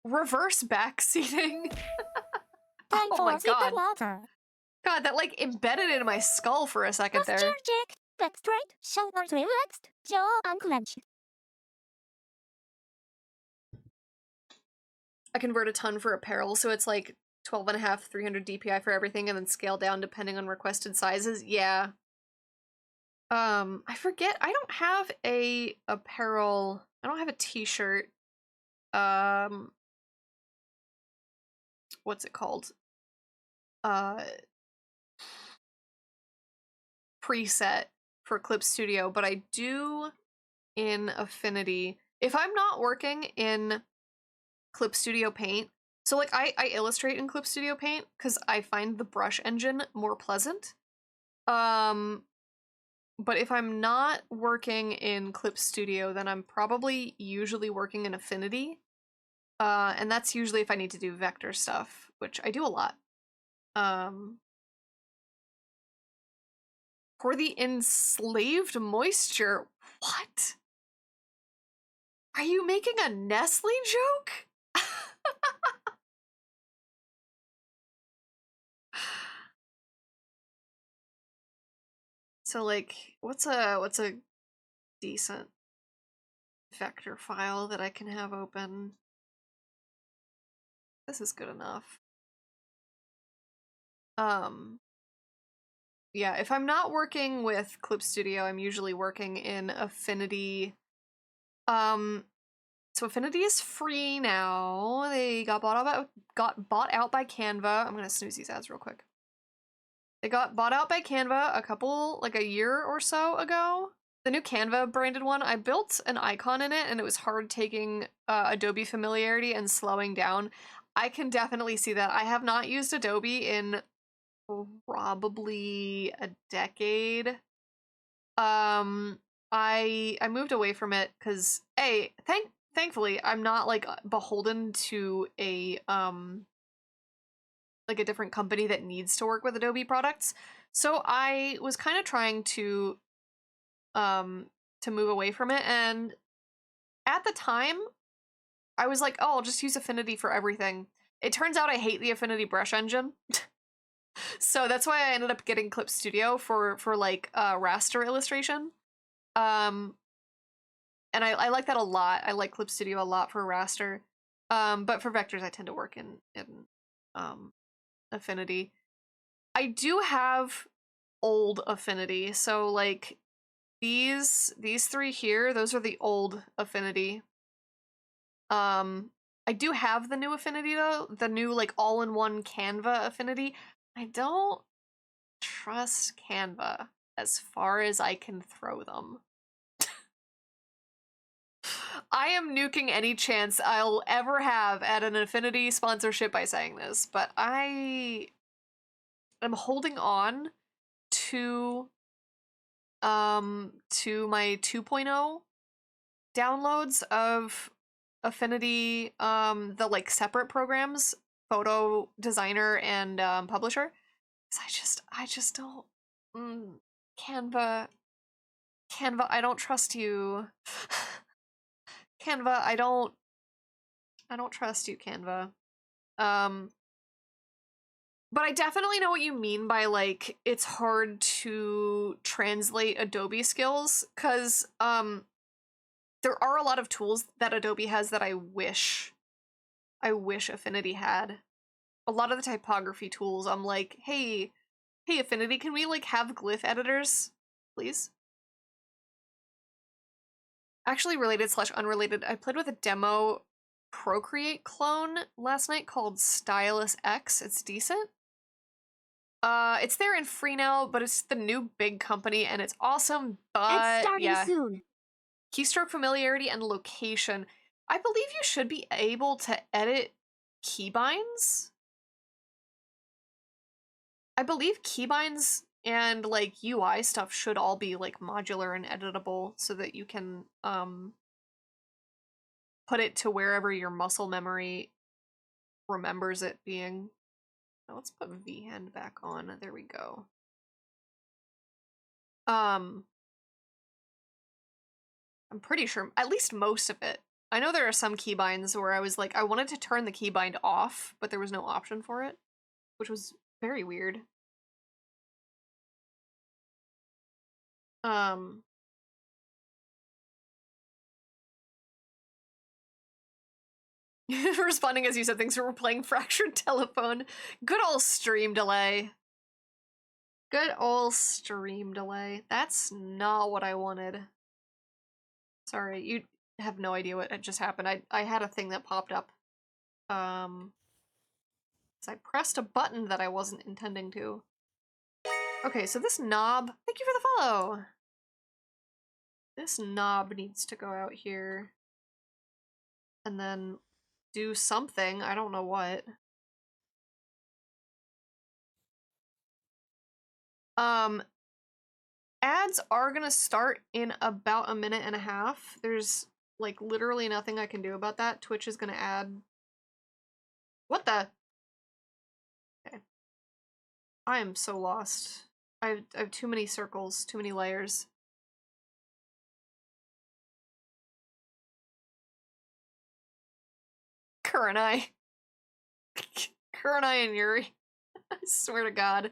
Reverse backseating. Oh my god. God, that, like, embedded into my skull for a second there. Posture check. Back straight. Shoulders relaxed. Jaw unclenched. I convert a ton for apparel, so it's like 12.5, 300 DPI for everything, and then scale down depending on requested sizes. Yeah. I forget, I don't have a apparel, I don't have a t-shirt, what's it called? Preset for Clip Studio, but I do in Affinity. If I'm not working in Clip Studio Paint, so like I illustrate in Clip Studio Paint because I find the brush engine more pleasant. But if I'm not working in Clip Studio, then I'm probably usually working in Affinity. And that's usually if I need to do vector stuff, which I do a lot. For the enslaved moisture, what? Are you making a Nestle joke? So like, what's a decent vector file that I can have open? This is good enough. Yeah, if I'm not working with Clip Studio, I'm usually working in Affinity. So Affinity is free now. They got bought out by Canva. I'm gonna snooze these ads real quick. They got bought out by Canva like a year or so ago. The new Canva branded one, I built an icon in it and it was hard taking Adobe familiarity and slowing down. I can definitely see that. I have not used Adobe in probably a decade. I moved away from it because thankfully I'm not like beholden to a like a different company that needs to work with Adobe products. So I was kind of trying to move away from it, and at the time I was like, oh, I'll just use Affinity for everything. It turns out I hate the Affinity brush engine. So that's why I ended up getting Clip Studio for like raster illustration. And I like that a lot. I like Clip Studio a lot for raster. But for vectors I tend to work in Affinity. I do have old Affinity, so like these three here, those are the old Affinity. I do have the new Affinity though, the new like all-in-one Canva Affinity. I don't trust Canva as far as I can throw them. I am nuking any chance I'll ever have at an Affinity sponsorship by saying this, but I am holding on to my 2.0 downloads of Affinity, the like separate programs, Photo Designer and Publisher. I just don't. Canva, I don't trust you. Canva, I don't trust you, Canva. But I definitely know what you mean by like it's hard to translate Adobe skills, because there are a lot of tools that Adobe has that I wish Affinity had. A lot of the typography tools, I'm like, hey Affinity, can we like have glyph editors, please? Actually, related / unrelated, I played with a demo Procreate clone last night called Stylus X. It's decent. It's there in free now, but it's the new big company and it's awesome, but It's starting yeah. soon. Keystroke familiarity and location. I believe you should be able to edit keybinds. I believe keybinds and like UI stuff should all be like modular and editable so that you can put it to wherever your muscle memory remembers it being. Now let's put VHand back on. There we go. I'm pretty sure at least most of it. I know there are some keybinds where I was like, I wanted to turn the keybind off, but there was no option for it, which was very weird. Responding as you said things, we were playing Fractured Telephone. Good old stream delay. Good old stream delay. That's not what I wanted. Sorry, you have no idea what just happened. I had a thing that popped up. I pressed a button that I wasn't intending to. Okay, so this knob, thank you for the follow. This knob needs to go out here. And then do something, I don't know what. Ads are gonna start in about a minute and a half. There's like literally nothing I can do about that. Twitch is gonna add. What the? Okay. I am so lost. I have too many circles, too many layers. Kurenai. Kurenai and Yuri. I swear to God.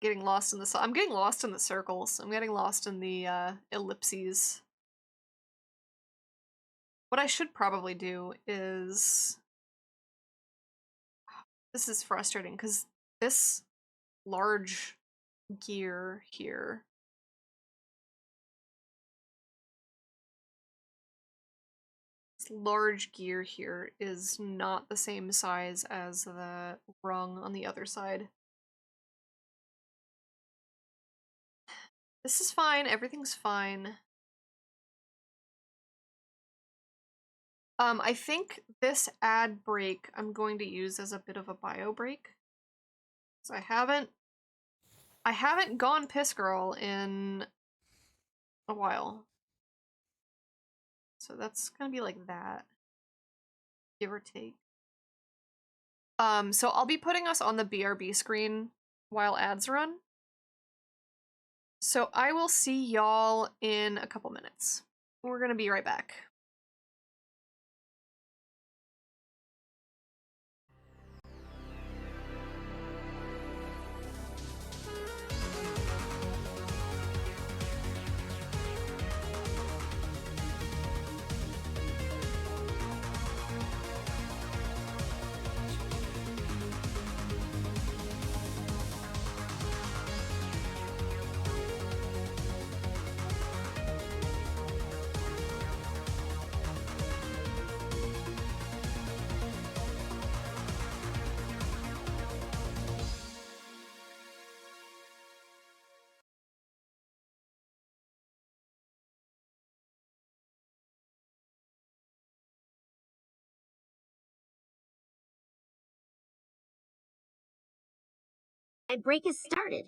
Getting lost in the I'm getting lost in the circles. I'm getting lost in the ellipses. What I should probably do is this is frustrating because this large gear here this large gear here is not the same size as the rung on the other side. This is fine, everything's fine. I think this ad break I'm going to use as a bit of a bio break. So I haven't gone piss girl in a while. So that's gonna be like that. Give or take. So I'll be putting us on the BRB screen while ads run. So I will see y'all in a couple minutes. We're gonna be right back. My break has started.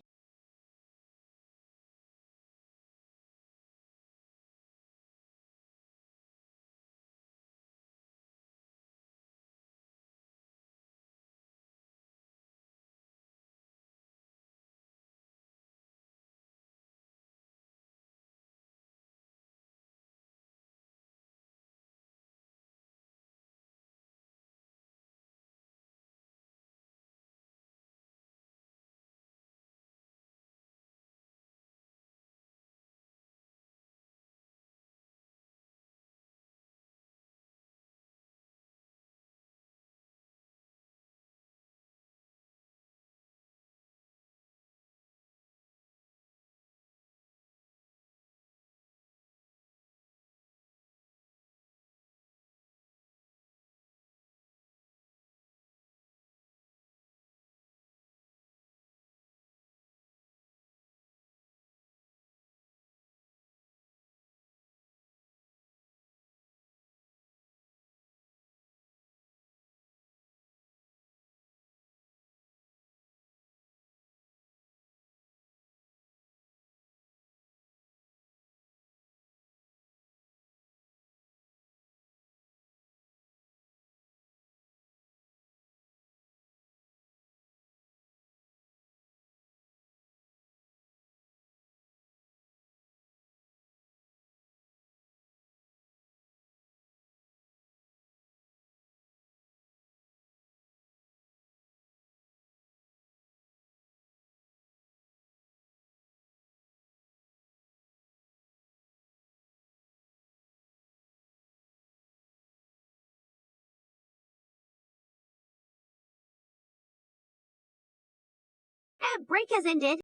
Break has ended.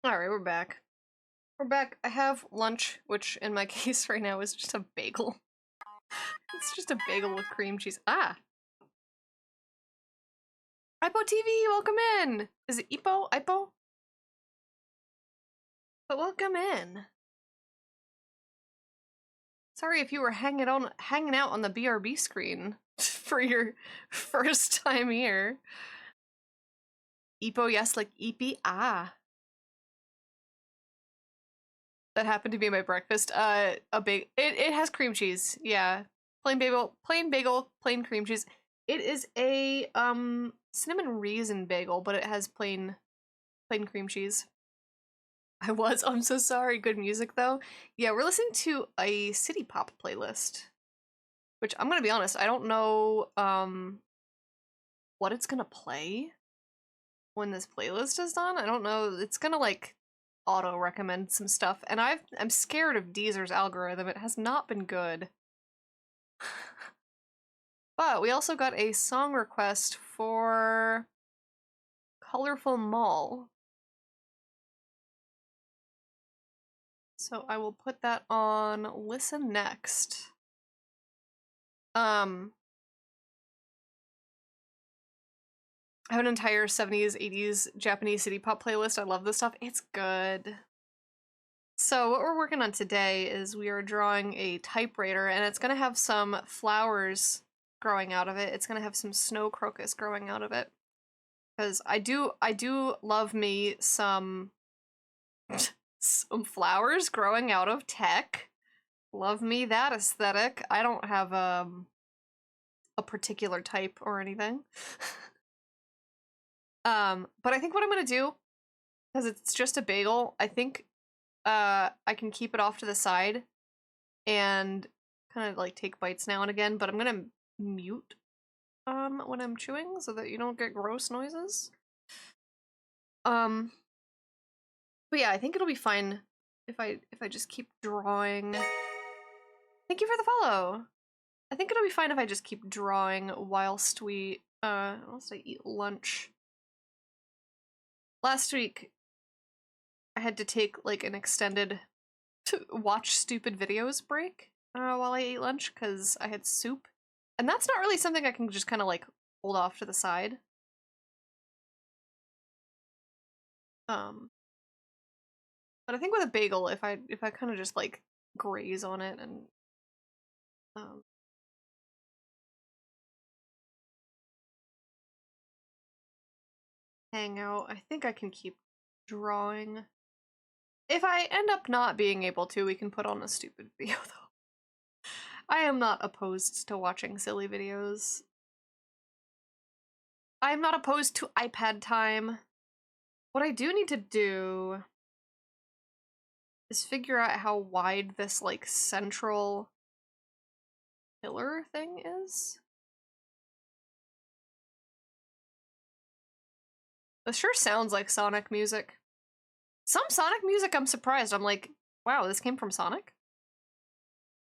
Alright, we're back. We're back. I have lunch, which in my case right now is just a bagel. It's just a bagel with cream cheese. Ah! Ipo TV, welcome in! Is it Ipo? Ipo? But welcome in. Sorry if you were hanging out on the BRB screen for your first time here. Ipo, yes, like Eepy. Ah. That happened to be my breakfast. It has cream cheese. Yeah. Plain bagel, plain cream cheese. It is a cinnamon raisin bagel, but it has plain cream cheese. I'm so sorry. Good music though. Yeah, we're listening to a city pop playlist. Which I'm gonna be honest, I don't know what it's gonna play when this playlist is done. I don't know. It's gonna like auto recommend some stuff, and I'm scared of Deezer's algorithm. It has not been good. But we also got a song request for Colorful Mall. So I will put that on listen next. I have an entire 70s, 80s Japanese city pop playlist. I love this stuff. It's good. So what we're working on today is we are drawing a typewriter, and it's gonna have some flowers growing out of it. It's gonna have some snow crocus growing out of it. Because I do love me some some flowers growing out of tech. Love me that aesthetic. I don't have a particular type or anything. But I think what I'm gonna do, because it's just a bagel, I think I can keep it off to the side and kind of like take bites now and again, but I'm gonna mute when I'm chewing so that you don't get gross noises. But yeah, I think it'll be fine if I just keep drawing. Thank you for the follow. I think it'll be fine if I just keep drawing whilst I eat lunch. Last week I had to take like an extended watch stupid videos break while I ate lunch because I had soup. And that's not really something I can just kind of like hold off to the side. But I think with a bagel, if I kind of just like graze on it and hang out, I think I can keep drawing. If I end up not being able to, we can put on a stupid video though. I am not opposed to watching silly videos. I am not opposed to iPad time. What I do need to do is figure out how wide this like central pillar thing is. This sure sounds like Sonic music. Some Sonic music I'm surprised. I'm like, wow, this came from Sonic?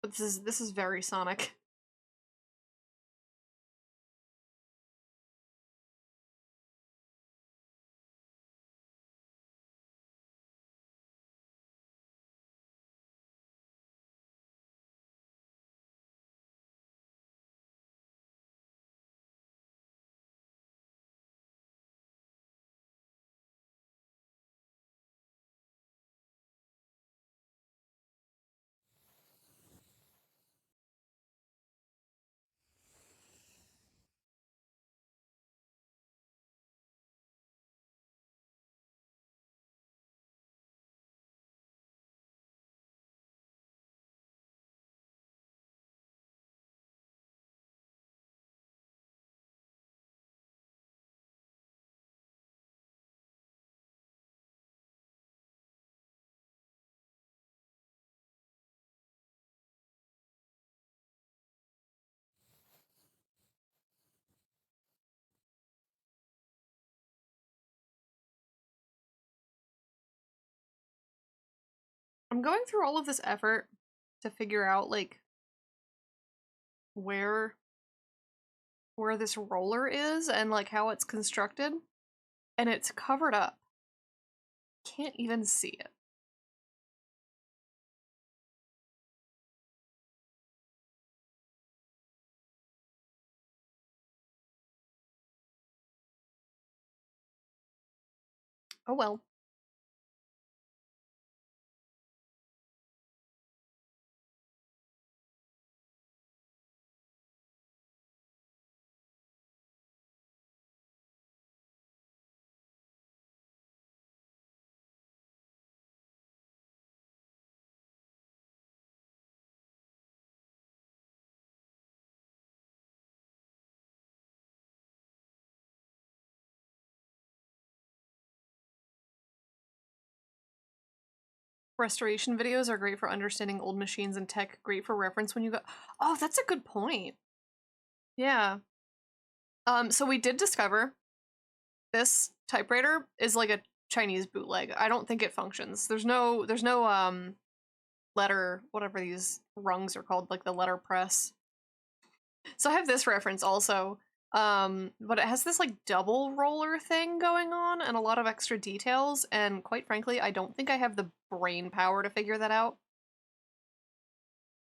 But this is very Sonic. I'm going through all of this effort to figure out like where this roller is and like how it's constructed, and it's covered up. Can't even see it. Oh well. Restoration videos are great for understanding old machines and tech. Great for reference when you go. Oh, that's a good point. Yeah. So we did discover this typewriter is like a Chinese bootleg. I don't think it functions. There's no letter, whatever these rungs are called, like the letter press. So I have this reference also. But it has this like double roller thing going on and a lot of extra details, and quite frankly, I don't think I have the brain power to figure that out.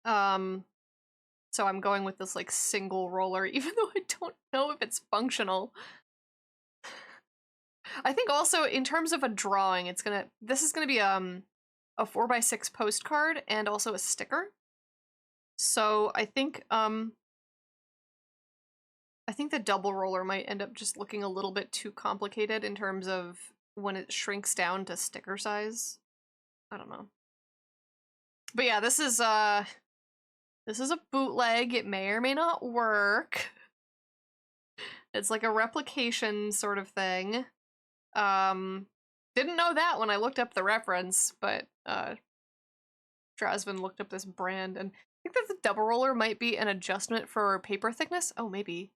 So I'm going with this like single roller, even though I don't know if it's functional. I think also in terms of a drawing, this is gonna be a 4x6 postcard and also a sticker. So I think the double roller might end up just looking a little bit too complicated in terms of when it shrinks down to sticker size. I don't know. But yeah, this is a bootleg. It may or may not work. It's like a replication sort of thing. Didn't know that when I looked up the reference, but Drasvin looked up this brand, and I think that the double roller might be an adjustment for paper thickness. Oh, maybe.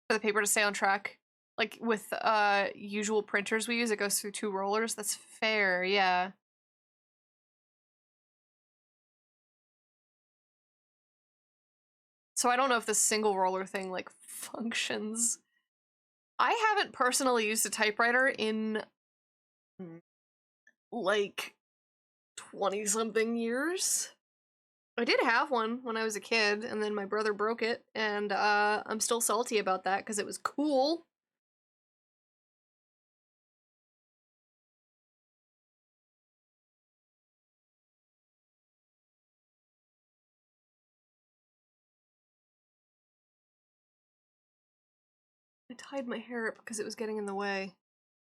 For the paper to stay on track. Like with usual printers we use, it goes through 2 rollers. That's fair, yeah. So I don't know if this single roller thing like functions. I haven't personally used a typewriter in like 20-something years. I did have one when I was a kid, and then my brother broke it, and I'm still salty about that because it was cool. I tied my hair up because it was getting in the way.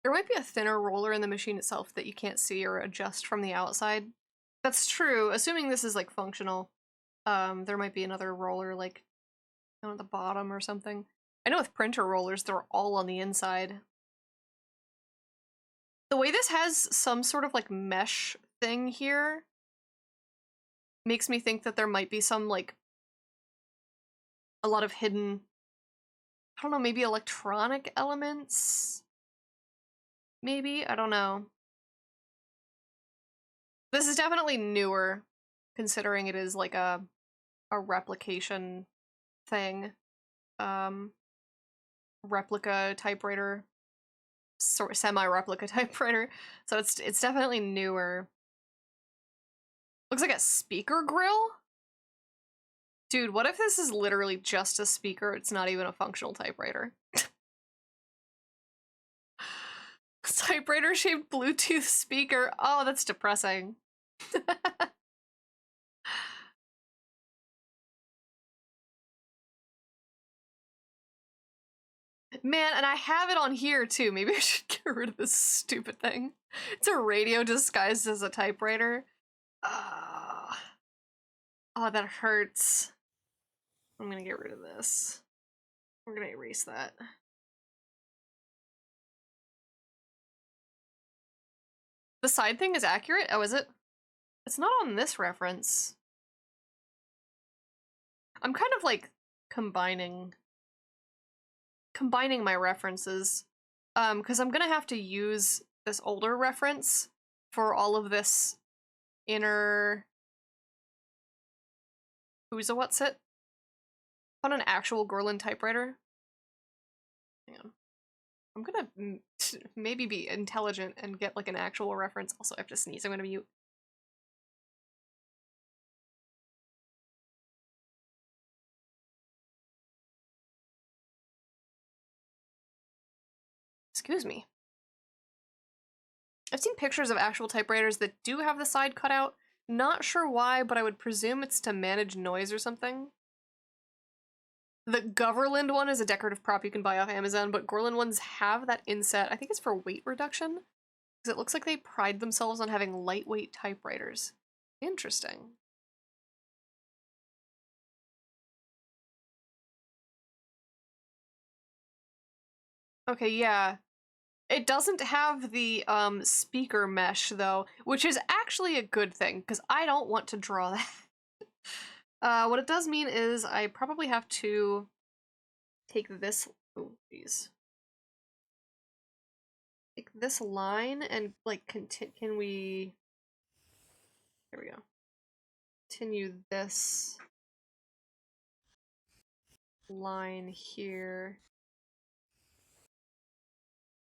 There might be a thinner roller in the machine itself that you can't see or adjust from the outside. That's true, assuming this is like functional. There might be another roller like down at the bottom or something. I know with printer rollers, they're all on the inside. The way this has some sort of like mesh thing here makes me think that there might be some like a lot of hidden, I don't know, maybe electronic elements? Maybe? I don't know. This is definitely newer, considering it is like a replication thing. Replica typewriter. Sort of semi-replica typewriter. So it's definitely newer. Looks like a speaker grill? Dude, what if this is literally just a speaker? It's not even a functional typewriter. Typewriter-shaped Bluetooth speaker. Oh, that's depressing. Man, and I have it on here too. Maybe I should get rid of this stupid thing. It's a radio disguised as a typewriter. Oh, that hurts. I'm gonna get rid of this. We're gonna erase that. The side thing is accurate? Oh, is it? It's not on this reference. I'm kind of like combining my references. Because I'm gonna have to use this older reference for all of this inner what's it? On an actual Gorlin typewriter. Hang on. I'm gonna maybe be intelligent and get like an actual reference. Also, I have to sneeze. I'm gonna mute. Excuse me. I've seen pictures of actual typewriters that do have the side cut out. Not sure why, but I would presume it's to manage noise or something. The Goverland one is a decorative prop you can buy off Amazon, but Gorland ones have that inset. I think it's for weight reduction, because it looks like they pride themselves on having lightweight typewriters. Interesting. Okay, yeah. It doesn't have the speaker mesh though, which is actually a good thing because I don't want to draw that. What it does mean is I probably have to take this. Oh, geez. Take this line and like can we? Here we go. Continue this line here,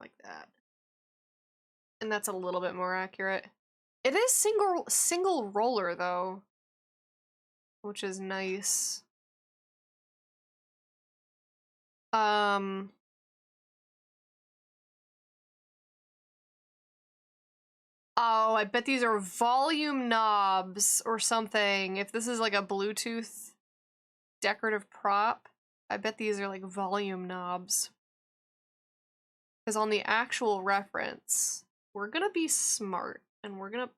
like that. And that's a little bit more accurate. It is single roller though, which is nice. Oh, I bet these are volume knobs or something. If this is like a Bluetooth decorative prop, I bet these are like volume knobs. Because on the actual reference, we're gonna be smart and we're gonna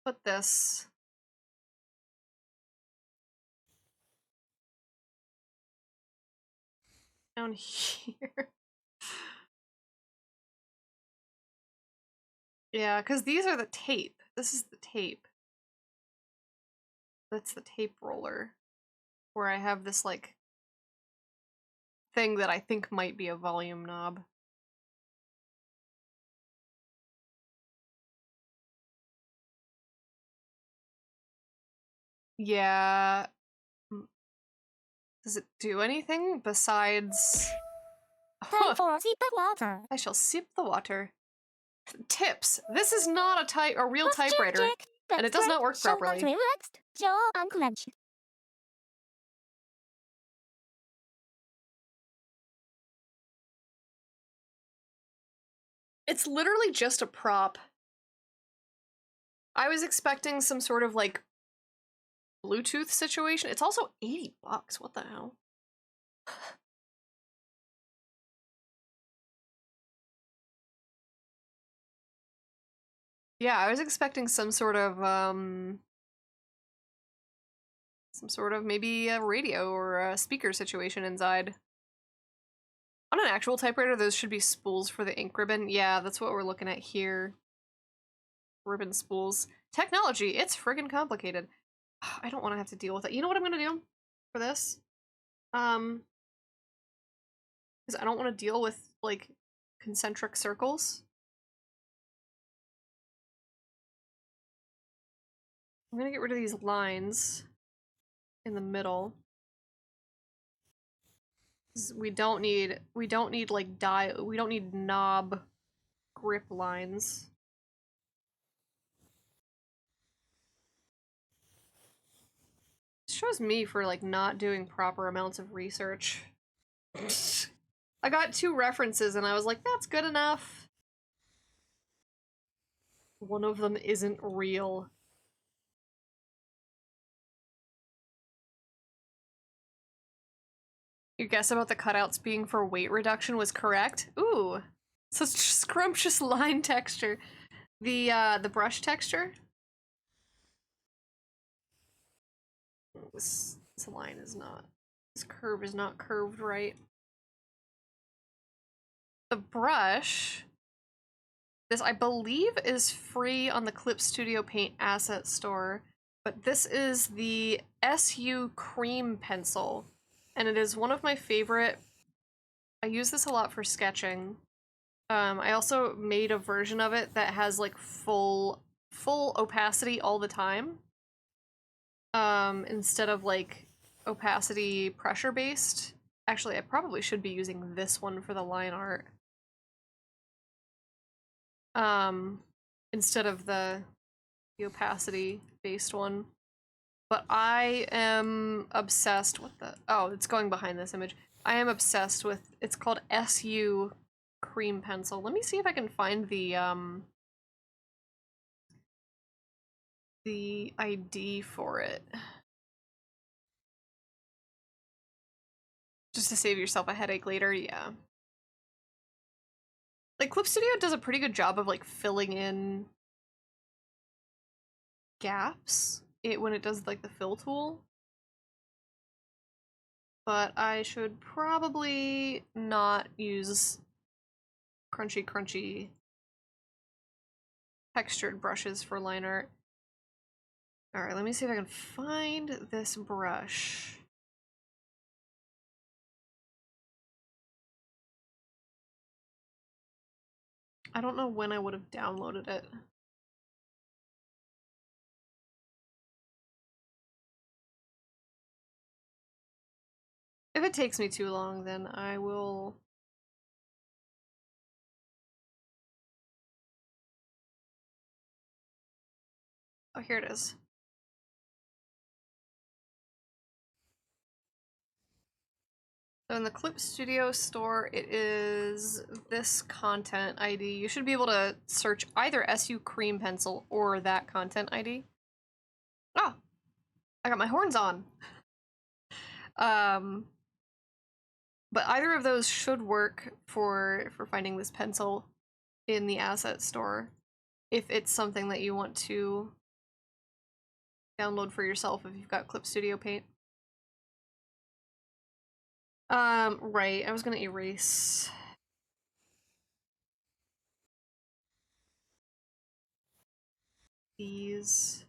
put this down here. Yeah, because these are the tape. This is the tape. That's the tape roller. Where I have this, like, thing that I think might be a volume knob. Yeah. Does it do anything besides... Time for sip of water. I shall sip the water. Tips. This is not a real typewriter, and it does not work properly. Relaxed, jaw unclenched. It's literally just a prop. I was expecting some sort of, like, Bluetooth situation. It's also $80. What the hell? Yeah, I was expecting some sort of maybe a radio or a speaker situation inside. On an actual typewriter, those should be spools for the ink ribbon. Yeah, that's what we're looking at here. Ribbon spools. Technology, it's friggin' complicated. I don't want to have to deal with it. You know what I'm gonna do for this? Because I don't want to deal with, like, concentric circles. I'm gonna get rid of these lines in the middle. We don't need like we don't need knob grip lines. This shows me for like not doing proper amounts of research. I got 2 references and I was like, that's good enough. One of them isn't real. Your guess about the cutouts being for weight reduction was correct. Ooh, such scrumptious line texture. The brush texture. This line is not. This curve is not curved right. The brush. This, I believe, is free on the Clip Studio Paint asset store, but this is the SU Cream Pencil. And it is one of my favorite. I use this a lot for sketching. I also made a version of it that has like full opacity all the time. Instead of like opacity pressure based. Actually, I probably should be using this one for the line art. Instead of the opacity based one. But I am obsessed with the, oh, it's going behind this image. I am obsessed with, it's called SU Cream Pencil. Let me see if I can find the ID for it. Just to save yourself a headache later, yeah. Like, Clip Studio does a pretty good job of, like, filling in gaps when it does, like, the fill tool. But I should probably not use crunchy textured brushes for line art. Alright, let me see if I can find this brush. I don't know when I would have downloaded it. If it takes me too long, then I will... Oh, here it is. So in the Clip Studio store, it is this content ID. You should be able to search either SU Cream Pencil or that content ID. Oh! I got my horns on! But either of those should work for finding this pencil in the asset store, if it's something that you want to download for yourself if you've got Clip Studio Paint. Right, I was gonna erase these.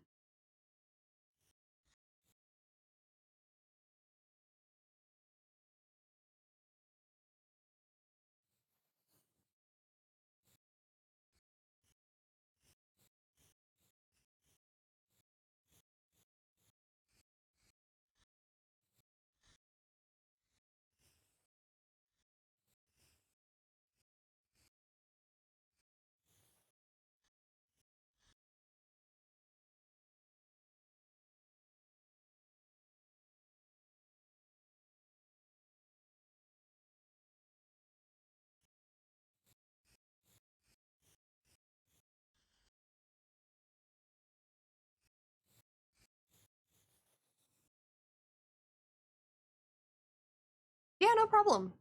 Yeah, no problem.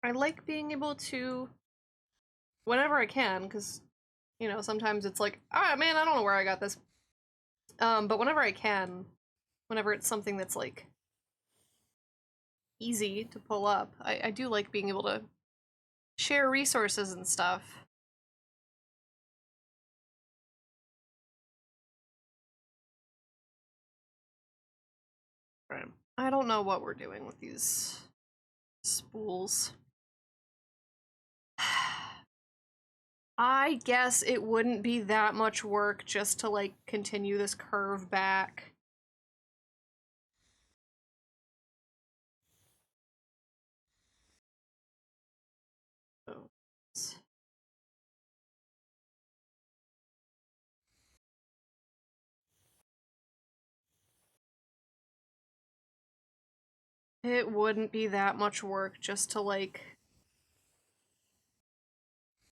I like being able to, whenever I can, because, you know, sometimes it's like, ah, man, I don't know where I got this. But whenever I can, whenever it's something that's, like, easy to pull up, I do like being able to share resources and stuff. Right. I don't know what we're doing with these spools. I guess it wouldn't be that much work just to, like, continue this curve back. Oh. It wouldn't be that much work just to, like,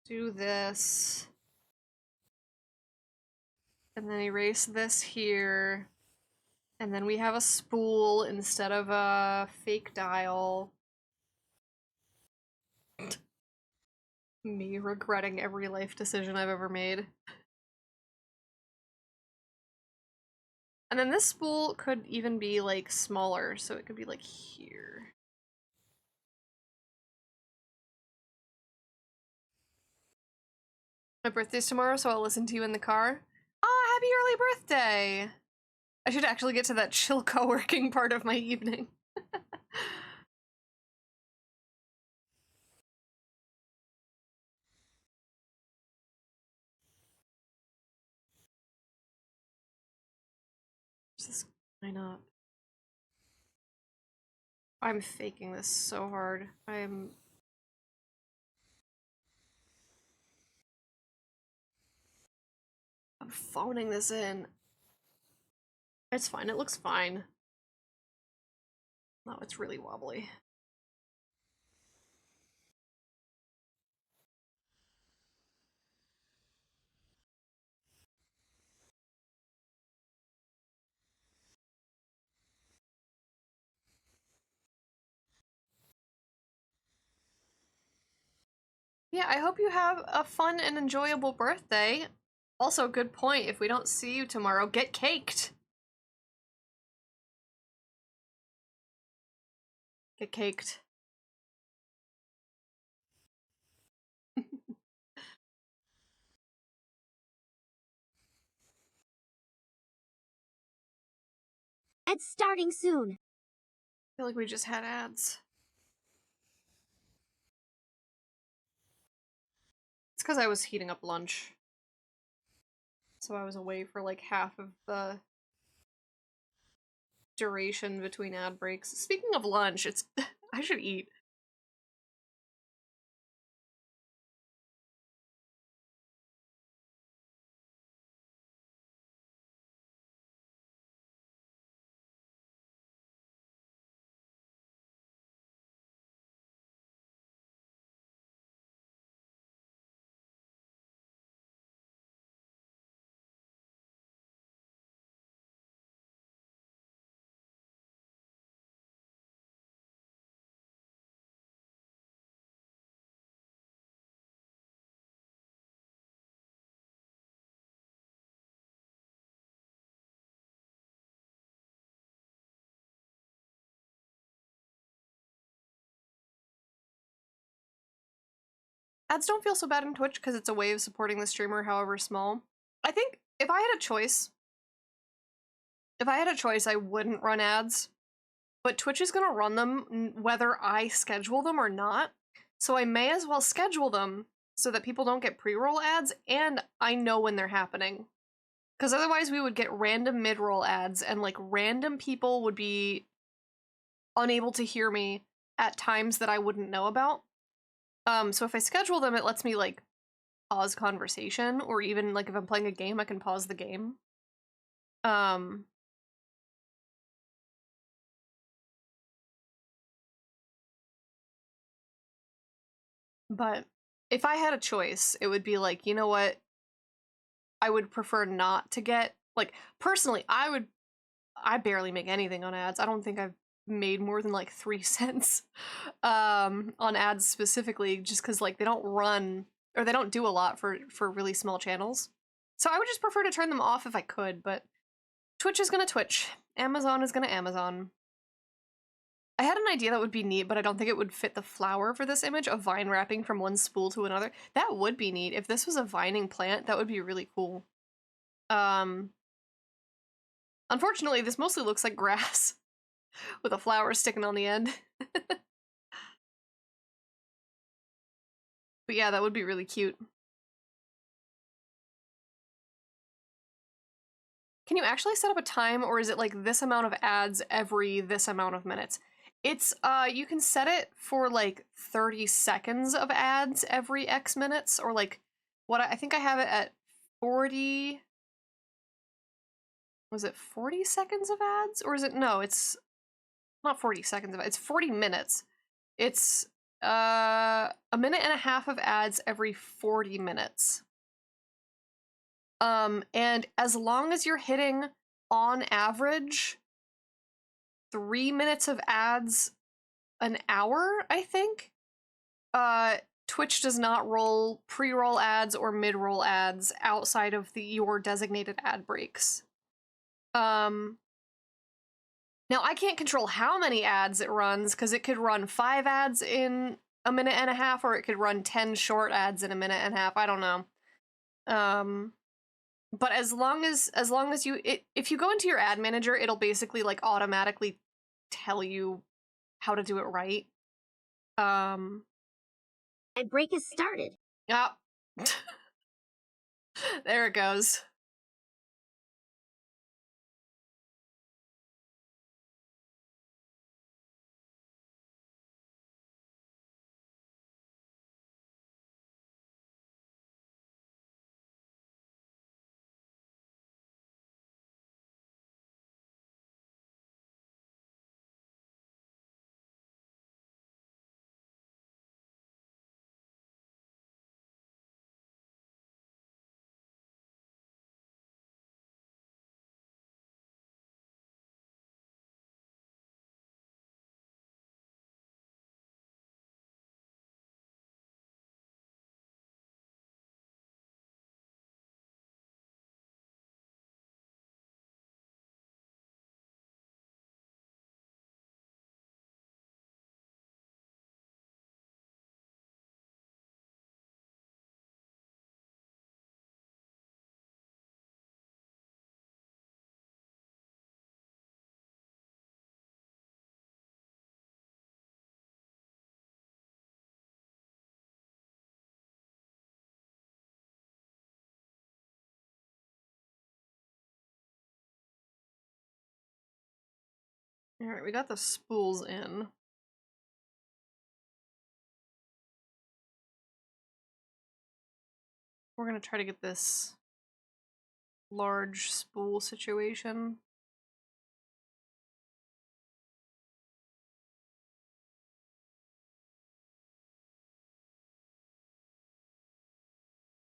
do this. And then erase this here. And then we have a spool instead of a fake dial. Me regretting every life decision I've ever made. And then this spool could even be, like, smaller, so it could be, like, here. My birthday's tomorrow, so I'll listen to you in the car. Ah, happy early birthday! I should actually get to that chill co-working part of my evening. Just line up. I'm faking this so hard. I'm phoning this in. It's fine, it looks fine. No, it's really wobbly. Yeah, I hope you have a fun and enjoyable birthday. Also, good point, if we don't see you tomorrow, get caked! Get caked. It's starting soon. I feel like we just had ads. It's because I was heating up lunch. So I was away for like half of the duration between ad breaks. Speaking of lunch, it's I should eat. Ads don't feel so bad in Twitch because it's a way of supporting the streamer, however small. I think if I had a choice, I wouldn't run ads. But Twitch is gonna run them whether I schedule them or not. So I may as well schedule them so that people don't get pre-roll ads and I know when they're happening. Because otherwise we would get random mid-roll ads and like random people would be unable to hear me at times that I wouldn't know about. So if I schedule them, it lets me like pause conversation, or even like if I'm playing a game, I can pause the game. But if I had a choice, it would be like, you know what? I would prefer not to get, like, personally, I barely make anything on ads. I don't think I've made more than like 3 cents on ads specifically, just because like they don't run, or they don't do a lot for really small channels. So I would just prefer to turn them off if I could, but Twitch is gonna Twitch. Amazon is gonna Amazon. I had an idea that would be neat, but I don't think it would fit the flower for this image of vine wrapping from one spool to another. That would be neat. If this was a vining plant, that would be really cool. Unfortunately, this mostly looks like grass with a flower sticking on the end. But yeah, that would be really cute. Can you actually set up a time, or is it like this amount of ads every this amount of minutes? It's, you can set it for like 30 seconds of ads every X minutes, or like, what I think I have it at 40... Was it 40 seconds of ads? Or is it, no, it's not 40 seconds of, it's 40 minutes. It's, a minute and a half of ads every 40 minutes. And as long as you're hitting, on average, 3 minutes of ads an hour, I think, Twitch does not roll pre-roll ads or mid-roll ads outside of your designated ad breaks. Now I can't control how many ads it runs, because it could run 5 ads in a minute and a half, or it could run 10 short ads in a minute and a half. I don't know. But as long as you, if you go into your ad manager, it'll basically like automatically tell you how to do it right. My break has started. Ah. There it goes. Alright, we got the spools in. We're gonna try to get this large spool situation.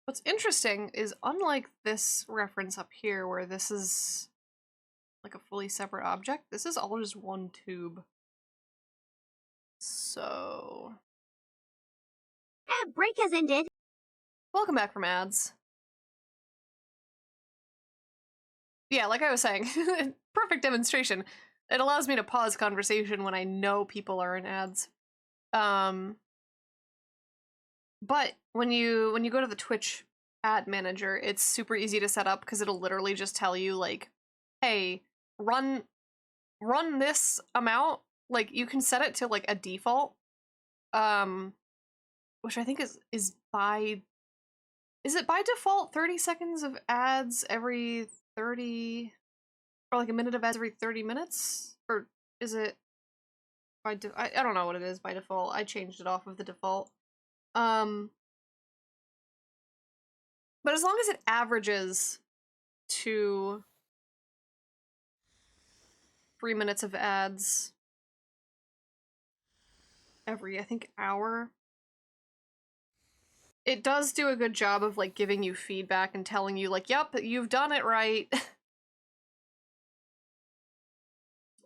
What's interesting is, unlike this reference up here where this is like a fully separate object, this is all just one tube. So... Break has ended. welcome back from ads. Yeah, like I was saying, perfect demonstration. It allows me to pause conversation when I know people are in ads. But when you go to the Twitch ad manager, it's super easy to set up because it'll literally just tell you, like, hey, run this amount. Like, you can set it to like a default, which I think is by... is it by default 30 seconds of ads every 30, or like a minute of ads every 30 minutes? Or is it by I don't know what it is by default. I changed it off of the default. But as long as it averages to 3 minutes of ads every, I think, hour, it does do a good job of like giving you feedback and telling you like, yep, you've done it right.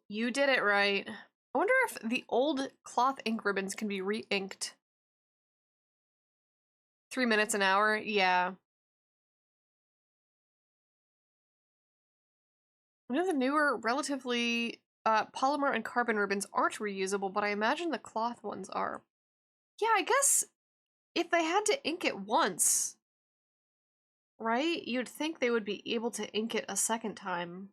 You did it right. I wonder if the old cloth ink ribbons can be re-inked. 3 minutes an hour? Yeah. I know the newer, relatively polymer and carbon ribbons aren't reusable, but I imagine the cloth ones are. Yeah, I guess if they had to ink it once, right? You'd think they would be able to ink it a second time.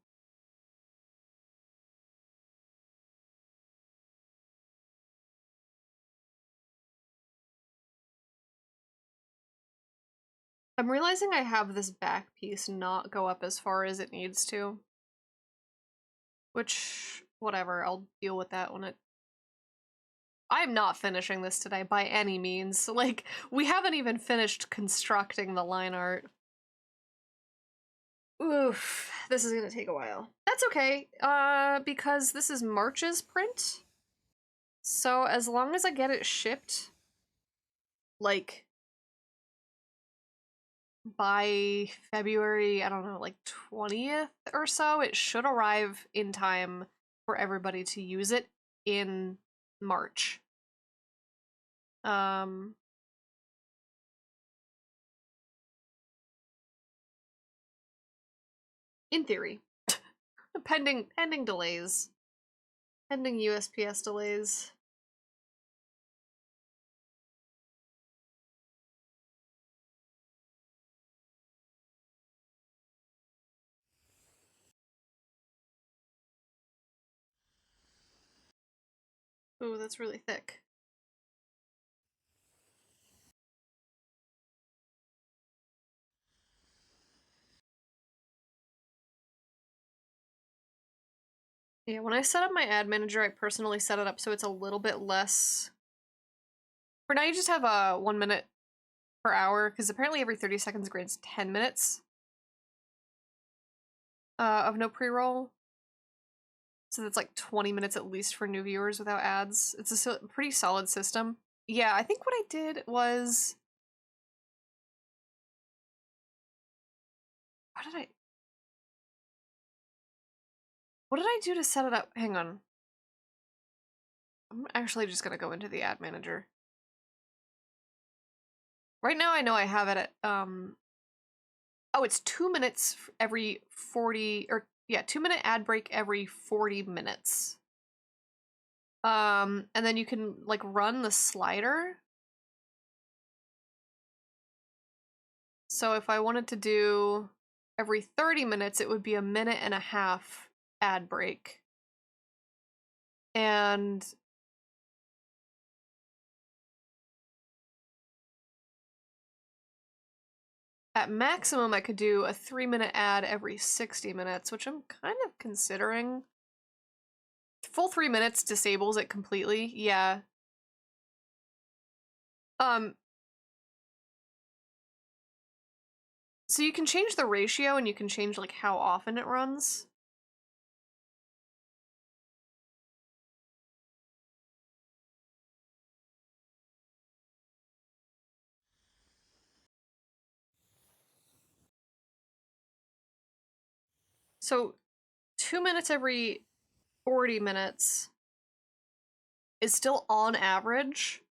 I'm realizing I have this back piece not go up as far as it needs to. Which, whatever, I'll deal with that when it... I'm not finishing this today by any means. Like, we haven't even finished constructing the line art. Oof, this is gonna take a while. That's okay, because this is March's print. So as long as I get it shipped, like, by February, I don't know, like 20th or so, it should arrive in time for everybody to use it in March. In theory. pending delays. Pending USPS delays. Ooh, that's really thick. Yeah, when I set up my ad manager, I personally set it up so it's a little bit less... For now, you just have a 1 minute per hour, because apparently every 30 seconds grants 10 minutes of no pre-roll. So that's like 20 minutes at least for new viewers without ads. It's a pretty solid system. Yeah, I think what I did was... What did I do to set it up? Hang on. I'm actually just gonna go into the ad manager. Right now I know I have it at, oh, it's 2 minutes every 40, or yeah, 2 minute ad break every 40 minutes. And then you can like run the slider. So if I wanted to do every 30 minutes, it would be a 1.5 minute ad break. And at maximum, I could do a 3 minute ad every 60 minutes, which I'm kind of considering. Full 3 minutes disables it completely. Yeah. So you can change the ratio and you can change like how often it runs. So 2 minutes every 40 minutes is still on average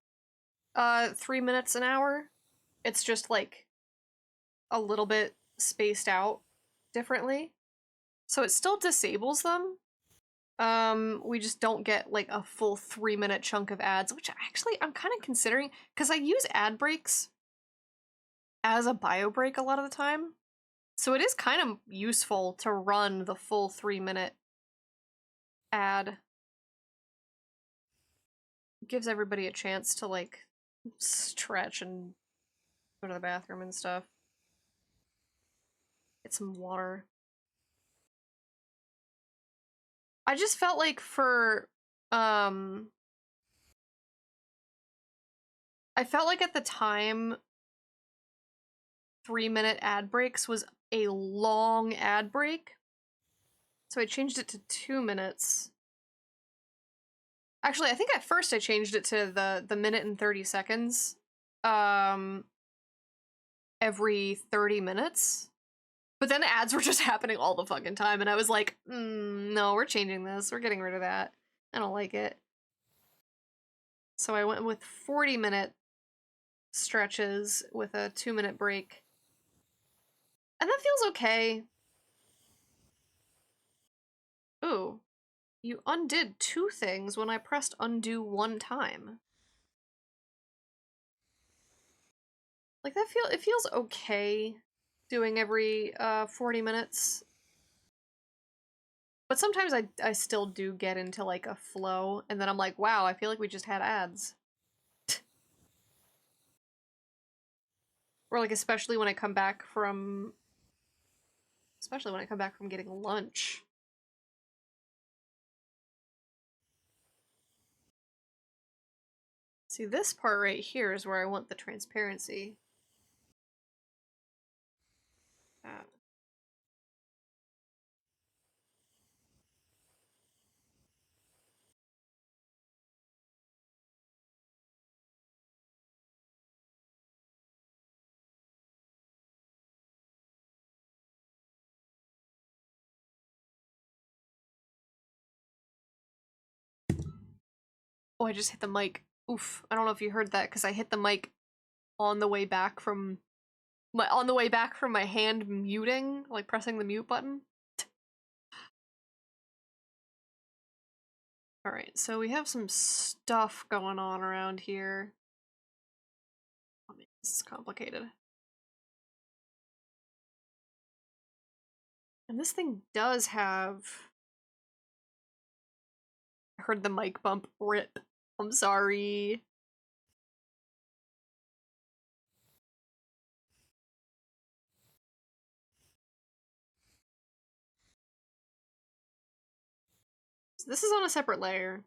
3 minutes an hour. It's just like a little bit spaced out differently. So it still disables them. We just don't get like a full 3 minute chunk of ads, which actually I'm kind of considering because I use ad breaks as a bio break a lot of the time. So it is kind of useful to run the full 3 minute ad. Gives everybody a chance to like stretch and go to the bathroom and stuff. Get some water. I just felt like for I felt like at the time 3 minute ad breaks was a long ad break. So I changed it to 2 minutes. Actually, I think at first I changed it to the minute and 30 seconds. Every 30 minutes. But then ads were just happening all the fucking time, and I was like, no, we're changing this. We're getting rid of that. I don't like it. So I went with 40-minute stretches with a 2-minute break. And that feels okay. Ooh. You undid 2 things when I pressed undo 1 time. Like, it feels okay doing every 40 minutes. But sometimes I still do get into like a flow, and then I'm like, wow, I feel like we just had ads. Or like especially when I come back from getting lunch. See, this part right here is where I want the transparency. Oh, I just hit the mic. Oof. I don't know if you heard that because I hit the mic on the way back from my hand muting, like pressing the mute button. Alright, so we have some stuff going on around here. Oh man, this is complicated. And this thing does have... I heard the mic bump. RIP. I'm sorry. So this is on a separate layer,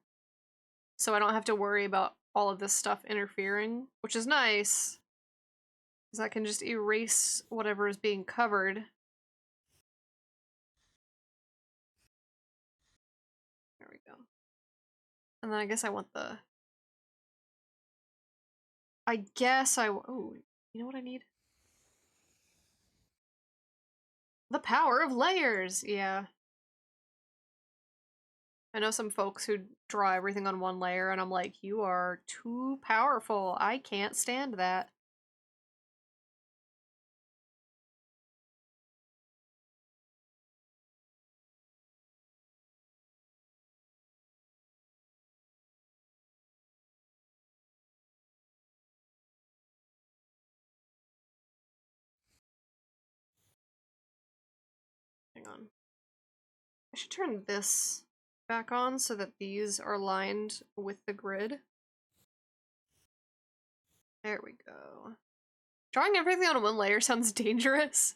so I don't have to worry about all of this stuff interfering, which is nice, because I can just erase whatever is being covered. There we go. And then I guess I want the... Oh, you know what I need? The power of layers! Yeah. I know some folks who draw everything on one layer, and I'm like, you are too powerful. I can't stand that. Hang on. I should turn this back on so that these are lined with the grid. There we go. Drawing everything on one layer sounds dangerous.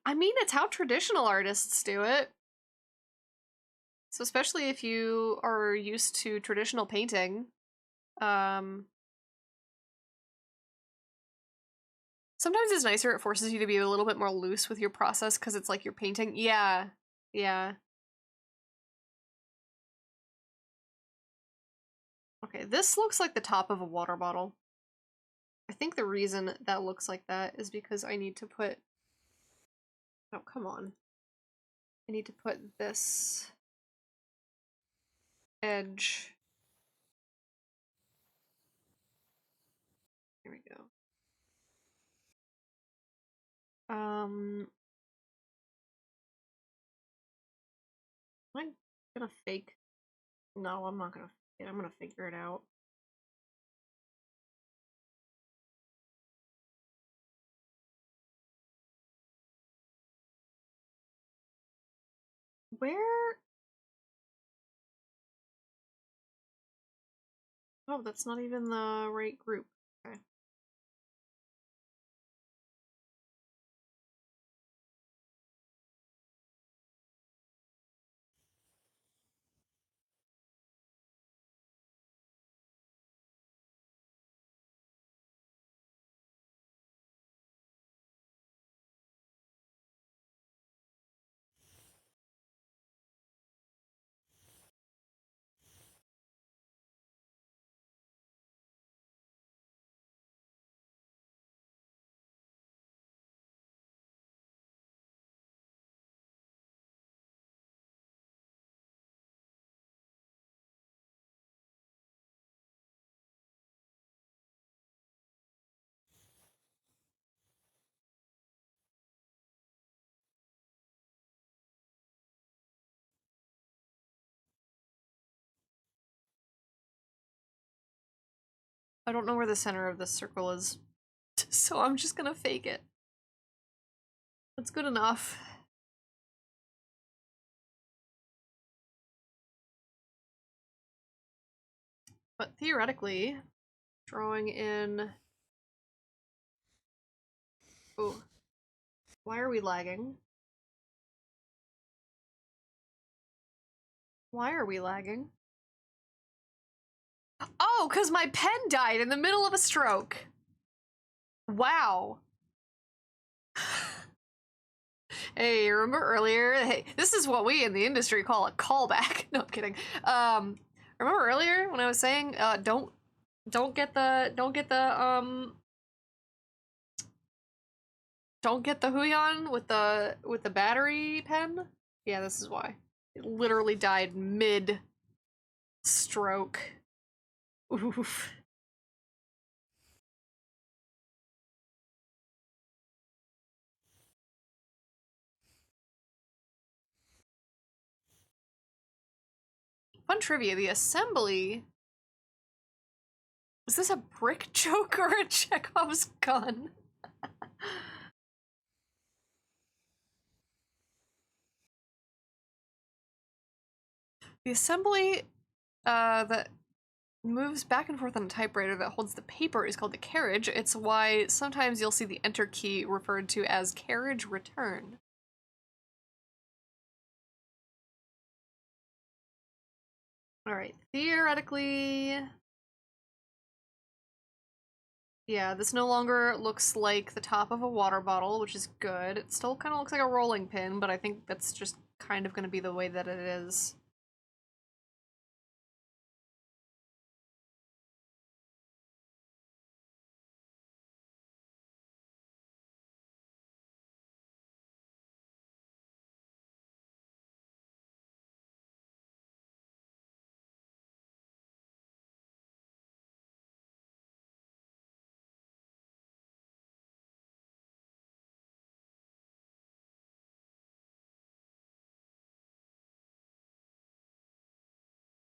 I mean, it's how traditional artists do it. So especially if you are used to traditional painting, sometimes it's nicer, it forces you to be a little bit more loose with your process because it's like you're painting. Yeah, yeah. Okay, this looks like the top of a water bottle. I think the reason that looks like that is because I need to put... Oh, come on. I need to put this edge... Here we go. Am I gonna fake? No, I'm not gonna fake it. I'm gonna figure it out. Where? Oh, that's not even the right group. Okay. I don't know where the center of this circle is, so I'm just gonna fake it. That's good enough. But theoretically, drawing in... Oh. Why are we lagging? Why are we lagging? Oh, because my pen died in the middle of a stroke. Wow. Hey, remember earlier? Hey, this is what we in the industry call a callback. No, I'm kidding. Remember earlier when I was saying, don't get the Huion with the battery pen? Yeah, this is why. It literally died mid stroke. Oof. Fun trivia, the assembly... Is this a brick joke or a Chekhov's gun? The assembly that moves back and forth on a typewriter that holds the paper is called the carriage. It's why sometimes you'll see the enter key referred to as carriage return. Alright, theoretically... Yeah, this no longer looks like the top of a water bottle, which is good. It still kind of looks like a rolling pin, but I think that's just kind of going to be the way that it is.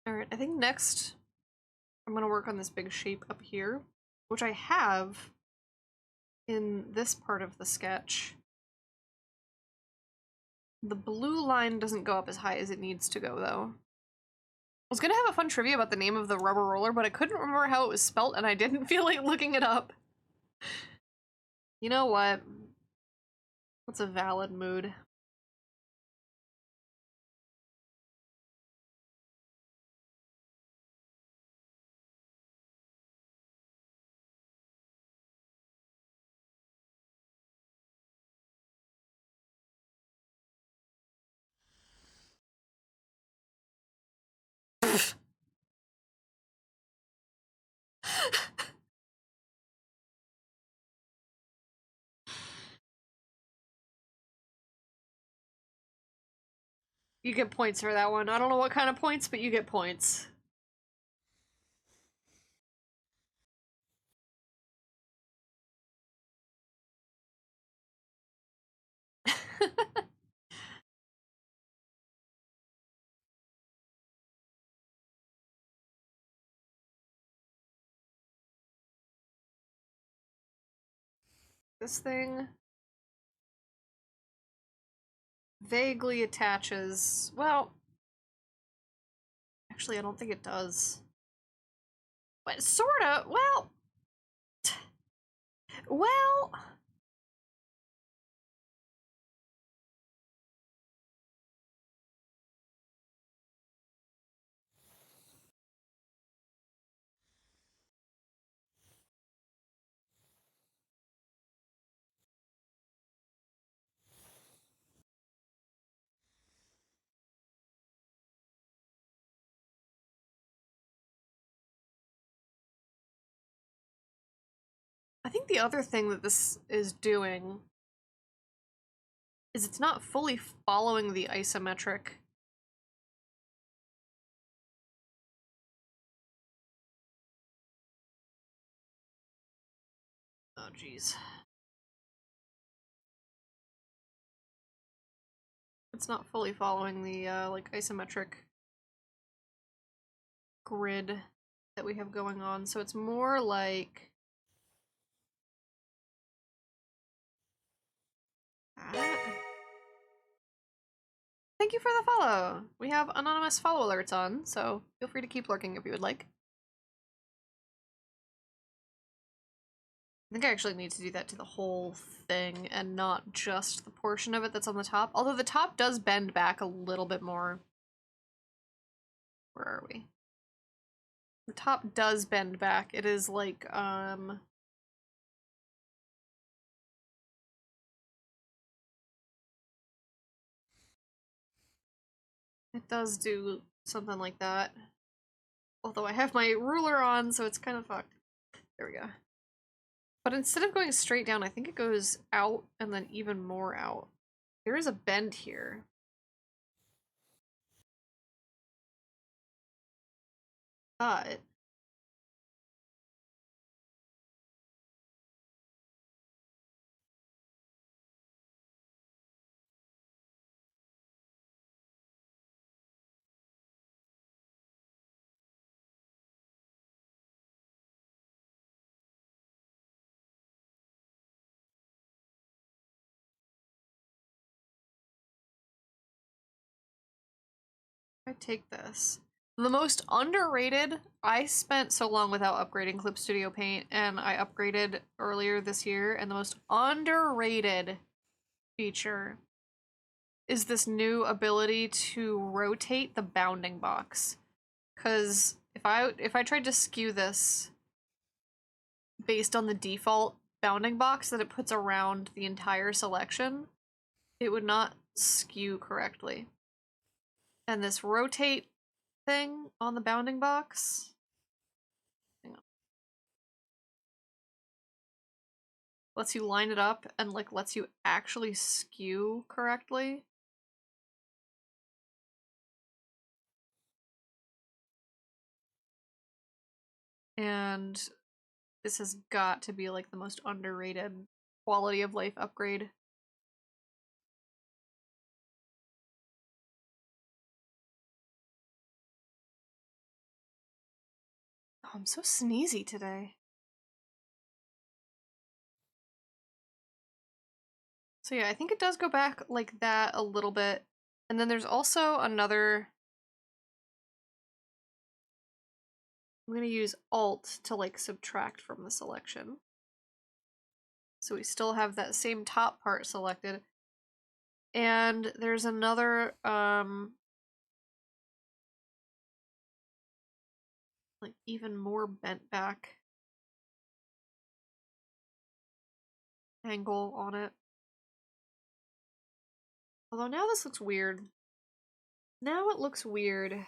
Alright, I think next I'm gonna work on this big shape up here, which I have in this part of the sketch. The blue line doesn't go up as high as it needs to go, though. I was gonna have a fun trivia about the name of the rubber roller, but I couldn't remember how it was spelt, and I didn't feel like looking it up. You know what? That's a valid mood. You get points for that one. I don't know what kind of points, but you get points. This thing vaguely attaches. Well, actually, I don't think it does. But sorta. Well. Well. I think the other thing that this is doing is it's not fully following the isometric. Oh, jeez. It's not fully following the, like, isometric grid that we have going on, so it's more like... Thank you for the follow! We have anonymous follow alerts on, so feel free to keep lurking if you would like. I think I actually need to do that to the whole thing and not just the portion of it that's on the top. Although the top does bend back a little bit more. Where are we? The top does bend back. It is like, it does do something like that. Although I have my ruler on, so it's kind of fucked. There we go. But instead of going straight down, I think it goes out and then even more out. There is a bend here. But I take this. The most underrated, I spent so long without upgrading Clip Studio Paint, and I upgraded earlier this year, and the most underrated feature is this new ability to rotate the bounding box. Because if I tried to skew this based on the default bounding box that it puts around the entire selection, it would not skew correctly. And this rotate thing on the bounding box, hang on, lets you line it up and like lets you actually skew correctly. And this has got to be like the most underrated quality of life upgrade. Oh, I'm so sneezy today. So yeah, I think it does go back like that a little bit. And then there's also another... I'm gonna use Alt to like subtract from the selection. So we still have that same top part selected. And there's another, like even more bent back angle on it. Although now this looks weird. Now it looks weird. Let's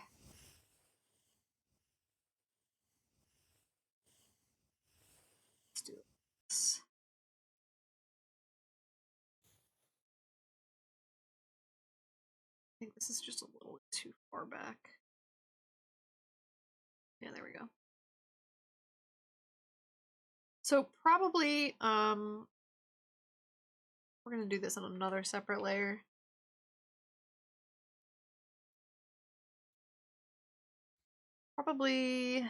do this. I think This is just a little too far back. Yeah, there we go. So probably, we're gonna do this on another separate layer. Probably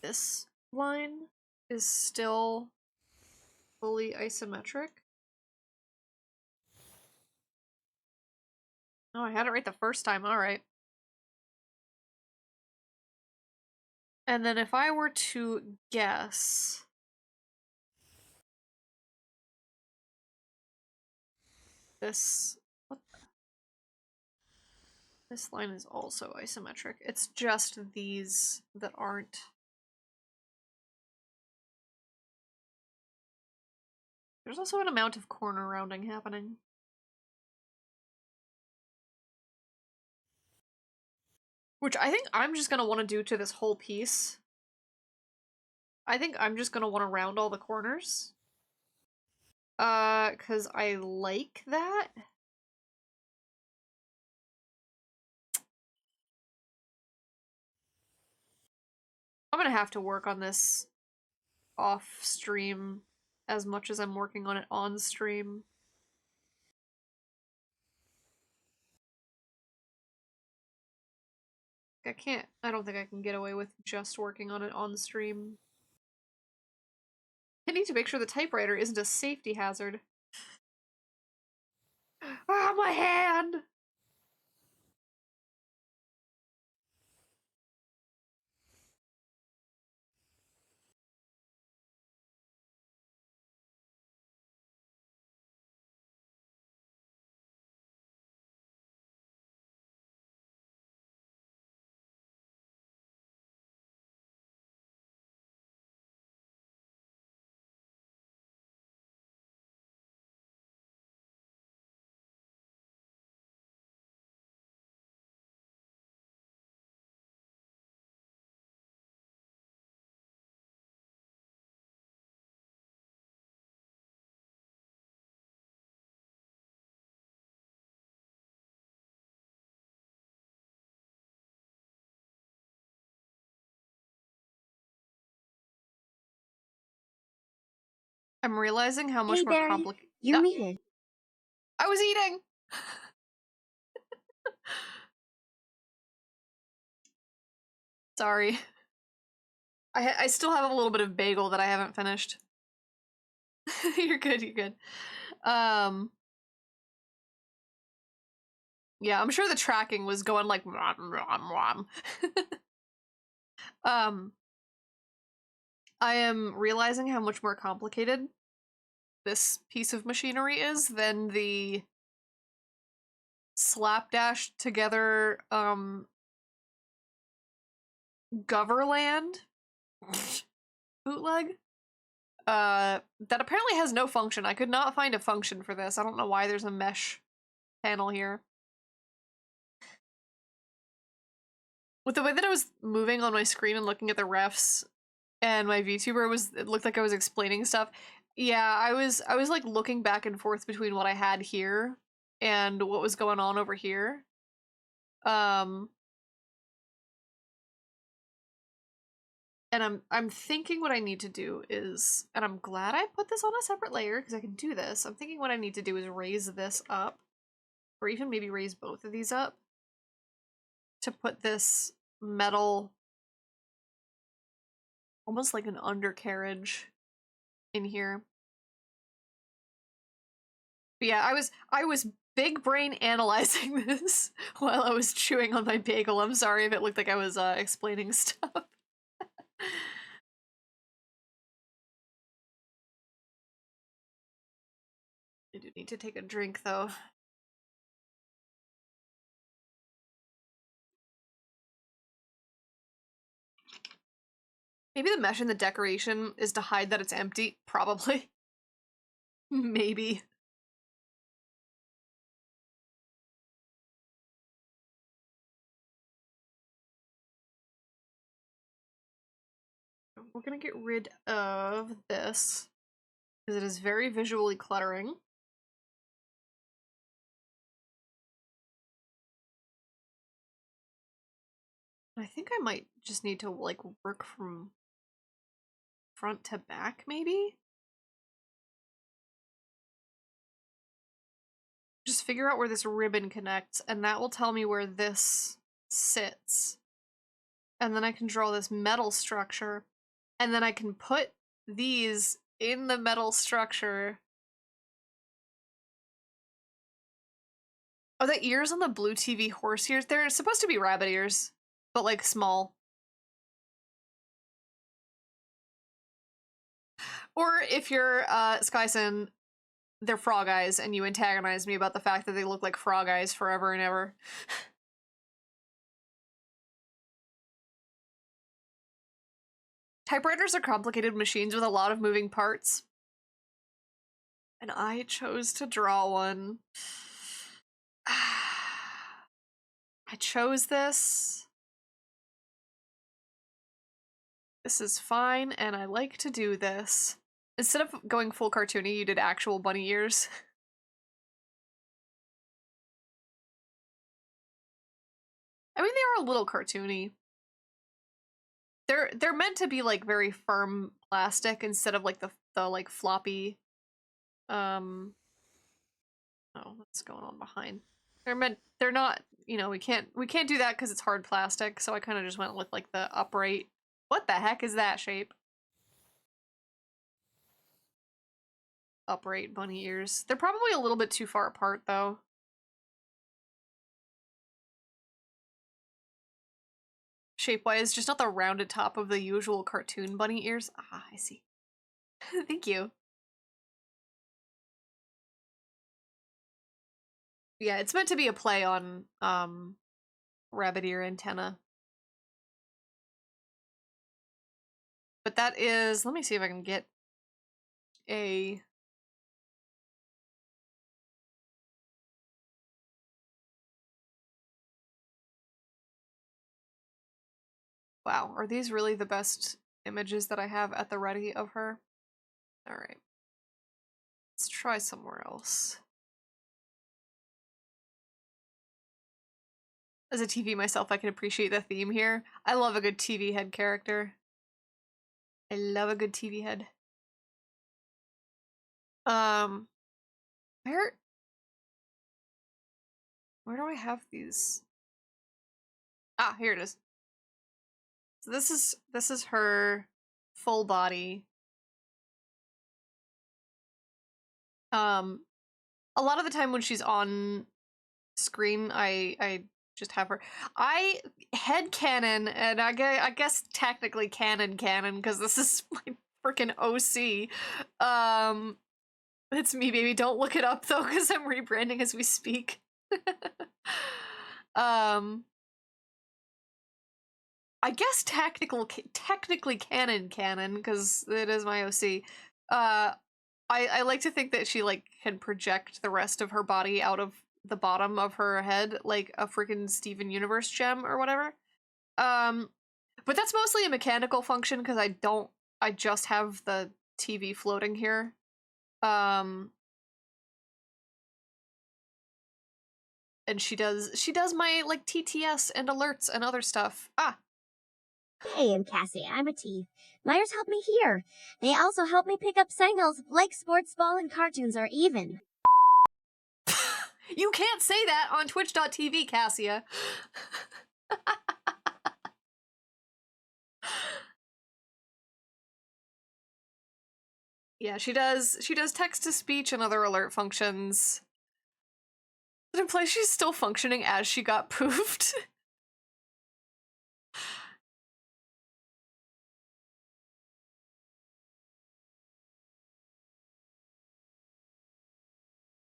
this line is still fully isometric. Oh, I had it right the first time, alright. And then if I were to guess... This... What the... This line is also isometric. It's just these that aren't. There's also an amount of corner rounding happening. Which I think I'm just gonna want to do to this whole piece. I think I'm just gonna want to round all the corners. Cause I like that. I'm gonna have to work on this off stream as much as I'm working on it on stream. I don't think I can get away with just working on it on stream. I need to make sure the typewriter isn't a safety hazard. Ah, my hand! I'm realizing how much Hey, more Barry, complicated. you muted. I was eating! Sorry. I still have a little bit of bagel that I haven't finished. You're good, you're good. Yeah, I'm sure the tracking was going like I am realizing how much more complicated this piece of machinery is than the slapdash together Goverland bootleg that apparently has no function. I could not find a function for this. I don't know why there's a mesh panel here. With the way that I was moving on my screen and looking at the refs and my VTuber it looked like I was explaining stuff. Yeah, I was like looking back and forth between what I had here and what was going on over here. And I'm thinking what I need to do is, and I'm glad I put this on a separate layer because I can do this. I'm thinking what I need to do is raise this up, or even maybe raise both of these up to put this metal, almost like an undercarriage in here. But yeah, I was big brain analyzing this while I was chewing on my bagel. I'm sorry if it looked like I was explaining stuff. I do need to take a drink though. Maybe the mesh in the decoration is to hide that it's empty. Probably. Maybe. We're gonna get rid of this because it is very visually cluttering. I think I might just need to, like, work from front to back, maybe? Just figure out where this ribbon connects, and that will tell me where this sits. And then I can draw this metal structure, and then I can put these in the metal structure. Are the ears on the blue TV horse ears? They're supposed to be rabbit ears, but like small. Or if you're Skyson, they're frog eyes, and you antagonize me about the fact that they look like frog eyes forever and ever. Typewriters are complicated machines with a lot of moving parts. And I chose to draw one. I chose this. This is fine, and I like to do this. Instead of going full cartoony, you did actual bunny ears. I mean, they are a little cartoony. They're meant to be like very firm plastic instead of like the like floppy. Oh, what's going on behind? They're not, you know, we can't do that because it's hard plastic, so I kind of just went with like the upright. What the heck is that shape? Upright bunny ears. They're probably a little bit too far apart though. Shape-wise, just not the rounded top of the usual cartoon bunny ears. Ah, I see. Thank you. Yeah, it's meant to be a play on rabbit ear antenna. But that is, let me see if I can get a wow, are these really the best images that I have at the ready of her? All right. Let's try somewhere else. As a TV myself, I can appreciate the theme here. I love a good TV head character. I love a good TV head. Where do I have these? Ah, here it is. So this is her full body. A lot of the time when she's on screen, I just have her. I headcanon, and I guess technically canon because this is my freaking OC. It's me, baby. Don't look it up though, because I'm rebranding as we speak. I guess technically canon because it is my OC. I like to think that she like can project the rest of her body out of the bottom of her head like a freaking Steven Universe gem or whatever. But that's mostly a mechanical function because I just have the TV floating here. And she does my like TTS and alerts and other stuff. Ah. Hey, I'm Cassie. I'm a T. Myers helped me here. They also helped me pick up signals like sports ball and cartoons are even. You can't say that on twitch.tv, Cassia. Yeah, she does text to speech and other alert functions. It implies she's still functioning as she got poofed.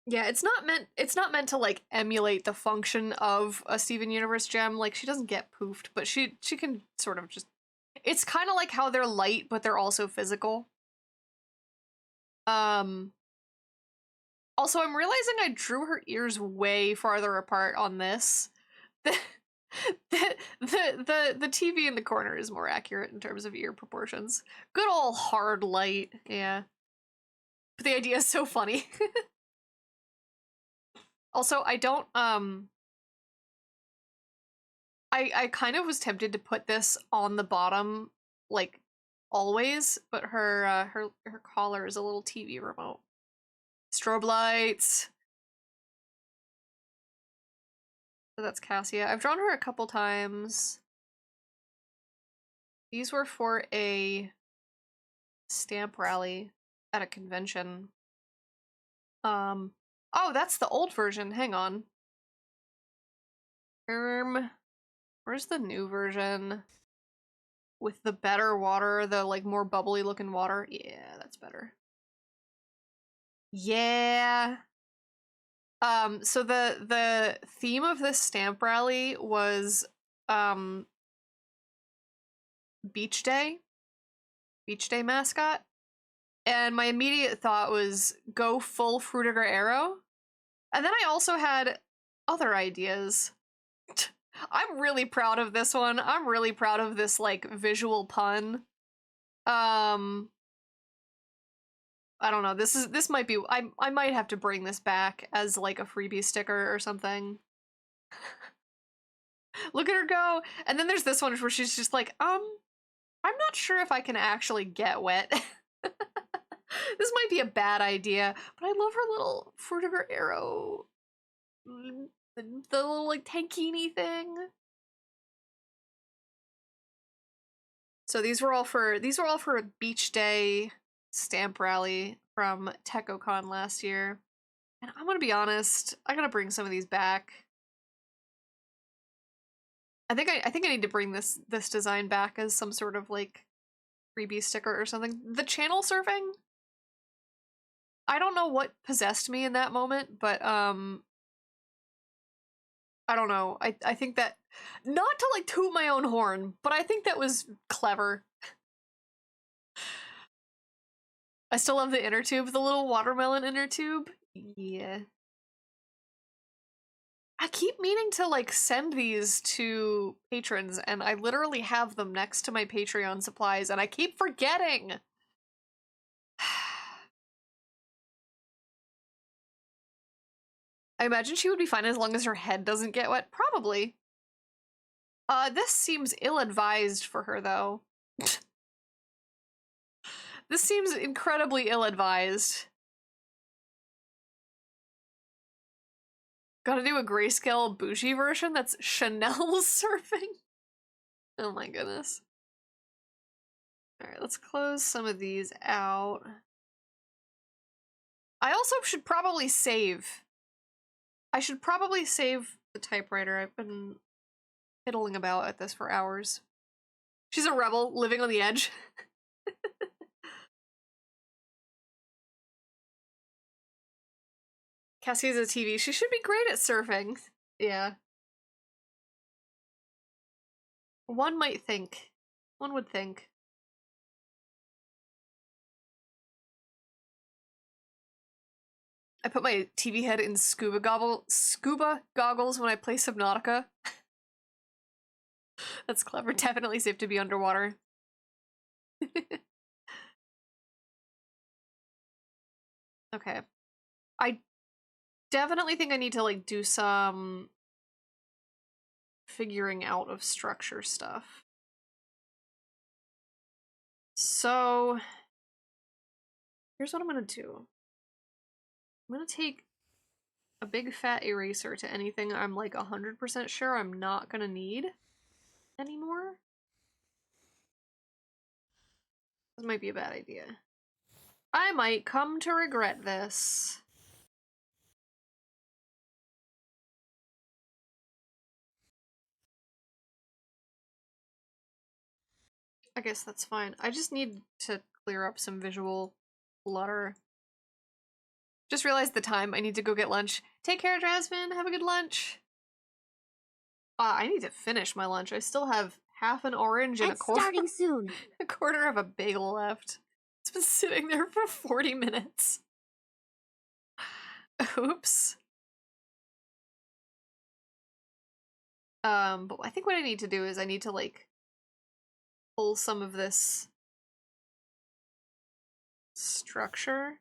Yeah, it's not meant to like emulate the function of a Steven Universe gem. Like she doesn't get poofed, but she can sort of just, it's kind of like how they're light but they're also physical. Also, I'm realizing I drew her ears way farther apart on this. The TV in the corner is more accurate in terms of ear proportions. Good old hard light, yeah. But the idea is so funny. Also, I don't I kind of was tempted to put this on the bottom, like, always, but her collar is a little TV remote. Strobe lights. So that's Cassia. I've drawn her a couple times. These were for a stamp rally at a convention. Oh, that's the old version. Hang on. Where's the new version? With the better water, the like more bubbly looking water. Yeah, that's better. Yeah. So the theme of this stamp rally was Beach Day mascot. And my immediate thought was go full Fruitiger Arrow. And then I also had other ideas. I'm really proud of this one. I'm really proud of this like visual pun. I don't know. This might be I might have to bring this back as like a freebie sticker or something. Look at her go. And then there's this one where she's just like, I'm not sure if I can actually get wet. This might be a bad idea, but I love her little Fruitiger Arrow. The little like tankini thing. So these were all for a Beach Day stamp rally from TechoCon last year. And I'm gonna be honest, I gotta bring some of these back. I think I need to bring this design back as some sort of like freebie sticker or something. The channel surfing? I don't know what possessed me in that moment, but I don't know. I think that, not to like toot my own horn, but I think that was clever. I still love the inner tube, the little watermelon inner tube. Yeah. I keep meaning to like send these to patrons, and I literally have them next to my Patreon supplies, and I keep forgetting. I imagine she would be fine as long as her head doesn't get wet. Probably. This seems ill-advised for her, though. This seems incredibly ill-advised. Gotta do a grayscale bougie version that's Chanel surfing? Oh my goodness. Alright, let's close some of these out. I also should probably save. I should probably save the typewriter. I've been fiddling about at this for hours. She's a rebel living on the edge. Cassie's a TV. She should be great at surfing. Yeah. One might think. One would think. I put my TV head in scuba goggles when I play Subnautica. That's clever. Definitely safe to be underwater. Okay. I definitely think I need to like do some figuring out of structure stuff. So here's what I'm gonna do. I'm gonna take a big fat eraser to anything I'm like 100% sure I'm not gonna need anymore. This might be a bad idea. I might come to regret this. I guess that's fine. I just need to clear up some visual clutter. Just realized the time. I need to go get lunch. Take care, Jasmine. Have a good lunch. I need to finish my lunch. I still have half an orange and It's starting soon. a quarter of a bagel left. It's been sitting there for 40 minutes. Oops. But I think what I need to do is I need to like pull some of this structure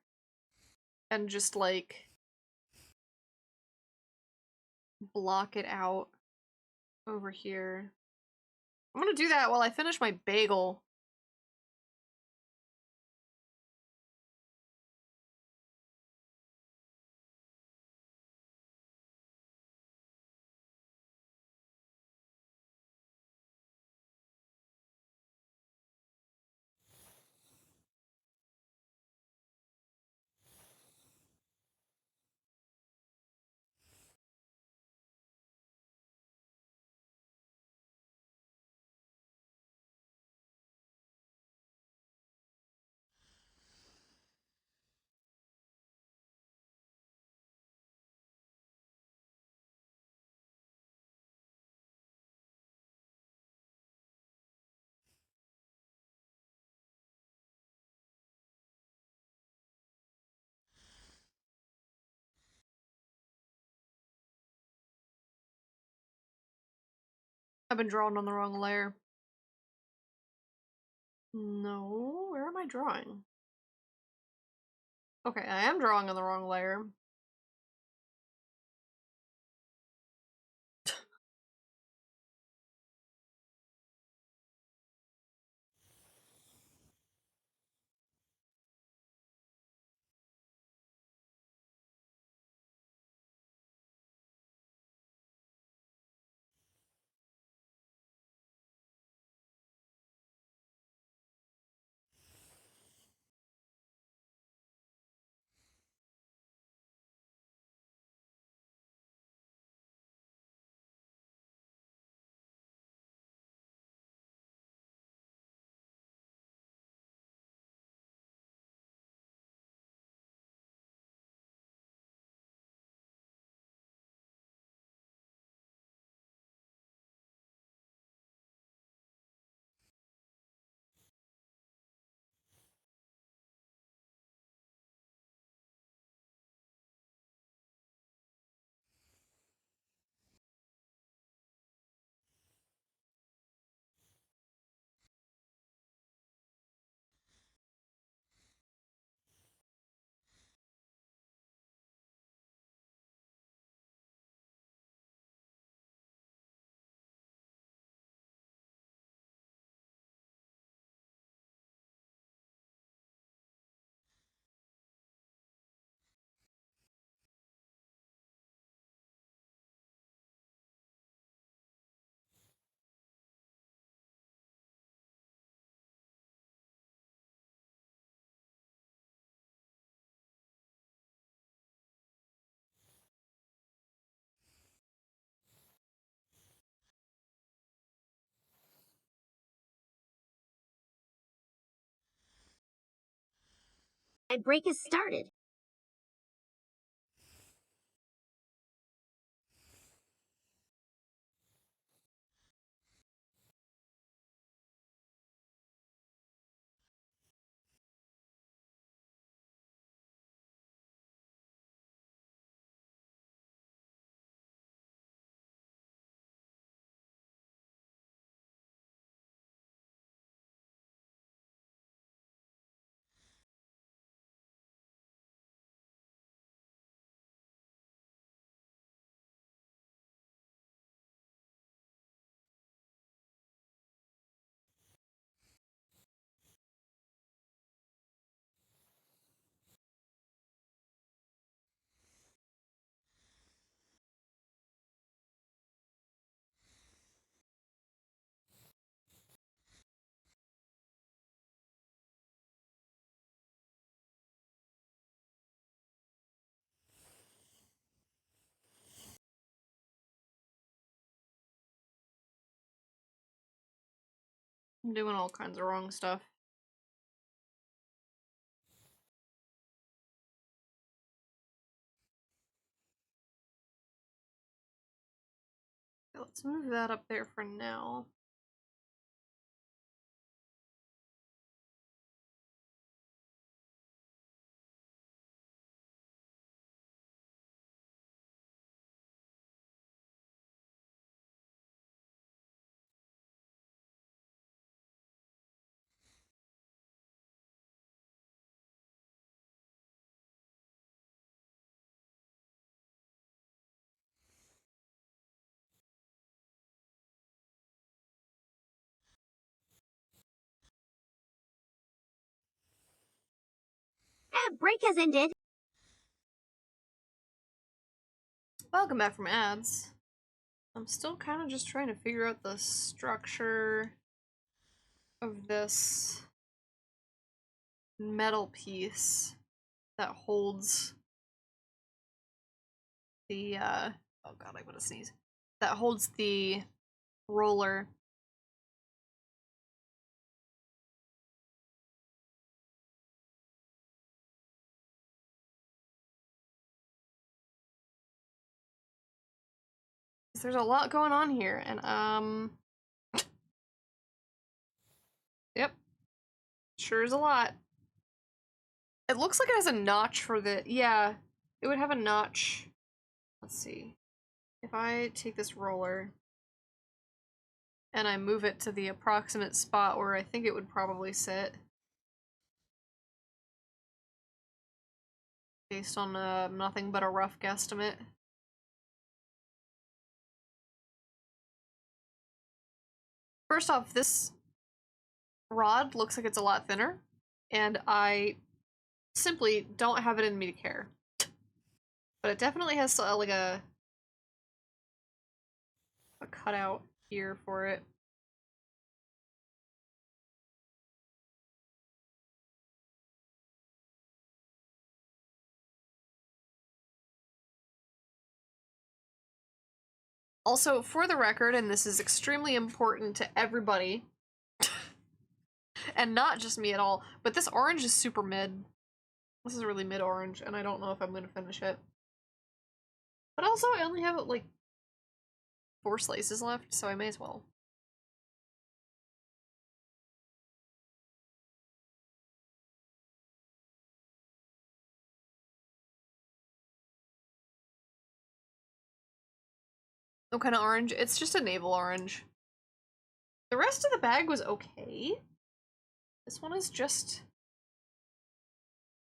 and just like block it out over here. I'm gonna do that while I finish my bagel. I've been drawing on the wrong layer. No, where am I drawing? Okay, I am drawing on the wrong layer. My break has started. I'm doing all kinds of wrong stuff. Okay, let's move that up there for now. Break has ended. Welcome back from ads. I'm still kind of just trying to figure out the structure of this metal piece that holds the, oh god, I'm gonna sneeze. That holds the roller. There's a lot going on here, and yep, sure is a lot. It looks like it has a notch for the, yeah, it would have a notch. Let's see. If I take this roller and I move it to the approximate spot where I think it would probably sit, based on nothing but a rough guesstimate. First off, this rod looks like it's a lot thinner, and I simply don't have it in me to care. But it definitely has like a cutout here for it. Also, for the record, and this is extremely important to everybody, and not just me at all, but this orange is super mid. This is really mid-orange, and I don't know if I'm gonna finish it. But also, I only have, like, 4 slices left, so I may as well. What kind of orange? It's just a navel orange. The rest of the bag was okay. This one is just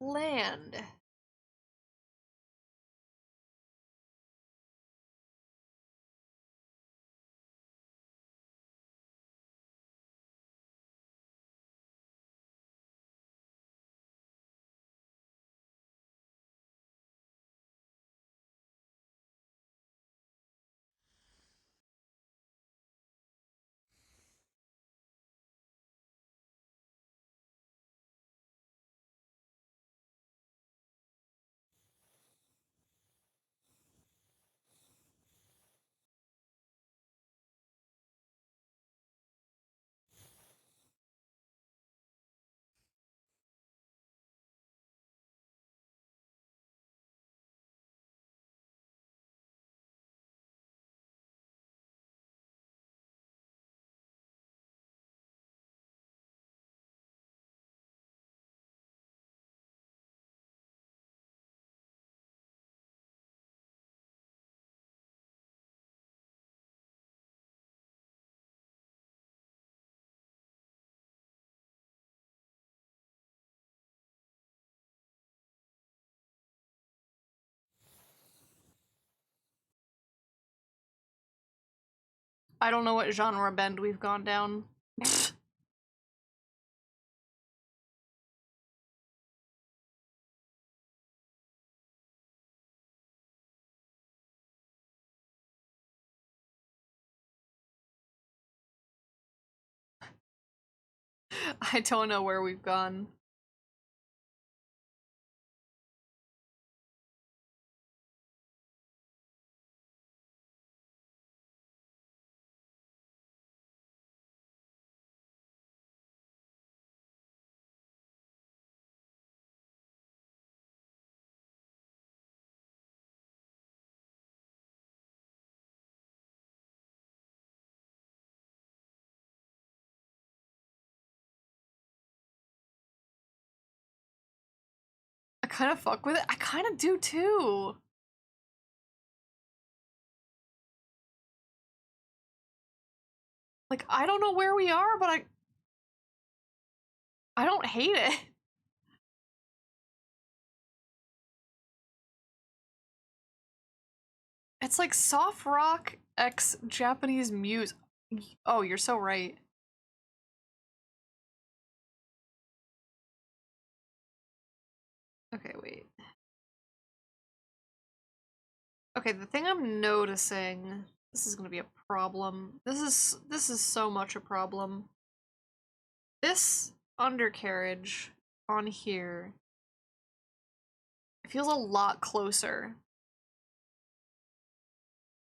bland. I don't know what genre bend we've gone down. I don't know where we've gone. I kind of fuck with it. I kind of do too. Like, I don't know where we are, but I don't hate it. It's like soft rock x Japanese muse. Oh, you're so right. Okay, wait. Okay, the thing I'm noticing, this is gonna be a problem. This is so much a problem. This undercarriage on here, it feels a lot closer.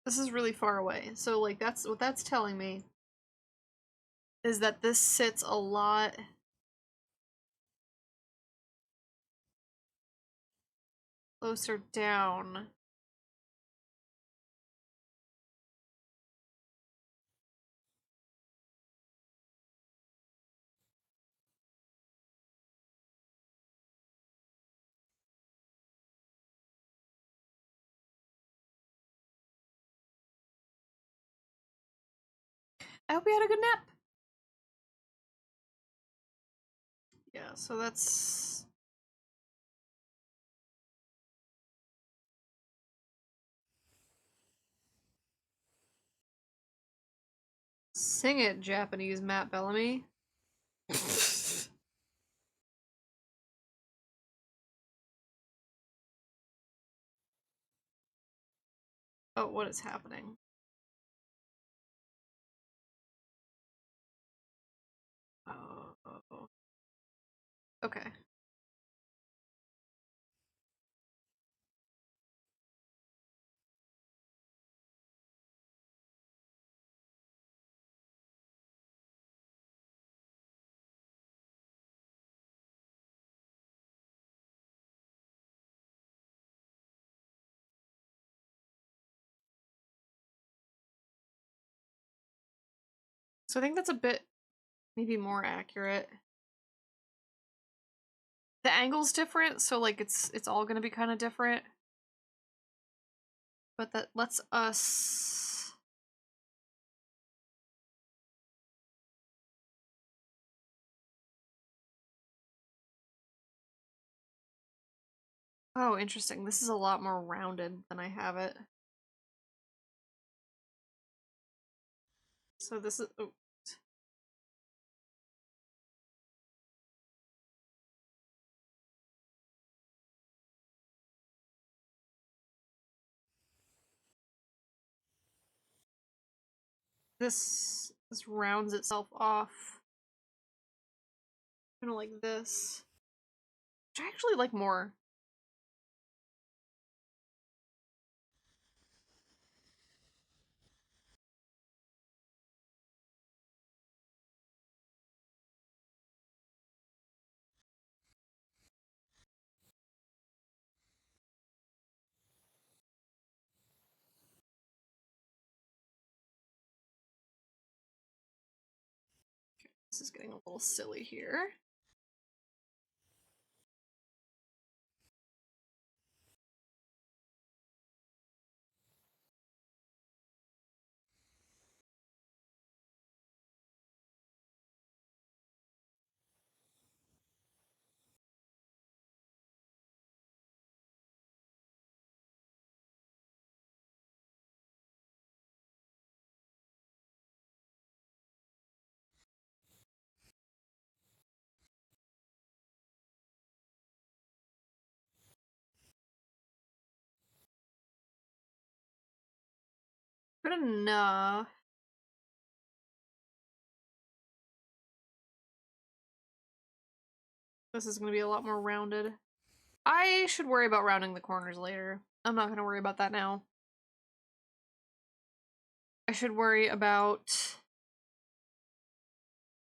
This is really far away. So like that's what that's telling me is that this sits a lot closer down. I hope you had a good nap. Yeah, so that's... Sing it, Japanese Matt Bellamy. Oh, what is happening? Oh. Okay. So I think that's a bit maybe more accurate. The angle's different, so like it's all gonna be kind of different. But that lets us... Oh, interesting. This is a lot more rounded than I have it. So this is... Oh. This rounds itself off. Kind of like this. Which I actually like more. This is getting a little silly here. Good enough. This is going to be a lot more rounded. I should worry about rounding the corners later. I'm not going to worry about that now. I should worry about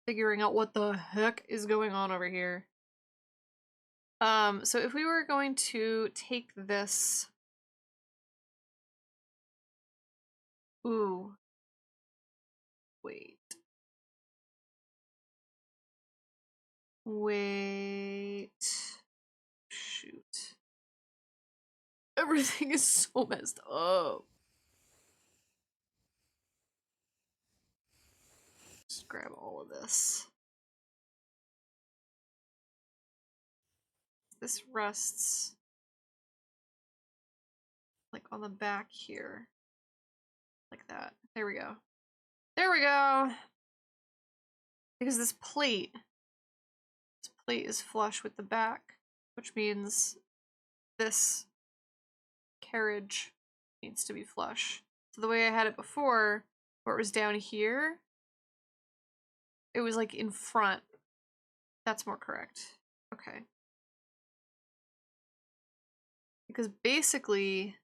figuring out what the heck is going on over here. So if we were going to take this... Ooh. Wait. Shoot. Everything is so messed up. Just grab all of this. This rests like on the back here. Like that. There we go. There we go! Because this plate is flush with the back. which means this carriage needs to be flush. So the way I had it before, where it was down here, it was like in front. That's more correct. Okay. Because basically,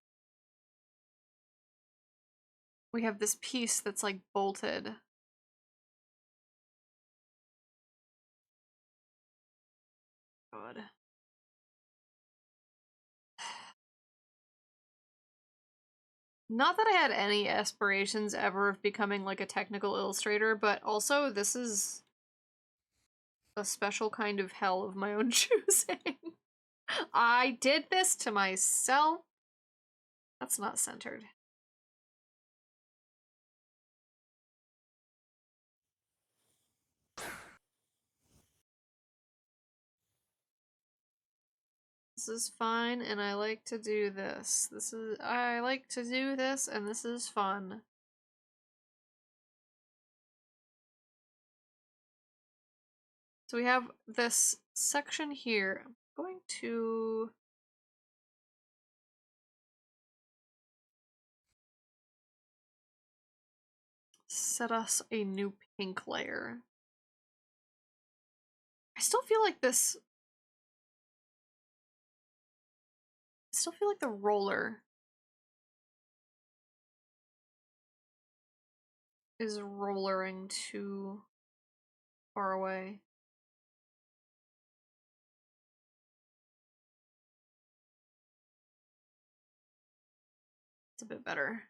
we have this piece that's like bolted. God. Not that I had any aspirations ever of becoming like a technical illustrator, but also this is a special kind of hell of my own choosing. I did this to myself. That's not centered. This is fine, and I like to do this. I like to do this, and this is fun. So we have this section here. I'm going to set us a new pink layer. I still feel like this. I still feel like the roller is rollering too far away. It's a bit better.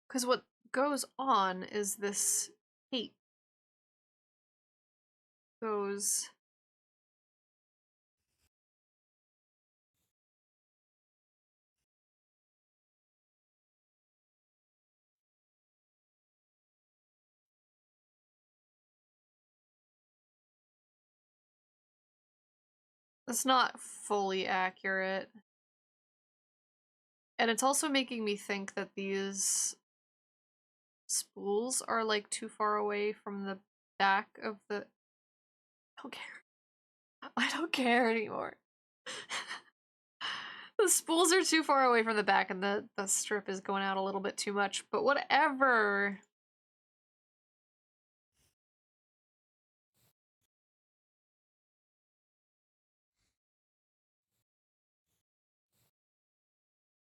Because what goes on is this tape goes it's not fully accurate. And it's also making me think that these spools are like too far away from the back of the I don't care. I don't care anymore. The spools are too far away from the back and the strip is going out a little bit too much, but whatever.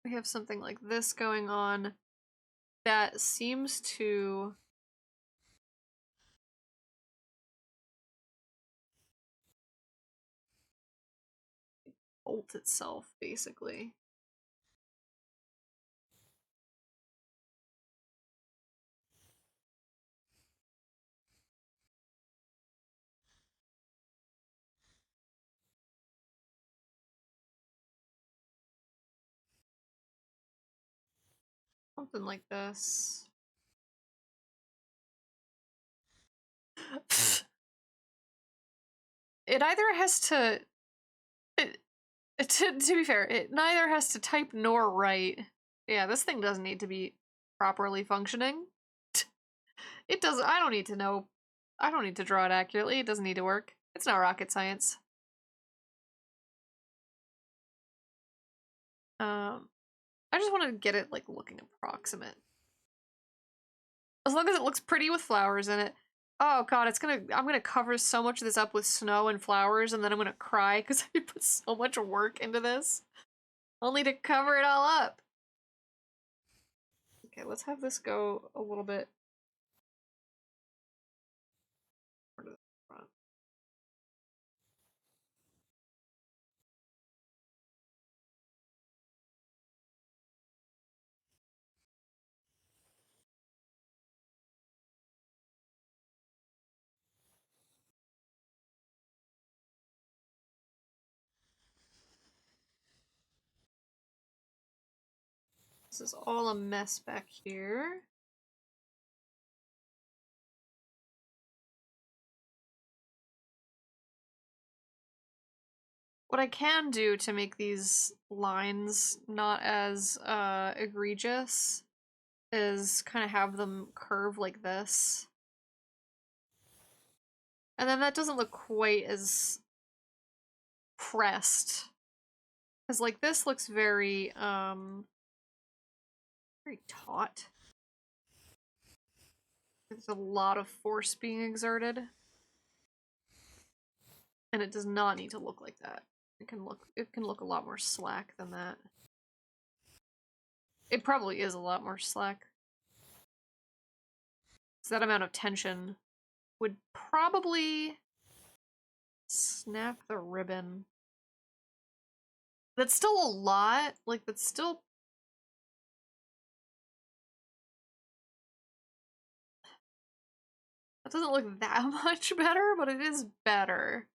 We have something like this going on that seems to bolt itself, basically. Something like this. It either has to... to be fair, it neither has to type nor write. Yeah, this thing doesn't need to be properly functioning. It doesn't... I don't need to know... I don't need to draw it accurately. It doesn't need to work. It's not rocket science. I just want to get it, like, looking approximate. As long as it looks pretty with flowers in it. Oh god, I'm gonna cover so much of this up with snow and flowers, and then I'm gonna cry because I put so much work into this. Only to cover it all up. Okay, let's have this go a little bit more to the front. This is all a mess back here. What I can do to make these lines not as egregious is kind of have them curve like this. And then that doesn't look quite as pressed Because, like, this looks very, very taut. There's a lot of force being exerted. And it does not need to look like that. It can look a lot more slack than that. It probably is a lot more slack. So that amount of tension would probably snap the ribbon. That's still a lot. Like, that's still... That doesn't look that much better, but it is better.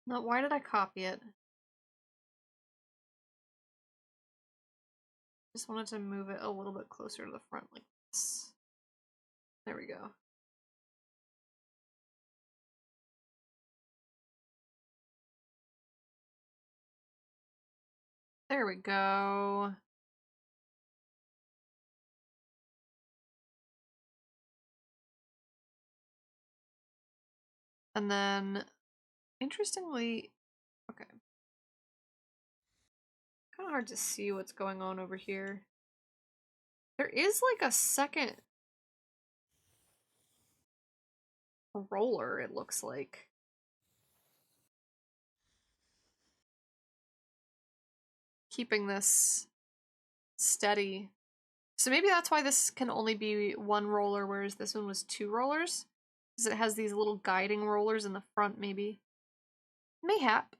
No, why did I copy it? Just wanted to move it a little bit closer to the front like this. There we go. There we go. And then, interestingly, okay. Kind of hard to see what's going on over here. There is like a second roller, it looks like. Keeping this steady. So maybe that's why this can only be one roller, whereas this one was 2 rollers. Because it has these little guiding rollers in the front, maybe. Mayhap.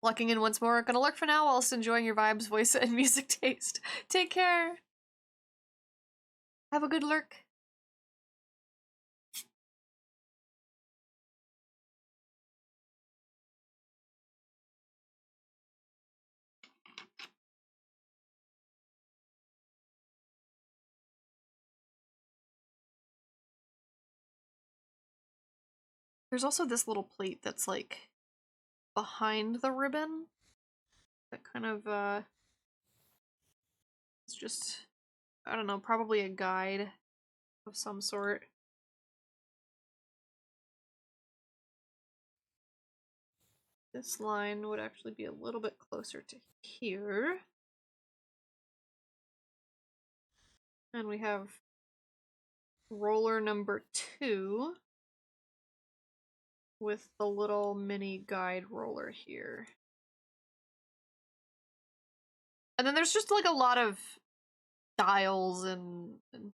Locking in once more. Gonna lurk for now whilst enjoying your vibes, voice, and music taste. Take care. Have a good lurk. There's also this little plate that's like behind the ribbon. That kind of, it's just, I don't know, probably a guide of some sort. This line would actually be a little bit closer to here. And we have roller number 2 with the little mini guide roller here. And then there's just like a lot of dials and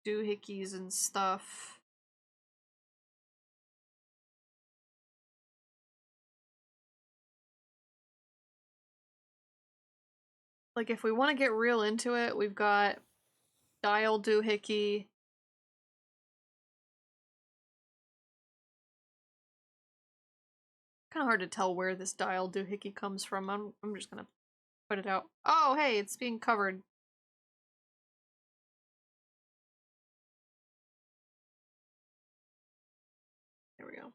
doohickeys and stuff. Like, if we want to get real into it, we've got dial doohickey. Kind of hard to tell where this dial doohickey comes from. I'm just gonna put it out. Oh, hey, it's being covered. There we go.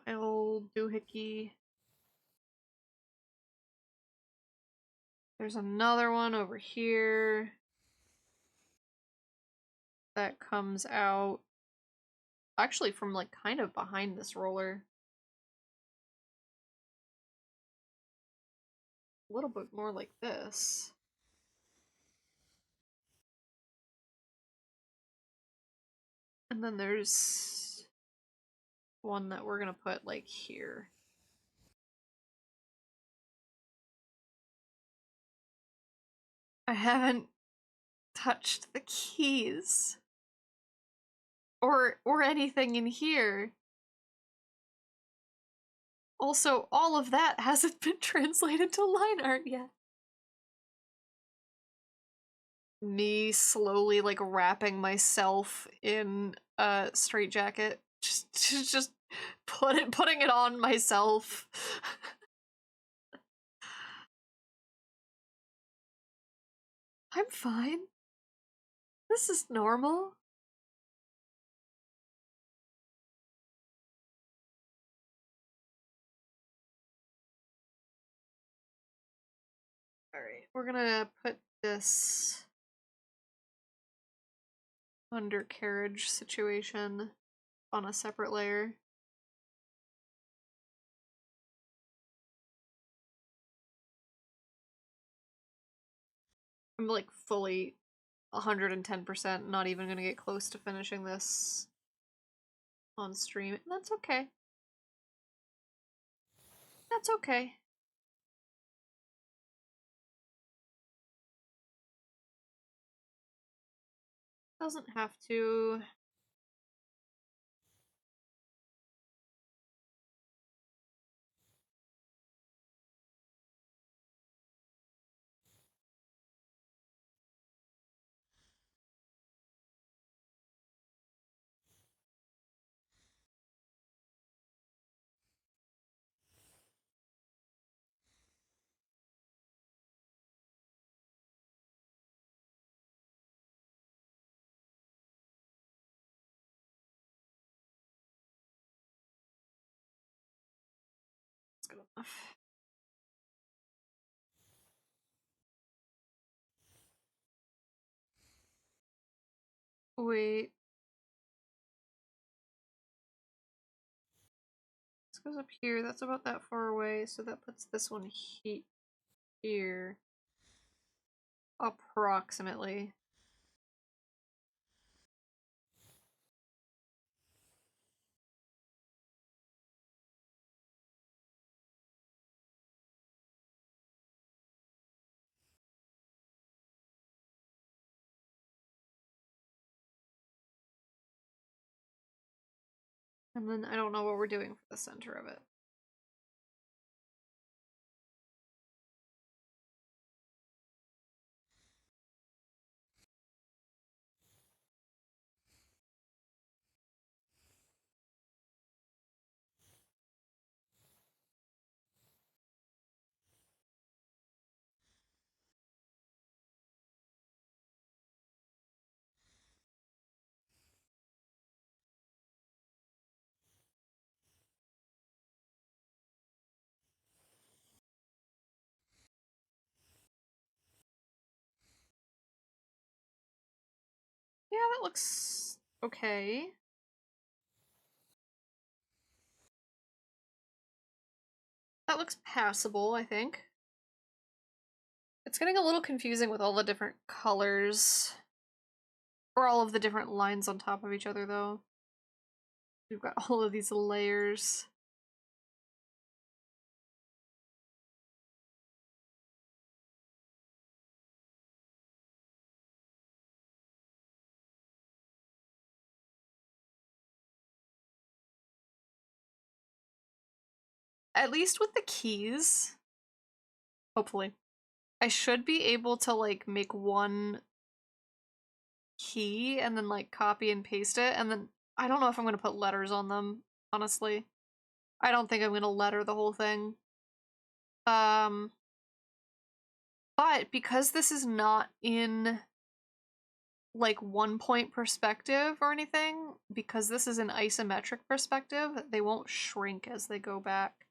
Dial doohickey. There's another one over here that comes out actually from like kind of behind this roller. A little bit more like this. And then there's one that we're gonna put like here. I haven't touched the keys or anything in here. Also, all of that hasn't been translated to line art yet. me slowly like wrapping myself in a straitjacket, just putting it on myself. I'm fine. This is normal. Alright, we're gonna put this undercarriage situation on a separate layer. I'm like fully 110% not even gonna get close to finishing this on stream. And that's okay. That's okay. Doesn't have to. It's good enough. Wait. This goes up here. That's about that far away, so that puts this one here. Approximately. And then I don't know what we're doing for the center of it. Yeah, that looks okay. That looks passable, I think. It's getting a little confusing with all the different colors. Or all of the different lines on top of each other, though. We've got all of these layers. At least with the keys, hopefully, I should be able to, like, make one key and then, like, copy and paste it, and then I don't know if I'm gonna put letters on them, honestly. I don't think I'm gonna letter the whole thing. But because this is not in, like, 1-point perspective or anything, because this is an isometric perspective, they won't shrink as they go back.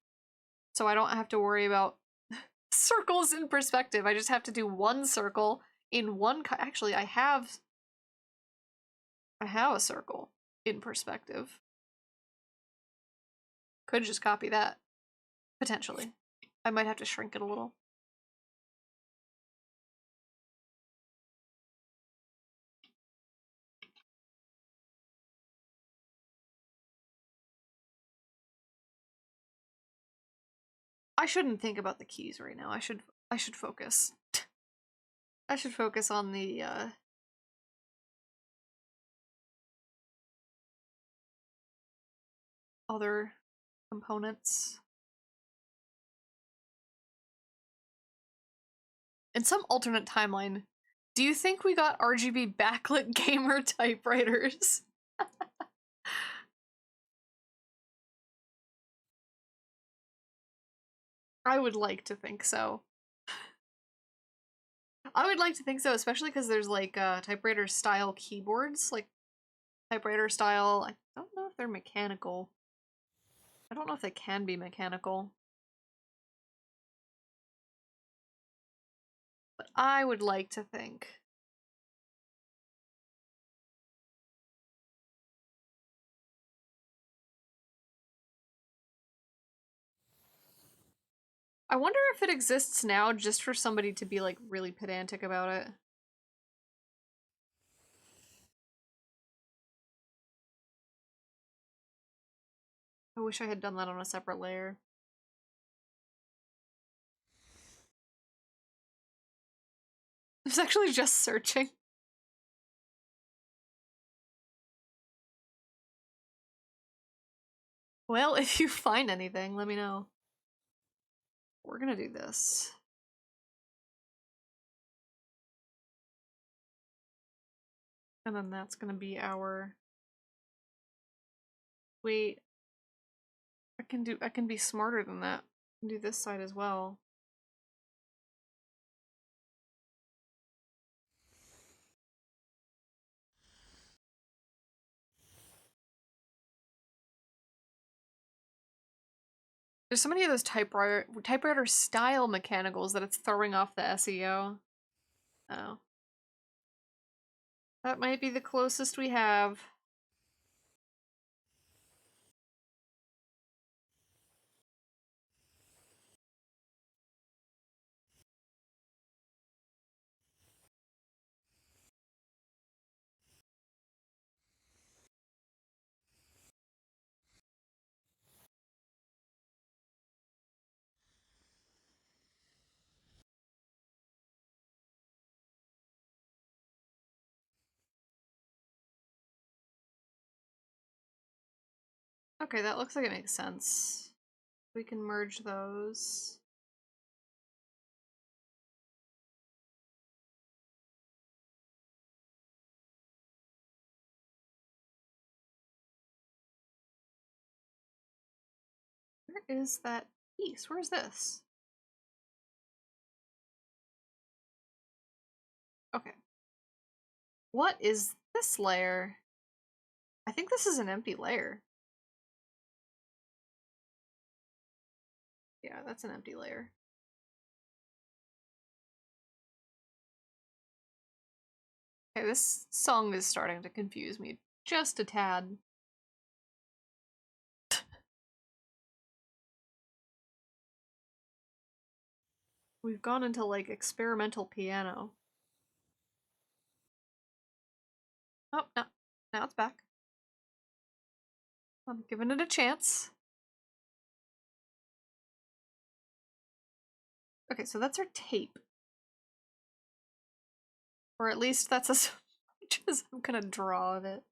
So I don't have to worry about circles in perspective. I just have to do one circle in one actually, I have a circle in perspective. Could just copy that, potentially. I might have to shrink it a little. I shouldn't think about the keys right now. I should focus. I should focus on the other components. In some alternate timeline, Do you think we got RGB backlit gamer typewriters? I would like to think so. I would like to think so, especially because there's like typewriter style keyboards, like typewriter style. I don't know if they're mechanical. I don't know if they can be mechanical. But I would like to think. I wonder if it exists now just for somebody to be like really pedantic about it. I wish I had done that on a separate layer. I was actually just searching. Well, if you find anything, let me know. We're gonna do this. And then that's gonna be our... Wait. I can be smarter than that. I can do this side as well. There's so many of those typewriter style mechanicals that it's throwing off the SEO. Oh. That might be the closest we have. Okay, that looks like it makes sense. We can merge those. Where is that piece? Where is this? Okay. What is this layer? I think this is an empty layer. Yeah, that's an empty layer. Okay, this song is starting to confuse me just a tad. We've gone into like experimental piano. Oh, no. Now it's back. I'm giving it a chance. Okay, so that's our tape. Or at least that's as much as I'm gonna draw of it.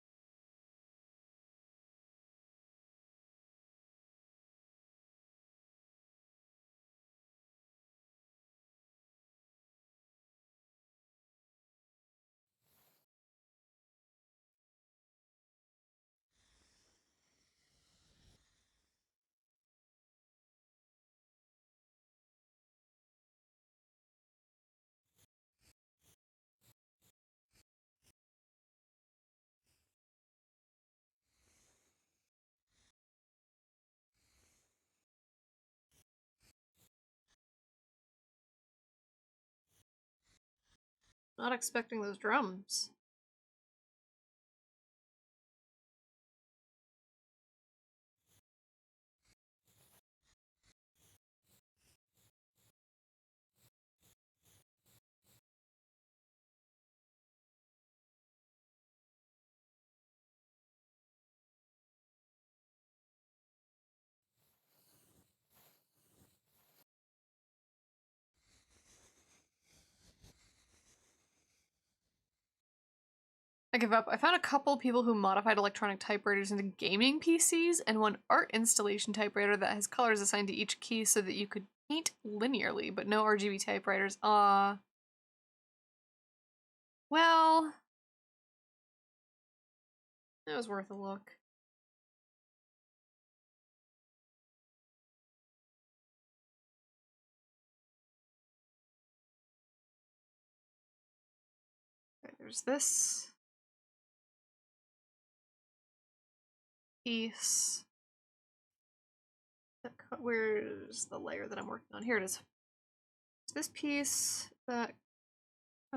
Not expecting those drums. I give up. I found a couple people who modified electronic typewriters into gaming PCs, and one art installation typewriter that has colors assigned to each key so that you could paint linearly, but no RGB typewriters. Well, it was worth a look. Okay, there's this piece. Where's the layer that I'm working on? Here it is. It's this piece that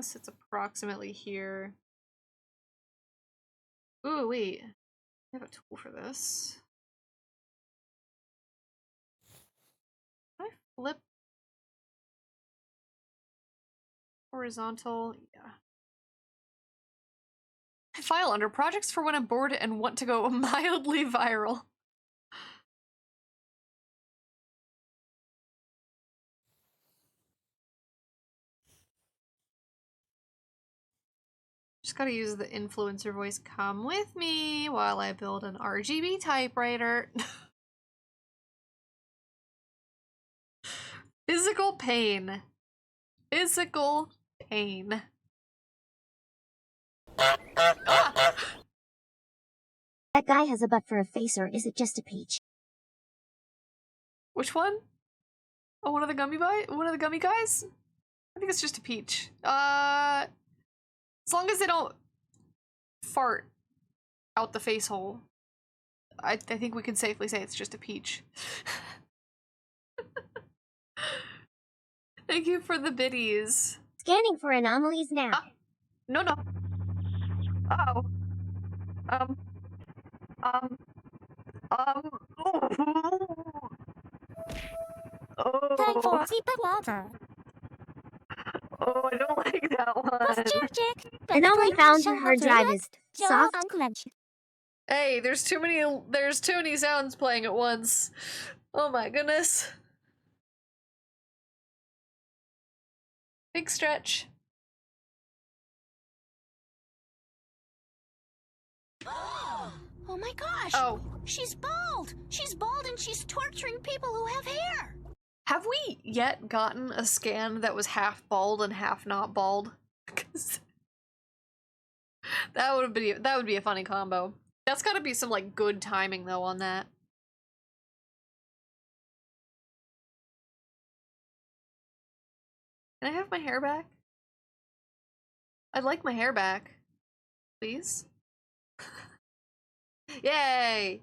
sits approximately here. Ooh, wait. I have a tool for this. Can I flip horizontal? Yeah. File under projects for when I'm bored and want to go mildly viral. Just gotta use the influencer voice. Come with me while I build an RGB typewriter. Physical pain. Physical pain. Ah! That guy has a butt for a face, or is it just a peach? Which one? Oh, one of the gummy guys? I think it's just a peach. As long as they don't fart out the face hole, I think we can safely say it's just a peach. Thank you for the biddies. Scanning for anomalies now. No. Uh-oh. Time for a sip of water. Oh, I don't like that one. Check. Anomaly found your hard drive is soft. Unclenched. Hey, there's too many sounds playing at once. Oh my goodness. Big stretch. Oh my gosh! Oh. She's bald! She's bald and she's torturing people who have hair! Have we yet gotten a scan that was half bald and half not bald? 'Cause that would be a funny combo. That's gotta be some like good timing though on that. Can I have my hair back? I'd like my hair back. Please? Yay!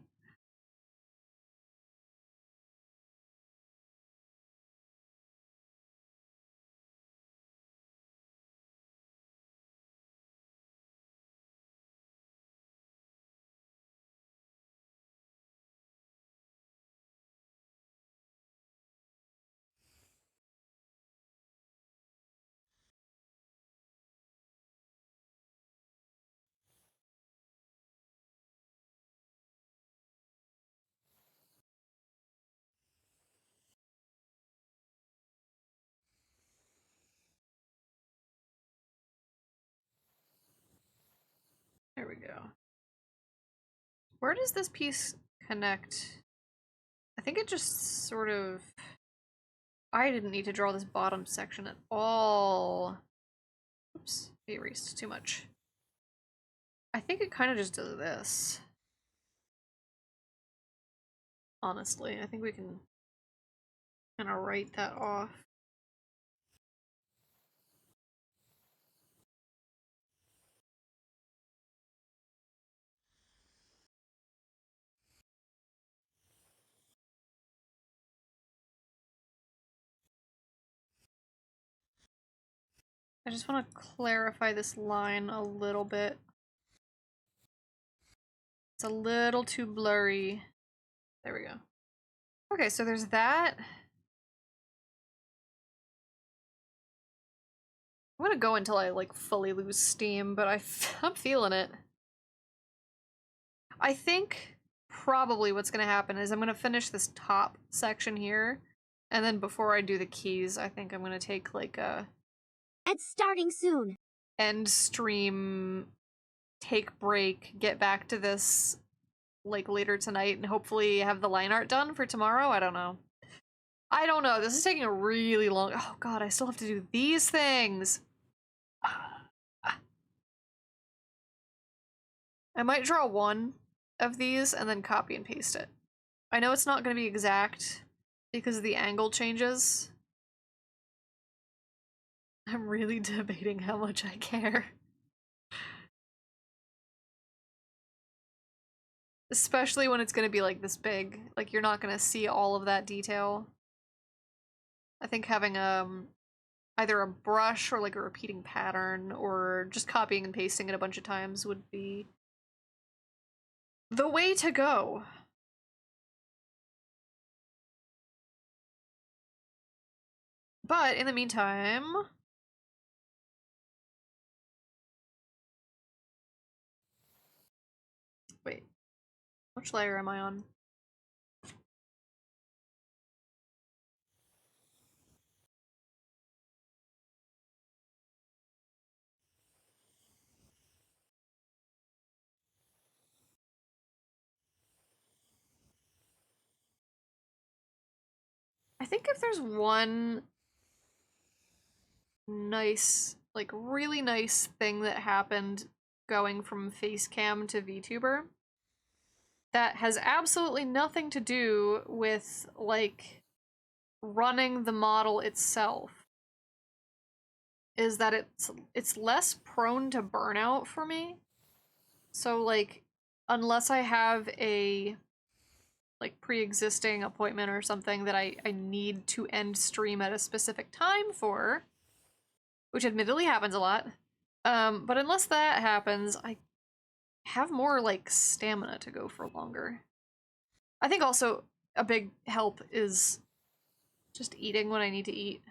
There we go. Where does this piece connect? I think it just sort of... I didn't need to draw this bottom section at all. Oops, I erased too much. I think it kind of just does this. Honestly, I think we can kind of write that off. I just want to clarify this line a little bit. It's a little too blurry. There we go. Okay, so there's that. I'm gonna go until I like fully lose steam, but I'm feeling it. I think probably what's gonna happen is I'm gonna finish this top section here, and then before I do the keys, I think I'm gonna take like a It's starting soon. end stream, take break, get back to this like later tonight, and hopefully have the line art done for tomorrow. I don't know. This is taking a really long. Oh god, I still have to do these things. I might draw one of these and then copy and paste it. I know it's not going to be exact because the angle changes. I'm really debating how much I care. Especially when it's going to be like this big. Like you're not going to see all of that detail. I think having either a brush or like a repeating pattern or just copying and pasting it a bunch of times would be the way to go. But in the meantime, wait, which layer am I on? I think if there's one nice, like really nice thing that happened going from Facecam to VTuber that has absolutely nothing to do with like running the model itself is that it's less prone to burnout for me. So like unless I have a like pre-existing appointment or something that I need to end stream at a specific time for, which admittedly happens a lot. But unless that happens, I have more like stamina to go for longer. I think also a big help is just eating when I need to eat.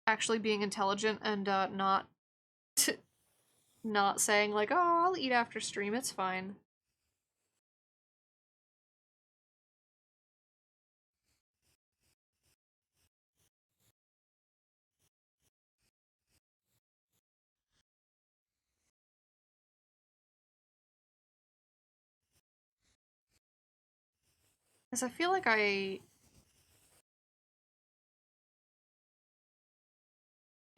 Actually being intelligent and not not saying like, oh, I'll eat after stream, it's fine. Because I feel like I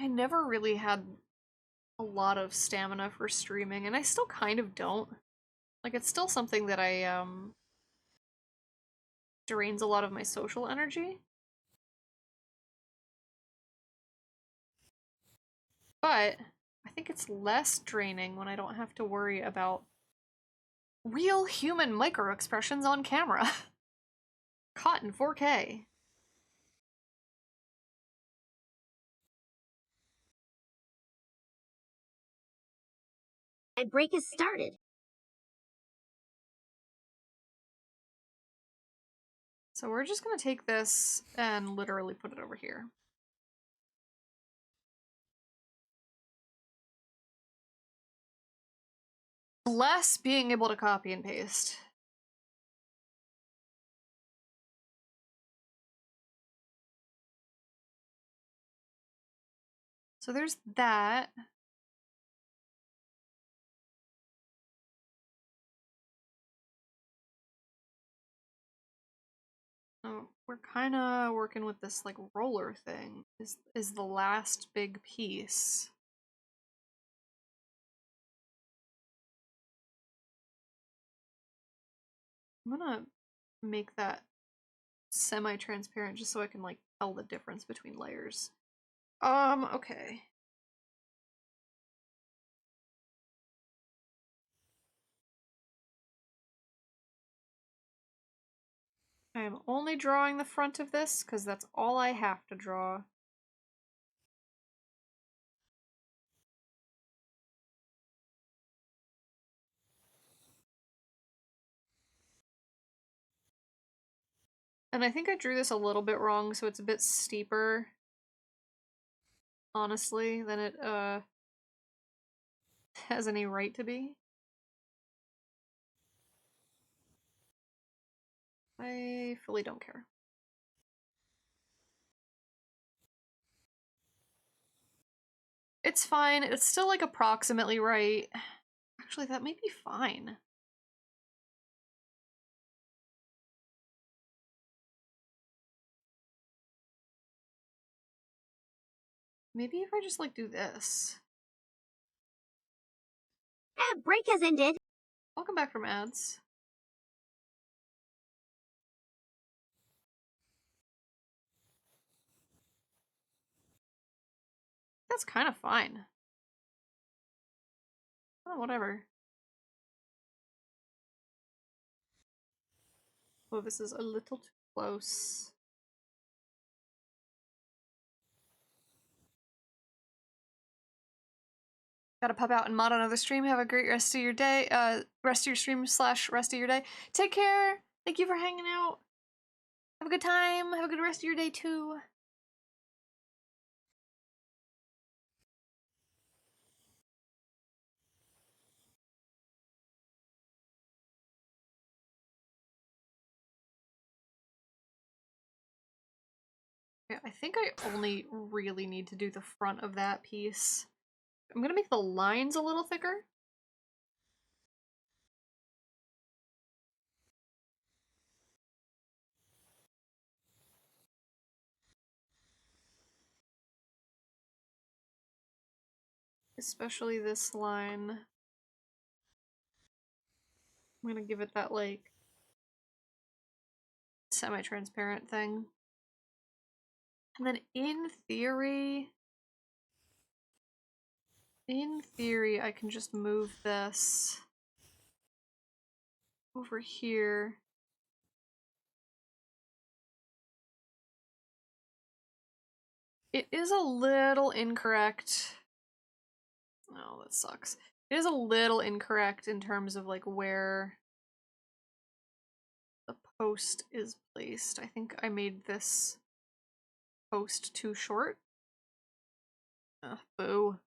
never really had a lot of stamina for streaming, and I still kind of don't. Like, it's still something that I, drains a lot of my social energy. But I think it's less draining when I don't have to worry about real human micro-expressions on camera. Caught in 4K. My break has started. So we're just gonna take this and literally put it over here. Less being able to copy and paste. So there's that. Oh, we're kind of working with this like roller thing. Is the last big piece. I'm gonna make that semi-transparent just so I can like tell the difference between layers. Okay. I am only drawing the front of this because that's all I have to draw. And I think I drew this a little bit wrong, so it's a bit steeper, honestly, than it has any right to be. I fully don't care. It's fine. It's still like approximately right. Actually, that may be fine. Maybe if I just like do this. Break has ended. Welcome back from ads. That's kind of fine. Oh, whatever. Oh, this is a little too close. Gotta pop out and mod another stream. Have a great rest of your day. Rest of your stream / rest of your day. Take care. Thank you for hanging out. Have a good time. Have a good rest of your day too. Yeah, I think I only really need to do the front of that piece. I'm gonna make the lines a little thicker. Especially this line. I'm gonna give it that, like, semi-transparent thing. And then in theory, I can just move this over here. It is a little incorrect. Oh, that sucks. It is a little incorrect in terms of, like, where the post is placed. I think I made this post too short. Boo.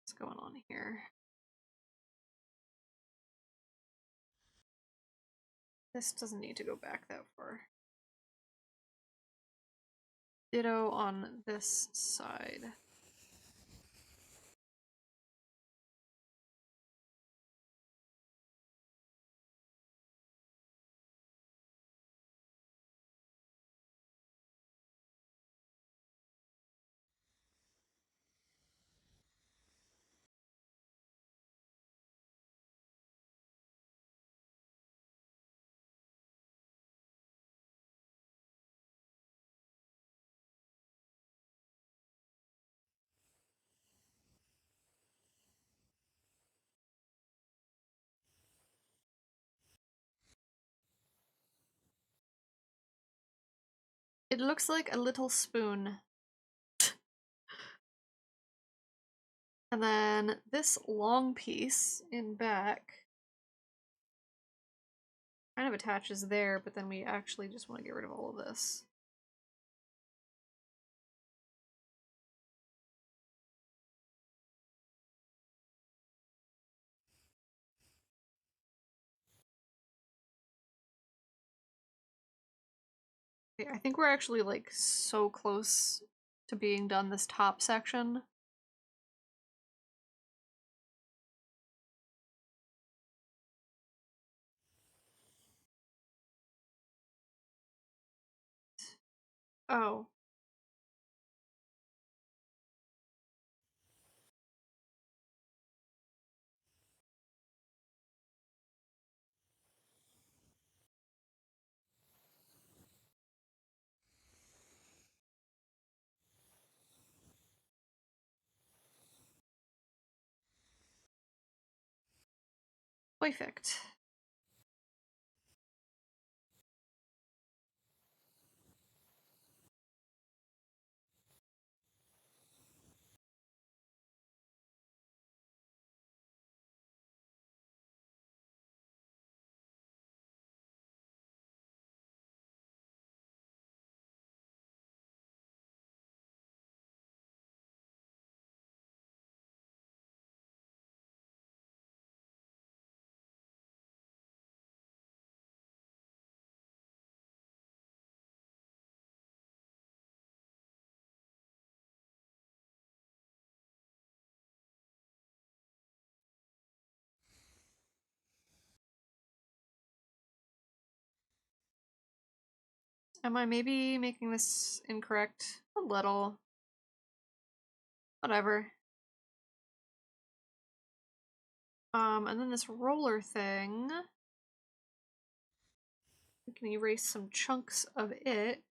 What's going on here? This doesn't need to go back that far. Ditto on this side. It looks like a little spoon. And then this long piece in back kind of attaches there, but then we actually just want to get rid of all of this. Okay, I think we're actually, like, so close to being done this top section. Oh. Perfect. Am I maybe making this incorrect? A little. Whatever. And then this roller thing. We can erase some chunks of it.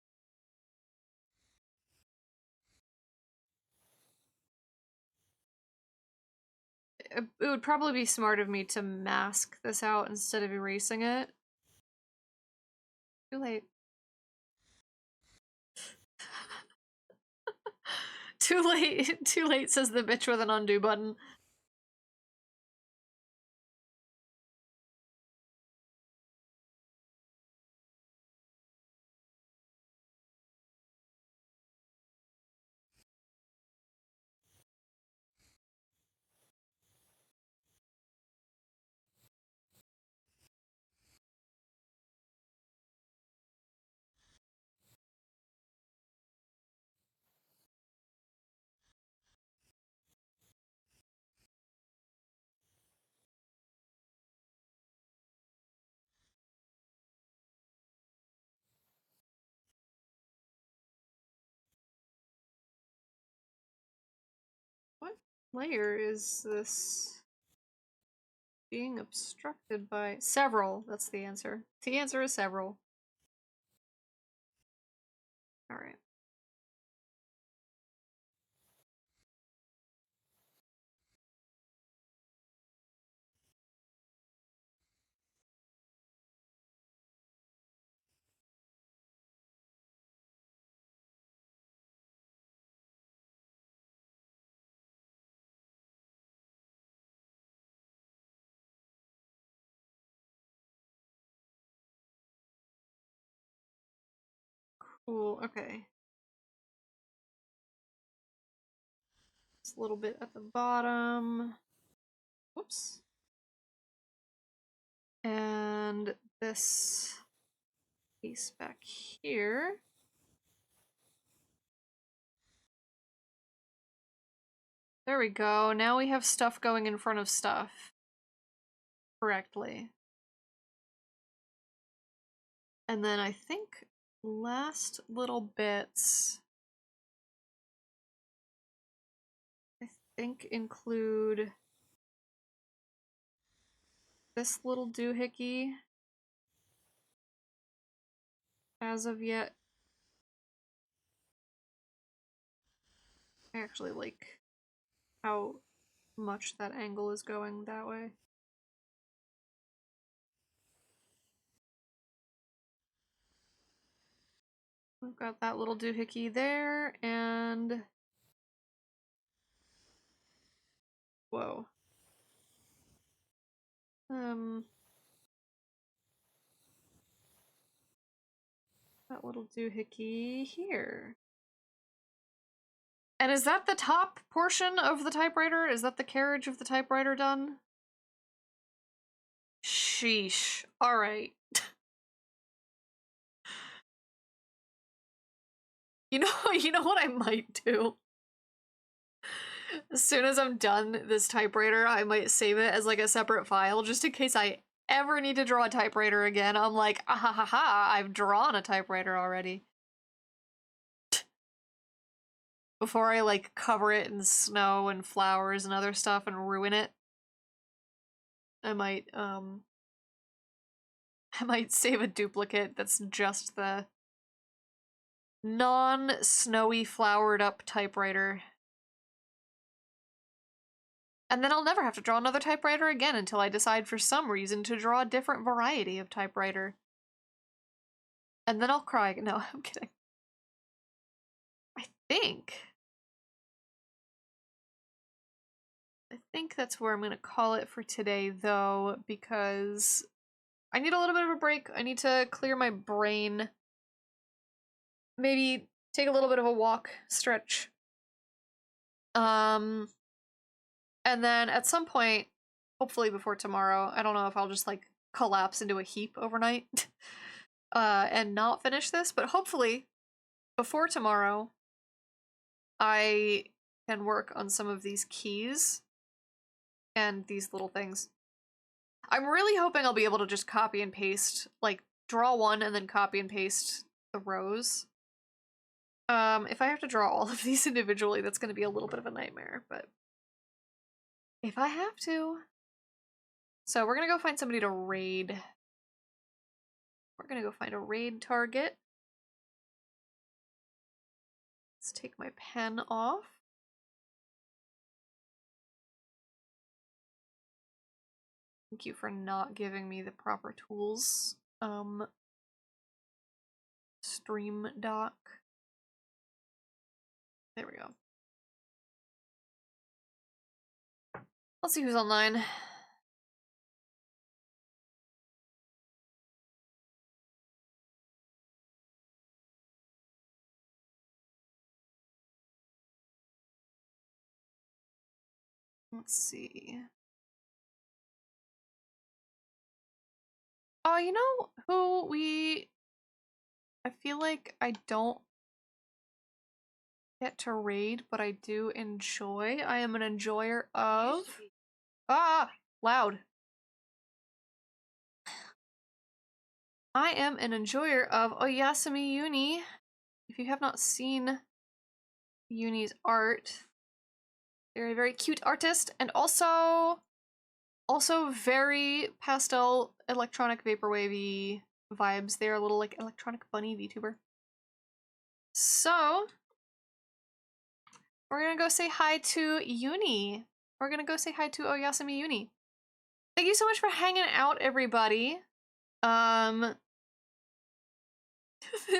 It would probably be smart of me to mask this out instead of erasing it. Too late. Too late. Too late, says the bitch with an undo button. What layer is this being obstructed by? Several, that's the answer. The answer is several. Alright. Cool, okay. It's a little bit at the bottom. Whoops. And this piece back here. There we go. Now we have stuff going in front of stuff correctly. And then I think last little bits I think include this little doohickey. As of yet, I actually like how much that angle is going that way. We've got that little doohickey there, and whoa. That little doohickey here. And is that the top portion of the typewriter? Is that the carriage of the typewriter done? Sheesh. Alright. You know what I might do? As soon as I'm done this typewriter, I might save it as like a separate file just in case I ever need to draw a typewriter again. I'm like, ah ha ha ha, I've drawn a typewriter already. Before I like cover it in snow and flowers and other stuff and ruin it, I might save a duplicate that's just the non-snowy flowered up typewriter. And then I'll never have to draw another typewriter again until I decide for some reason to draw a different variety of typewriter. And then I'll cry. No, I'm kidding. I think that's where I'm going to call it for today, though, because I need a little bit of a break. I need to clear my brain. Maybe take a little bit of a walk, stretch. And then at some point, hopefully before tomorrow, I don't know if I'll just like collapse into a heap overnight and not finish this, but hopefully before tomorrow, I can work on some of these keys and these little things. I'm really hoping I'll be able to just copy and paste, like draw one and then copy and paste the rows. If I have to draw all of these individually, that's going to be a little bit of a nightmare, but if I have to. So we're going to go find somebody to raid. We're going to go find a raid target. Let's take my pen off. Thank you for not giving me the proper tools. Stream dock. There we go. Let's see who's online. Let's see. Oh, you know who I feel like I don't get to raid, but I do enjoy. I am an enjoyer of... Ah! Loud. I am an enjoyer of Oyasumi Uni. If you have not seen Uni's art, they're a very cute artist, and also very pastel electronic vaporwavy vibes. They're a little like electronic bunny VTuber. So we're gonna go say hi to Uni. We're gonna go say hi to Oyasumi Uni. Thank you so much for hanging out, everybody.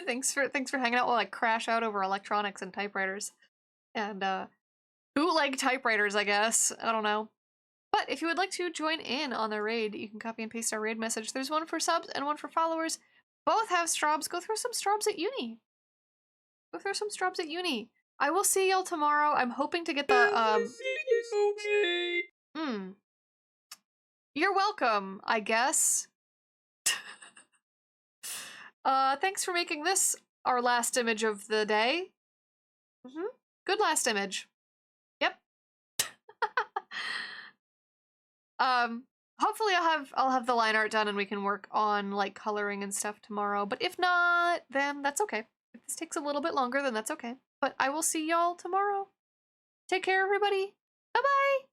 Thanks for hanging out while I crash out over electronics and typewriters. And bootleg typewriters, I guess. I don't know. But if you would like to join in on the raid, you can copy and paste our raid message. There's one for subs and one for followers. Both have strobs. Go throw some strobs at Uni. Go throw some strobs at Uni. I will see y'all tomorrow. I'm hoping to get the You're welcome, I guess. Thanks for making this our last image of the day. Good last image. Yep. Hopefully I'll have the line art done and we can work on like coloring and stuff tomorrow. But if not, then that's okay. If this takes a little bit longer, then that's okay. But I will see y'all tomorrow. Take care, everybody. Bye-bye.